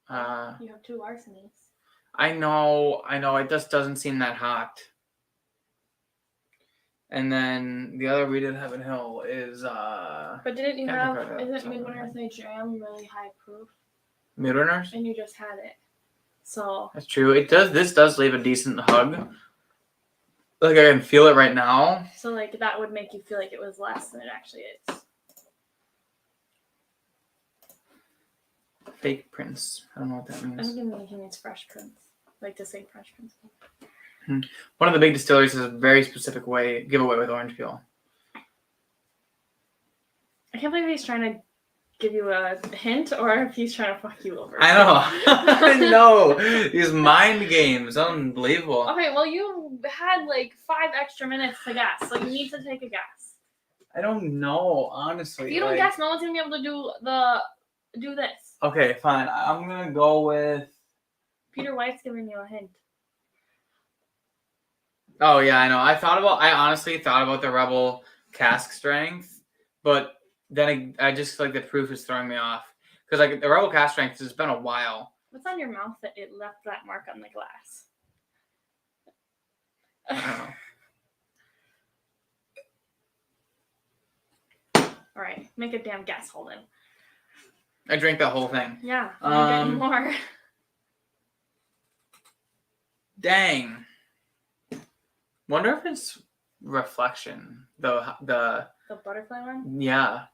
Speaker 2: You have 2 larcenies.
Speaker 1: I know. It just doesn't seem that hot. And then the other Weeded Heaven Hill is.
Speaker 2: But didn't you have? Isn't Midwinter's Night Jam really high proof?
Speaker 1: Midwinter's?
Speaker 2: And you just had it. So.
Speaker 1: That's true. It does. This does leave a decent hug. Like I can feel it right now.
Speaker 2: So like that would make you feel like it was less than it actually is.
Speaker 1: Fake Prince. I don't know what that means.
Speaker 2: I think it means Fresh Prince. Like to say Fresh Prince.
Speaker 1: One of the big distilleries has a very specific giveaway with orange peel.
Speaker 2: I can't believe he's trying to give you a hint or if he's trying to fuck you over.
Speaker 1: I know. I know. These mind games. Unbelievable.
Speaker 2: Okay, well, you had like 5 extra minutes to guess, so you need to take a guess.
Speaker 1: I don't know, honestly.
Speaker 2: If you don't guess, no one's going to be able to do this.
Speaker 1: Okay, fine. I'm going to go with...
Speaker 2: Peter White's giving you a hint.
Speaker 1: Oh, yeah, I know. I honestly thought about the Rebel cask strength, but then I just feel like the proof is throwing me off. Because like the Rebel cask strength, it's been a while.
Speaker 2: What's on your mouth that it left that mark on the glass?
Speaker 1: I don't know.
Speaker 2: All right, make a damn guess, Holden.
Speaker 1: I drank the whole thing.
Speaker 2: Yeah, I'm getting more.
Speaker 1: Dang. Wonder if it's reflection. The
Speaker 2: butterfly one?
Speaker 1: Yeah.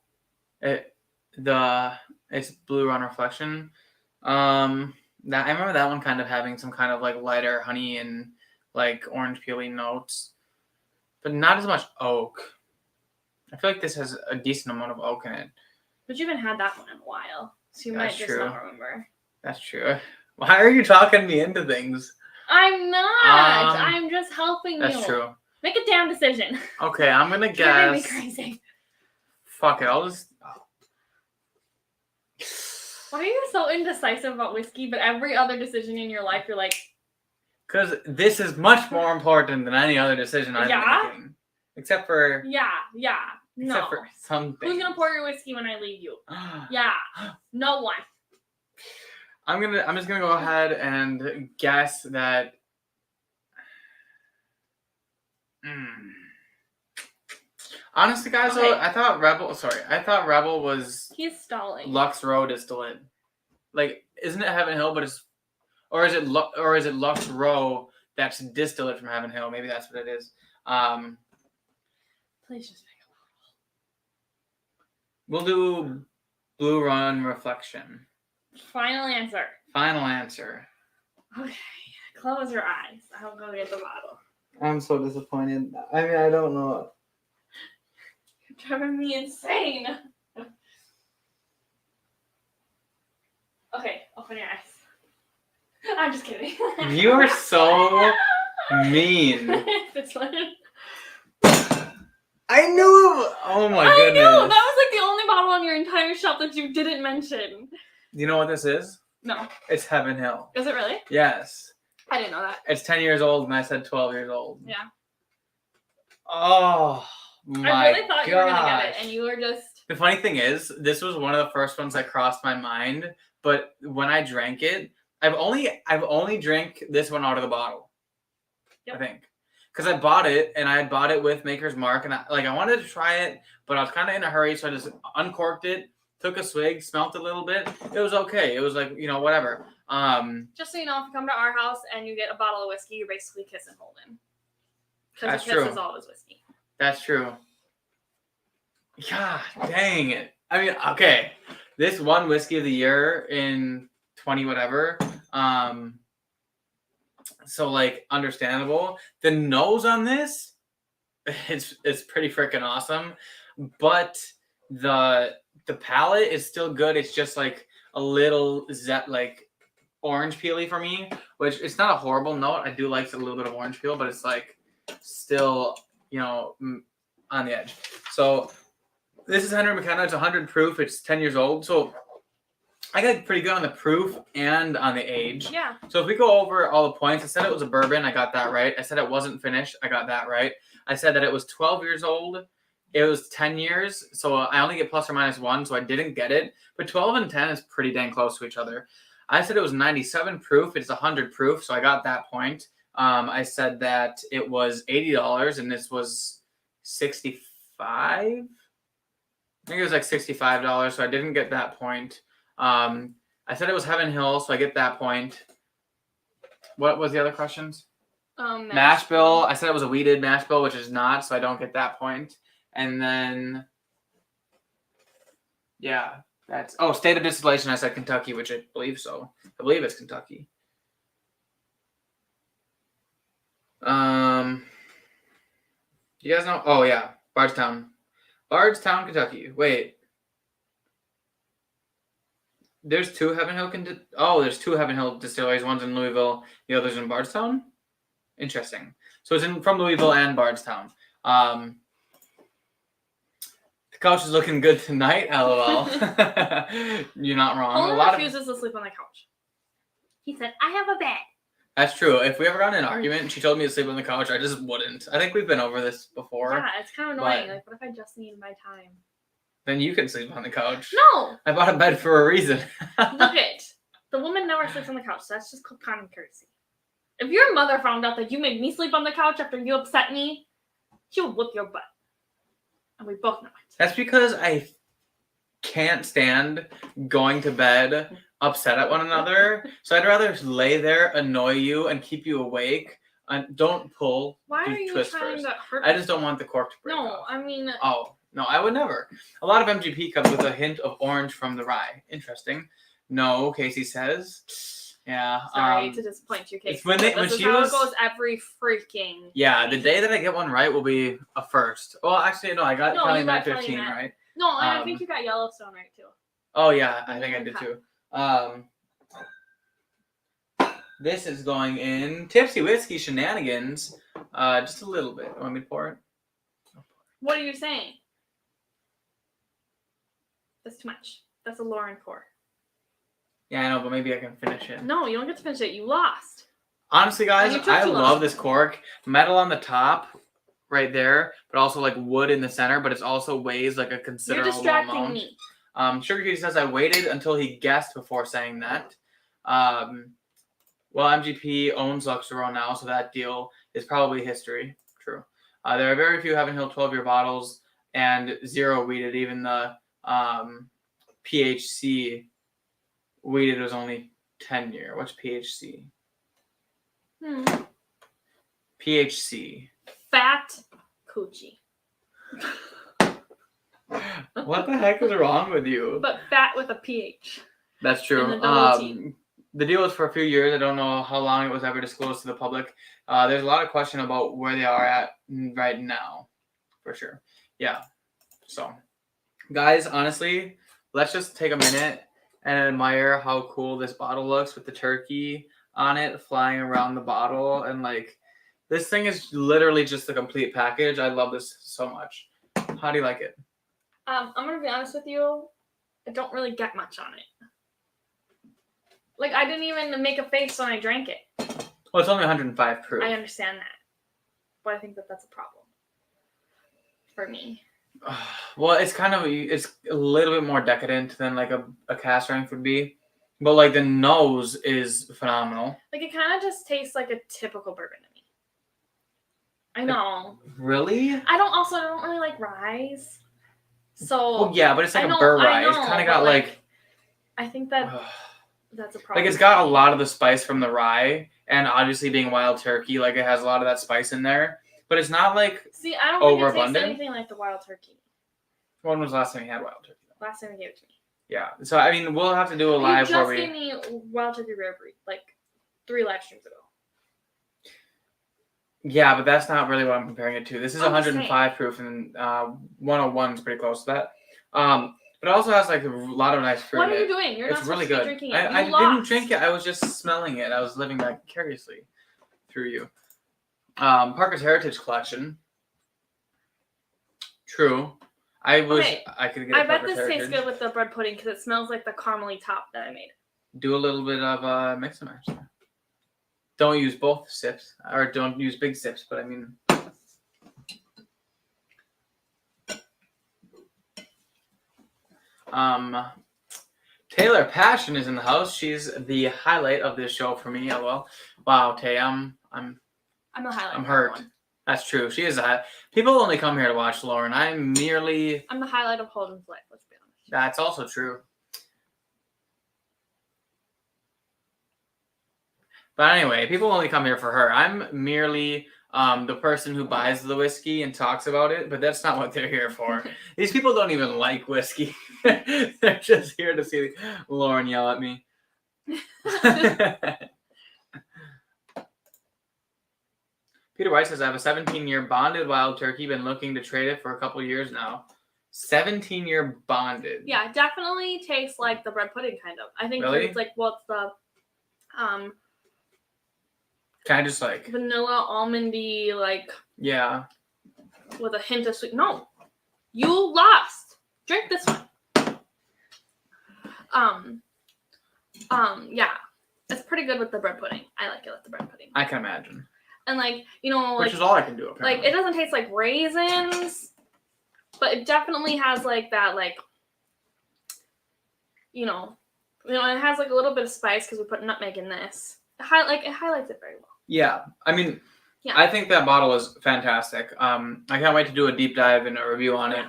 Speaker 1: It's Blue Run Reflection. I remember that one kind of having some kind of like lighter honey and like orange peely notes, but not as much oak. I feel like this has a decent amount of oak in it.
Speaker 2: But you haven't had that one in a while, so you might just not remember.
Speaker 1: That's true. Why are you talking me into things?
Speaker 2: I'm not. I'm just helping you.
Speaker 1: That's true.
Speaker 2: Make a damn decision.
Speaker 1: Okay, I'm gonna guess.
Speaker 2: You're driving me crazy.
Speaker 1: Fuck it, I'll just.
Speaker 2: Why are you so indecisive about whiskey, but every other decision in your life, you're like...
Speaker 1: Because this is much more important than any other decision I've been making. Except for...
Speaker 2: Yeah. No.
Speaker 1: Except for some things.
Speaker 2: Who's going to pour your whiskey when I leave you? Yeah. No one.
Speaker 1: I'm just gonna go ahead and guess that... Honestly, guys,
Speaker 2: okay.
Speaker 1: I thought Rebel was...
Speaker 2: He's stalling.
Speaker 1: Lux Row distillate. Like, isn't it Heaven Hill, but it's... Or is it Lux Row that's distillate from Heaven Hill? Maybe that's what it is.
Speaker 2: Please just make a
Speaker 1: We'll do Blue Run Reflection.
Speaker 2: Final answer.
Speaker 1: Final answer.
Speaker 2: Okay. Close your eyes. I'll go get the bottle.
Speaker 1: I'm so disappointed. I mean, I don't know.
Speaker 2: You're driving me insane. Okay, open your eyes. I'm just kidding.
Speaker 1: You are so mean.
Speaker 2: This one.
Speaker 1: I knew. Oh my goodness.
Speaker 2: I know. That was like the only bottle on your entire shelf that you didn't mention.
Speaker 1: You know what this is?
Speaker 2: No.
Speaker 1: It's Heaven Hill.
Speaker 2: Is it really?
Speaker 1: Yes.
Speaker 2: I didn't know that.
Speaker 1: It's 10 years old, and I said 12 years old.
Speaker 2: Yeah.
Speaker 1: Oh my
Speaker 2: I really thought you were gonna get it,
Speaker 1: gosh.
Speaker 2: and you were just.
Speaker 1: The funny thing is, this was one of the first ones that crossed my mind. But when I drank it, I've only drank this one out of the bottle. Yep. I think. Because I bought it, and I had bought it with Maker's Mark, and I wanted to try it, but I was kind of in a hurry, so I just uncorked it, took a swig, smelt it a little bit. It was okay. It was like, whatever.
Speaker 2: Just so you know, if you come to our house and you get a bottle of whiskey, you're basically kissing Holden. Because a kiss is always whiskey.
Speaker 1: That's true. God dang it. I mean, okay. This won Whiskey of the Year in 20 whatever. So like understandable. The nose on this, it's pretty freaking awesome. But the palate is still good. It's just like a little like orange peely for me, which it's not a horrible note. I do like a little bit of orange peel, but it's like still, on the edge. So this is Henry McKenna. It's 100 proof. It's 10 years old. So I got pretty good on the proof and on the age.
Speaker 2: Yeah.
Speaker 1: So if we go over all the points, I said it was a bourbon. I got that right. I said it wasn't finished. I got that right. I said that it was 12 years old. It was 10 years. So I only get plus or minus 1. So I didn't get it. But 12 and 10 is pretty dang close to each other. I said it was 97 proof. It's 100 proof. So I got that point. I said that it was $80 and this was $65. I think it was like $65. So I didn't get that point. I said it was Heaven Hill, so I get that point. What was the other questions? Mash bill. I said it was a wheated mash bill, which is not, so I don't get that point. And then, yeah, state of distillation. I said Kentucky, which I believe so. I believe it's Kentucky. You guys know? Oh yeah, Bardstown, Kentucky. Wait. There's two Heaven Hill there's two Heaven Hill distilleries. One's in Louisville, the other's in Bardstown. Interesting. So it's from Louisville and Bardstown. The couch is looking good tonight, LOL. You're not wrong.
Speaker 2: Polar refuses to sleep on the couch. He said, I have a bed.
Speaker 1: That's true. If we ever got in an argument and she told me to sleep on the couch, I just wouldn't. I think we've been over this before.
Speaker 2: Yeah, it's kind of annoying. Like, what if I just need my time?
Speaker 1: Then you can sleep on the couch.
Speaker 2: No!
Speaker 1: I bought a bed for a reason.
Speaker 2: Look it. The woman never sleeps on the couch, so that's just called common courtesy. If your mother found out that you made me sleep on the couch after you upset me, she would whip your butt. And we both know it.
Speaker 1: That's because I can't stand going to bed upset at one another. So I'd rather lay there, annoy you, and keep you awake. And don't pull.
Speaker 2: Why are you trying
Speaker 1: first.
Speaker 2: to hurt
Speaker 1: I just don't want the cork to break off.
Speaker 2: I mean...
Speaker 1: Oh, no, I would never. A lot of MGP comes with a hint of orange from the rye. Interesting. No, Casey says. Yeah.
Speaker 2: Sorry to disappoint you, Casey.
Speaker 1: When
Speaker 2: this is how it goes every freaking
Speaker 1: the day that I get one right will be a first. Well, actually, no, I got Kelly Matt 15 right.
Speaker 2: No, I think you got Yellowstone right, too.
Speaker 1: Oh, yeah, I think I did, too. This is going in Tipsy Whiskey Shenanigans. Just a little bit. Want me to pour it?
Speaker 2: What are you saying? That's too much. That's a Loren pour.
Speaker 1: Yeah, I know, but maybe I can finish it.
Speaker 2: No, you don't get to finish it. You lost.
Speaker 1: Honestly, guys, I love this cork. Metal on the top, right there, but also like wood in the center, but it also weighs like a considerable amount.
Speaker 2: You're distracting me.
Speaker 1: Sugar Cutie says I waited until he guessed before saying that. Well, MGP owns Luxarone now, so that deal is probably history. True. There are very few Heaven Hill 12-year bottles and zero weeded. Even the PHC weeded was only 10-year. What's PHC? PHC.
Speaker 2: Fat coochie.
Speaker 1: What the heck is wrong with you?
Speaker 2: But fat with a PH.
Speaker 1: That's true. The deal was for a few years. I don't know how long it was ever disclosed to the public. There's a lot of question about where they are at right now, for sure. Yeah. So, guys, honestly, let's just take a minute and admire how cool this bottle looks with the turkey on it flying around the bottle. And, like, this thing is literally just a complete package. I love this so much. How do you like it?
Speaker 2: I'm going to be honest with you. I don't really get much on it. Like, I didn't even make a face when I drank it.
Speaker 1: Well, it's only 105 proof.
Speaker 2: I understand that. But I think that that's a problem. For me.
Speaker 1: Well, it's a little bit more decadent than, like, a cast strength would be. But, like, the nose is phenomenal.
Speaker 2: Like, it kind of just tastes like a typical bourbon to me. I know.
Speaker 1: Really?
Speaker 2: I don't really like rye. So.
Speaker 1: Well, yeah, but it's like a burr rye. It's kind of got, like...
Speaker 2: I think that... That's a problem.
Speaker 1: Like, it's got a lot of the spice from the rye, and obviously being wild turkey, like, it has a lot of that spice in there. But it's not, like,
Speaker 2: see, I don't think it tastes anything like the wild turkey.
Speaker 1: When was the last time you had wild turkey?
Speaker 2: Last time you gave it to me.
Speaker 1: Yeah. So, I mean, we'll have to do a live where we...
Speaker 2: You just gave me wild turkey rare breed, like, 3 live streams ago.
Speaker 1: Yeah, but that's not really what I'm comparing it to. This is 105 proof, and 101 is pretty close to that. But it also has, like, a lot of nice fruit.
Speaker 2: What are you doing? You're not
Speaker 1: really
Speaker 2: supposed to
Speaker 1: good.
Speaker 2: be drinking it.
Speaker 1: I didn't drink it. I was just smelling it. I was living vicariously through you. Parker's Heritage Collection. True. I could get
Speaker 2: I bet this tastes good with the bread pudding because it smells like the caramely top that I made.
Speaker 1: Do a little bit of mix and match there. Don't use both sips, or don't use big sips, but I mean... Taylor Passion is in the house. She's the highlight of this show for me. LOL. Wow, Tay, I'm
Speaker 2: the highlight.
Speaker 1: I'm hurt. Everyone. That's true. She is a highlight. People only come here to watch Loren. I'm the
Speaker 2: highlight of Holden's life. Let's be honest.
Speaker 1: That's also true. But anyway, people only come here for her. I'm merely the person who buys the whiskey and talks about it, but that's not what they're here for. These people don't even like whiskey. They're just here to see Loren yell at me. Peter White says, I have a 17-year bonded wild turkey. Been looking to trade it for a couple years now. 17-year bonded.
Speaker 2: Yeah, it definitely tastes like the bread pudding kind of. I think 'cause
Speaker 1: Really?
Speaker 2: it's like what's the
Speaker 1: Kind of just like
Speaker 2: vanilla almondy like
Speaker 1: yeah.
Speaker 2: with a hint of sweet. No, you lost. Drink this one. Yeah, it's pretty good with the bread pudding. I like it with the bread pudding.
Speaker 1: I can imagine.
Speaker 2: And like like
Speaker 1: which is all I can do apparently.
Speaker 2: like it doesn't taste like raisins, but it definitely has like that like it has like a little bit of spice because we put nutmeg in this. It highlights it very well.
Speaker 1: Yeah, I mean,
Speaker 2: Yeah.
Speaker 1: I think that bottle is fantastic. I can't wait to do a deep dive and a review on it.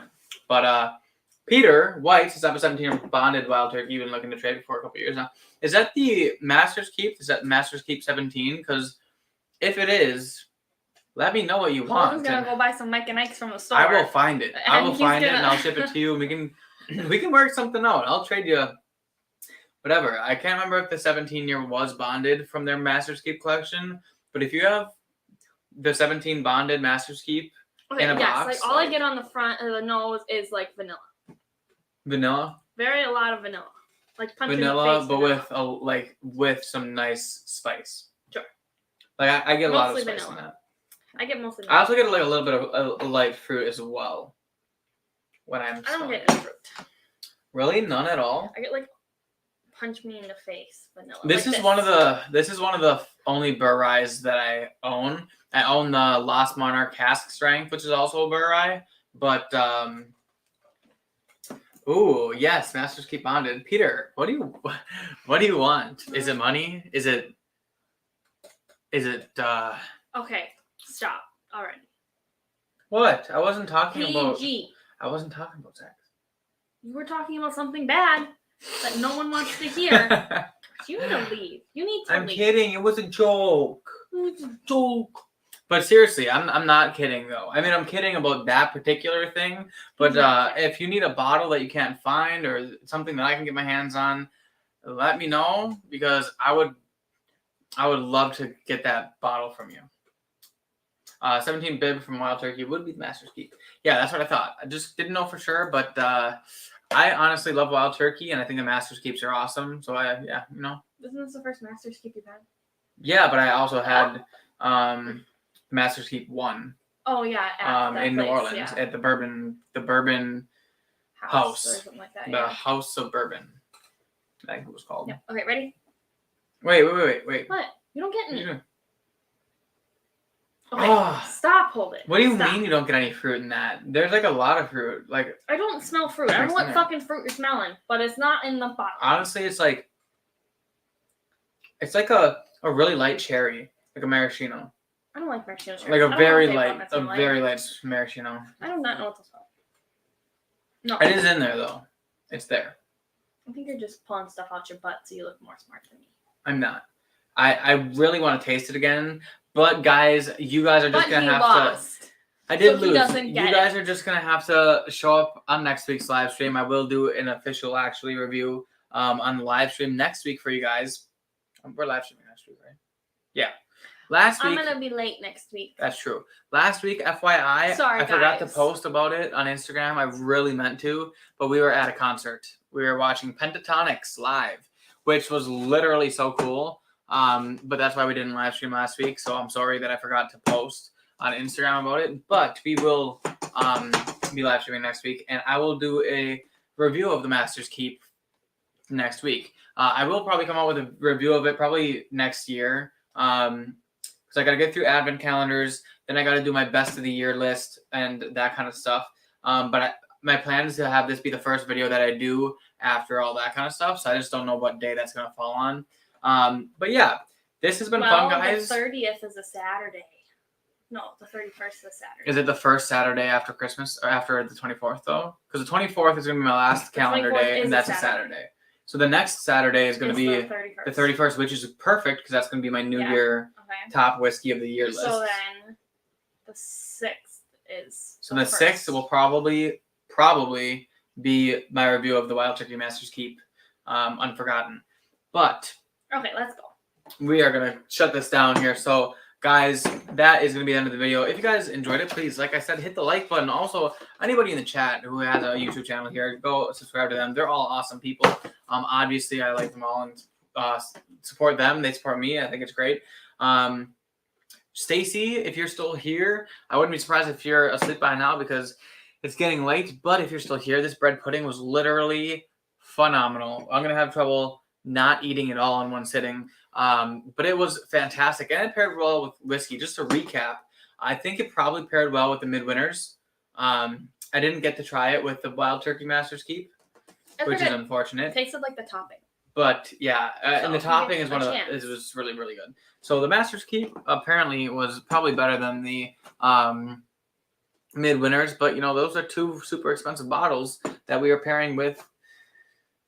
Speaker 1: But Peter White is up a 17-year bonded wild turkey. You've been looking to trade it for a couple years now. Is that the Master's Keep? Is that Master's Keep 17? Because if it is, let me know what you want.
Speaker 2: I'm gonna go buy some Mike and Ike's from the store.
Speaker 1: I will find it. I will find it and I'll ship it to you. We can work something out. I'll trade you whatever. I can't remember if the 17-year was bonded from their Master's Keep collection, but if you have the 17 bonded Master's Keep in a box,
Speaker 2: like all I get on the front of the nose is like vanilla.
Speaker 1: Vanilla.
Speaker 2: A lot of vanilla. Like punch
Speaker 1: Vanilla,
Speaker 2: in the face
Speaker 1: but
Speaker 2: vanilla.
Speaker 1: with some nice spice.
Speaker 2: Sure.
Speaker 1: Like I get a lot of
Speaker 2: Mostly
Speaker 1: spice
Speaker 2: vanilla.
Speaker 1: in that.
Speaker 2: I get mostly
Speaker 1: I
Speaker 2: vanilla.
Speaker 1: also get like a little bit of a light fruit as well. When I'm
Speaker 2: I don't
Speaker 1: smoking.
Speaker 2: get any fruit.
Speaker 1: Really? None at all?
Speaker 2: I get like punch me in the face vanilla.
Speaker 1: This
Speaker 2: like
Speaker 1: is one of the only Burr Ryes that I own. I own the Lost Monarch Cask Strength, which is also a Burr Rye. But ooh, yes, Masters Keep bonded. Peter, what do you want? Is it money? Is it
Speaker 2: Okay, stop already.
Speaker 1: what? I wasn't talking about
Speaker 2: PG.
Speaker 1: I wasn't talking about sex.
Speaker 2: You were talking about something bad that no one wants to hear. You need to leave. You need to
Speaker 1: I'm
Speaker 2: leave.
Speaker 1: kidding. It was a joke.
Speaker 2: It was a joke.
Speaker 1: But seriously, I'm not kidding though. I mean, I'm kidding about that particular thing. But if you need a bottle that you can't find or something that I can get my hands on, let me know because I would love to get that bottle from you. 17 bib from Wild Turkey would be the Master's Keep. Yeah, that's what I thought. I just didn't know for sure, but I honestly love Wild Turkey, and I think the Master's Keeps are awesome. So
Speaker 2: Isn't this the first Master's Keep you've had?
Speaker 1: Yeah, but I also had Master's Keep 1.
Speaker 2: Oh yeah,
Speaker 1: in New Orleans at the Bourbon House.
Speaker 2: Or something like that.
Speaker 1: The
Speaker 2: Yeah.
Speaker 1: House of Bourbon. I think it was called.
Speaker 2: Yeah. Okay, ready?
Speaker 1: Wait.
Speaker 2: What? You don't get any.
Speaker 1: You-
Speaker 2: Okay,
Speaker 1: Oh.
Speaker 2: stop holding.
Speaker 1: What do you
Speaker 2: Stop.
Speaker 1: mean you don't get any fruit in that? There's like a lot of fruit. Like
Speaker 2: I don't smell fruit. I don't know what
Speaker 1: Mixed in
Speaker 2: fucking fruit you're smelling, but it's not in the bottle.
Speaker 1: honestly, it's like a really light cherry, like a maraschino,
Speaker 2: I don't like maraschino cherries.
Speaker 1: like
Speaker 2: I
Speaker 1: a
Speaker 2: don't
Speaker 1: very
Speaker 2: know what they
Speaker 1: light,
Speaker 2: smell like.
Speaker 1: very light maraschino.
Speaker 2: I do not know what to smell. No.
Speaker 1: It is in there though. It's there.
Speaker 2: I think you're just pulling stuff out your butt so you look more smart than me.
Speaker 1: I'm not. I really want to taste it again, but guys, you guys are just
Speaker 2: But
Speaker 1: gonna
Speaker 2: he
Speaker 1: have
Speaker 2: lost.
Speaker 1: to. I did
Speaker 2: So he
Speaker 1: lose.
Speaker 2: doesn't
Speaker 1: You
Speaker 2: get
Speaker 1: guys are just gonna have to show up on next week's live stream. I will do an official review on the live stream next week for you guys. We're live streaming next week, right? Yeah. Last week.
Speaker 2: I'm gonna be late next week.
Speaker 1: That's true. Last week, FYI,
Speaker 2: Sorry,
Speaker 1: I forgot to
Speaker 2: guys.
Speaker 1: post about it on Instagram. I really meant to, but we were at a concert. We were watching Pentatonics live, which was literally so cool. But that's why we didn't live stream last week. So I'm sorry that I forgot to post on Instagram about it. But we will be live streaming next week, and I will do a review of the Master's Keep next week. I will probably come out with a review of it probably next year. Because I got to get through advent calendars, then I got to do my best of the year list and that kind of stuff. My plan is to have this be the first video that I do after all that kind of stuff. So I just don't know what day that's going to fall on. But yeah, this has been fun, guys.
Speaker 2: The 30th is a Saturday. No, the 31st is a Saturday.
Speaker 1: Is it the first Saturday after Christmas or after the 24th though? Because the 24th is going to be my last calendar
Speaker 2: 24th
Speaker 1: day,
Speaker 2: is
Speaker 1: and
Speaker 2: a
Speaker 1: that's a
Speaker 2: Saturday.
Speaker 1: Saturday. So the next Saturday is going to be
Speaker 2: the
Speaker 1: 31st, which is perfect because that's going to be my New
Speaker 2: Yeah.
Speaker 1: Year
Speaker 2: Okay.
Speaker 1: top whiskey of the year list.
Speaker 2: So then the 6th is.
Speaker 1: So the 6th will probably be my review of the Wild Turkey Master's Keep Unforgotten. But
Speaker 2: Okay, let's go.
Speaker 1: we are going to shut this down here. So guys, that is going to be the end of the video. If you guys enjoyed it, please, like I said, hit the like button. Also, anybody in the chat who has a YouTube channel here, go subscribe to them. They're all awesome people. Obviously, I like them all and support them. They support me. I think it's great. Stacy, if you're still here, I wouldn't be surprised if you're asleep by now because it's getting late. But if you're still here, this bread pudding was literally phenomenal. I'm going to have trouble not eating it all in one sitting. But it was fantastic, and it paired well with whiskey. Just to recap, I think it probably paired well with the Midwinters. I didn't get to try it with the Wild Turkey Master's Keep, which is unfortunate.
Speaker 2: It tasted like the topping.
Speaker 1: But yeah, and the topping is
Speaker 2: it
Speaker 1: was really, really good. So the Master's Keep apparently was probably better than the Midwinters, but those are two super expensive bottles that we are pairing with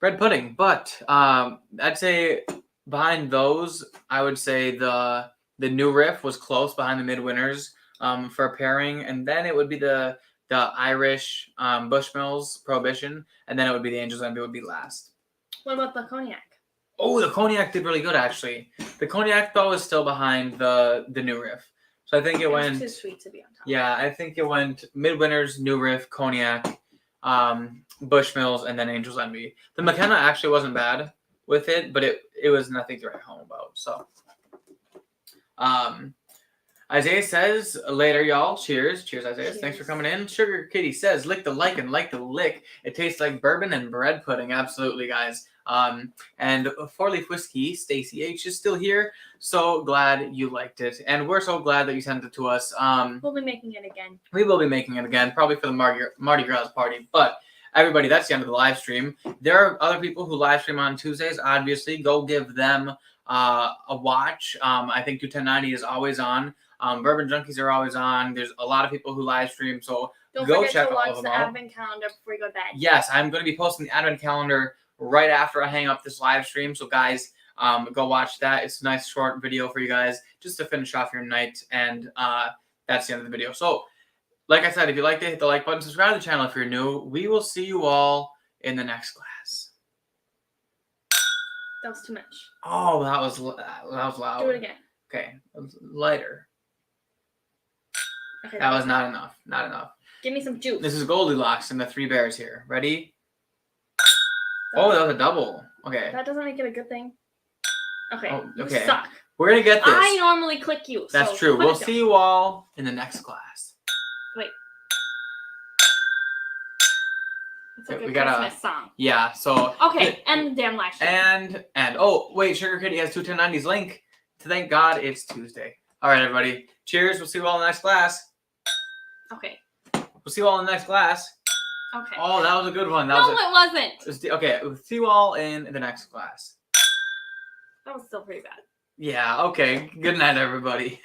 Speaker 1: bread pudding. But I'd say behind those, I would say the New Riff was close behind the Midwinters for pairing, and then it would be the Irish Bushmills Prohibition, and then it would be the Angel's Envy would be last.
Speaker 2: What about the cognac?
Speaker 1: Oh, the cognac did really good actually. The cognac though is still behind the New Riff, so I think it went
Speaker 2: too sweet to be on top.
Speaker 1: Yeah, I think it went Midwinters, New Riff, cognac, Bushmills, and then Angel's Envy. The McKenna actually wasn't bad with it, but it was nothing to write home about. So, Isaiah says, later, y'all. Cheers. Cheers, Isaiah.
Speaker 2: Cheers.
Speaker 1: Thanks for coming in. Sugar Kitty says, lick the like and like the lick. It tastes like bourbon and bread pudding. Absolutely, guys. And Four-Leaf Whiskey, Stacy H, is still here. So glad you liked it. And we're so glad that you sent it to us.
Speaker 2: We'll be making it again.
Speaker 1: We will be making it again, probably for the Mardi Gras party. But everybody, that's the end of the live stream. There are other people who live stream on Tuesdays. Obviously, go give them a watch. I think 21090 is always on. Bourbon Junkies are always on. There's a lot of people who live stream, so go check all of them out. Don't forget to watch
Speaker 2: the advent calendar before you go to bed.
Speaker 1: Yes, I'm going to be posting the advent calendar right after I hang up this live stream. So guys, go watch that. It's a nice short video for you guys just to finish off your night, and that's the end of the video. So, like I said, if you liked it, hit the like button, subscribe to the channel if you're new. We will see you all in the next class.
Speaker 2: That was too much.
Speaker 1: Oh, that was loud.
Speaker 2: Do it again.
Speaker 1: Okay, lighter.
Speaker 2: Okay,
Speaker 1: that was not enough. Not enough.
Speaker 2: Give me some juice.
Speaker 1: This is Goldilocks and the Three Bears here. Ready? Oh, that was a double. Okay.
Speaker 2: That doesn't make it a good thing. Okay.
Speaker 1: Oh,
Speaker 2: okay. You suck.
Speaker 1: We're gonna get this.
Speaker 2: I normally click you.
Speaker 1: That's true. We'll see you all in the next class.
Speaker 2: Wait. It's like
Speaker 1: we
Speaker 2: a
Speaker 1: gotta,
Speaker 2: Christmas song.
Speaker 1: Yeah. So.
Speaker 2: Okay. And the damn live stream.
Speaker 1: And oh wait, Sugar Kitty has 21090's link. Thank God it's Tuesday. All right, everybody. Cheers. We'll see you all in the next class.
Speaker 2: Okay.
Speaker 1: We'll see you all in the next class.
Speaker 2: Okay.
Speaker 1: Oh, that was a good one.
Speaker 2: It wasn't.
Speaker 1: Okay, we'll see you all in the next class.
Speaker 2: That was still pretty bad.
Speaker 1: Yeah, okay. Good night, everybody.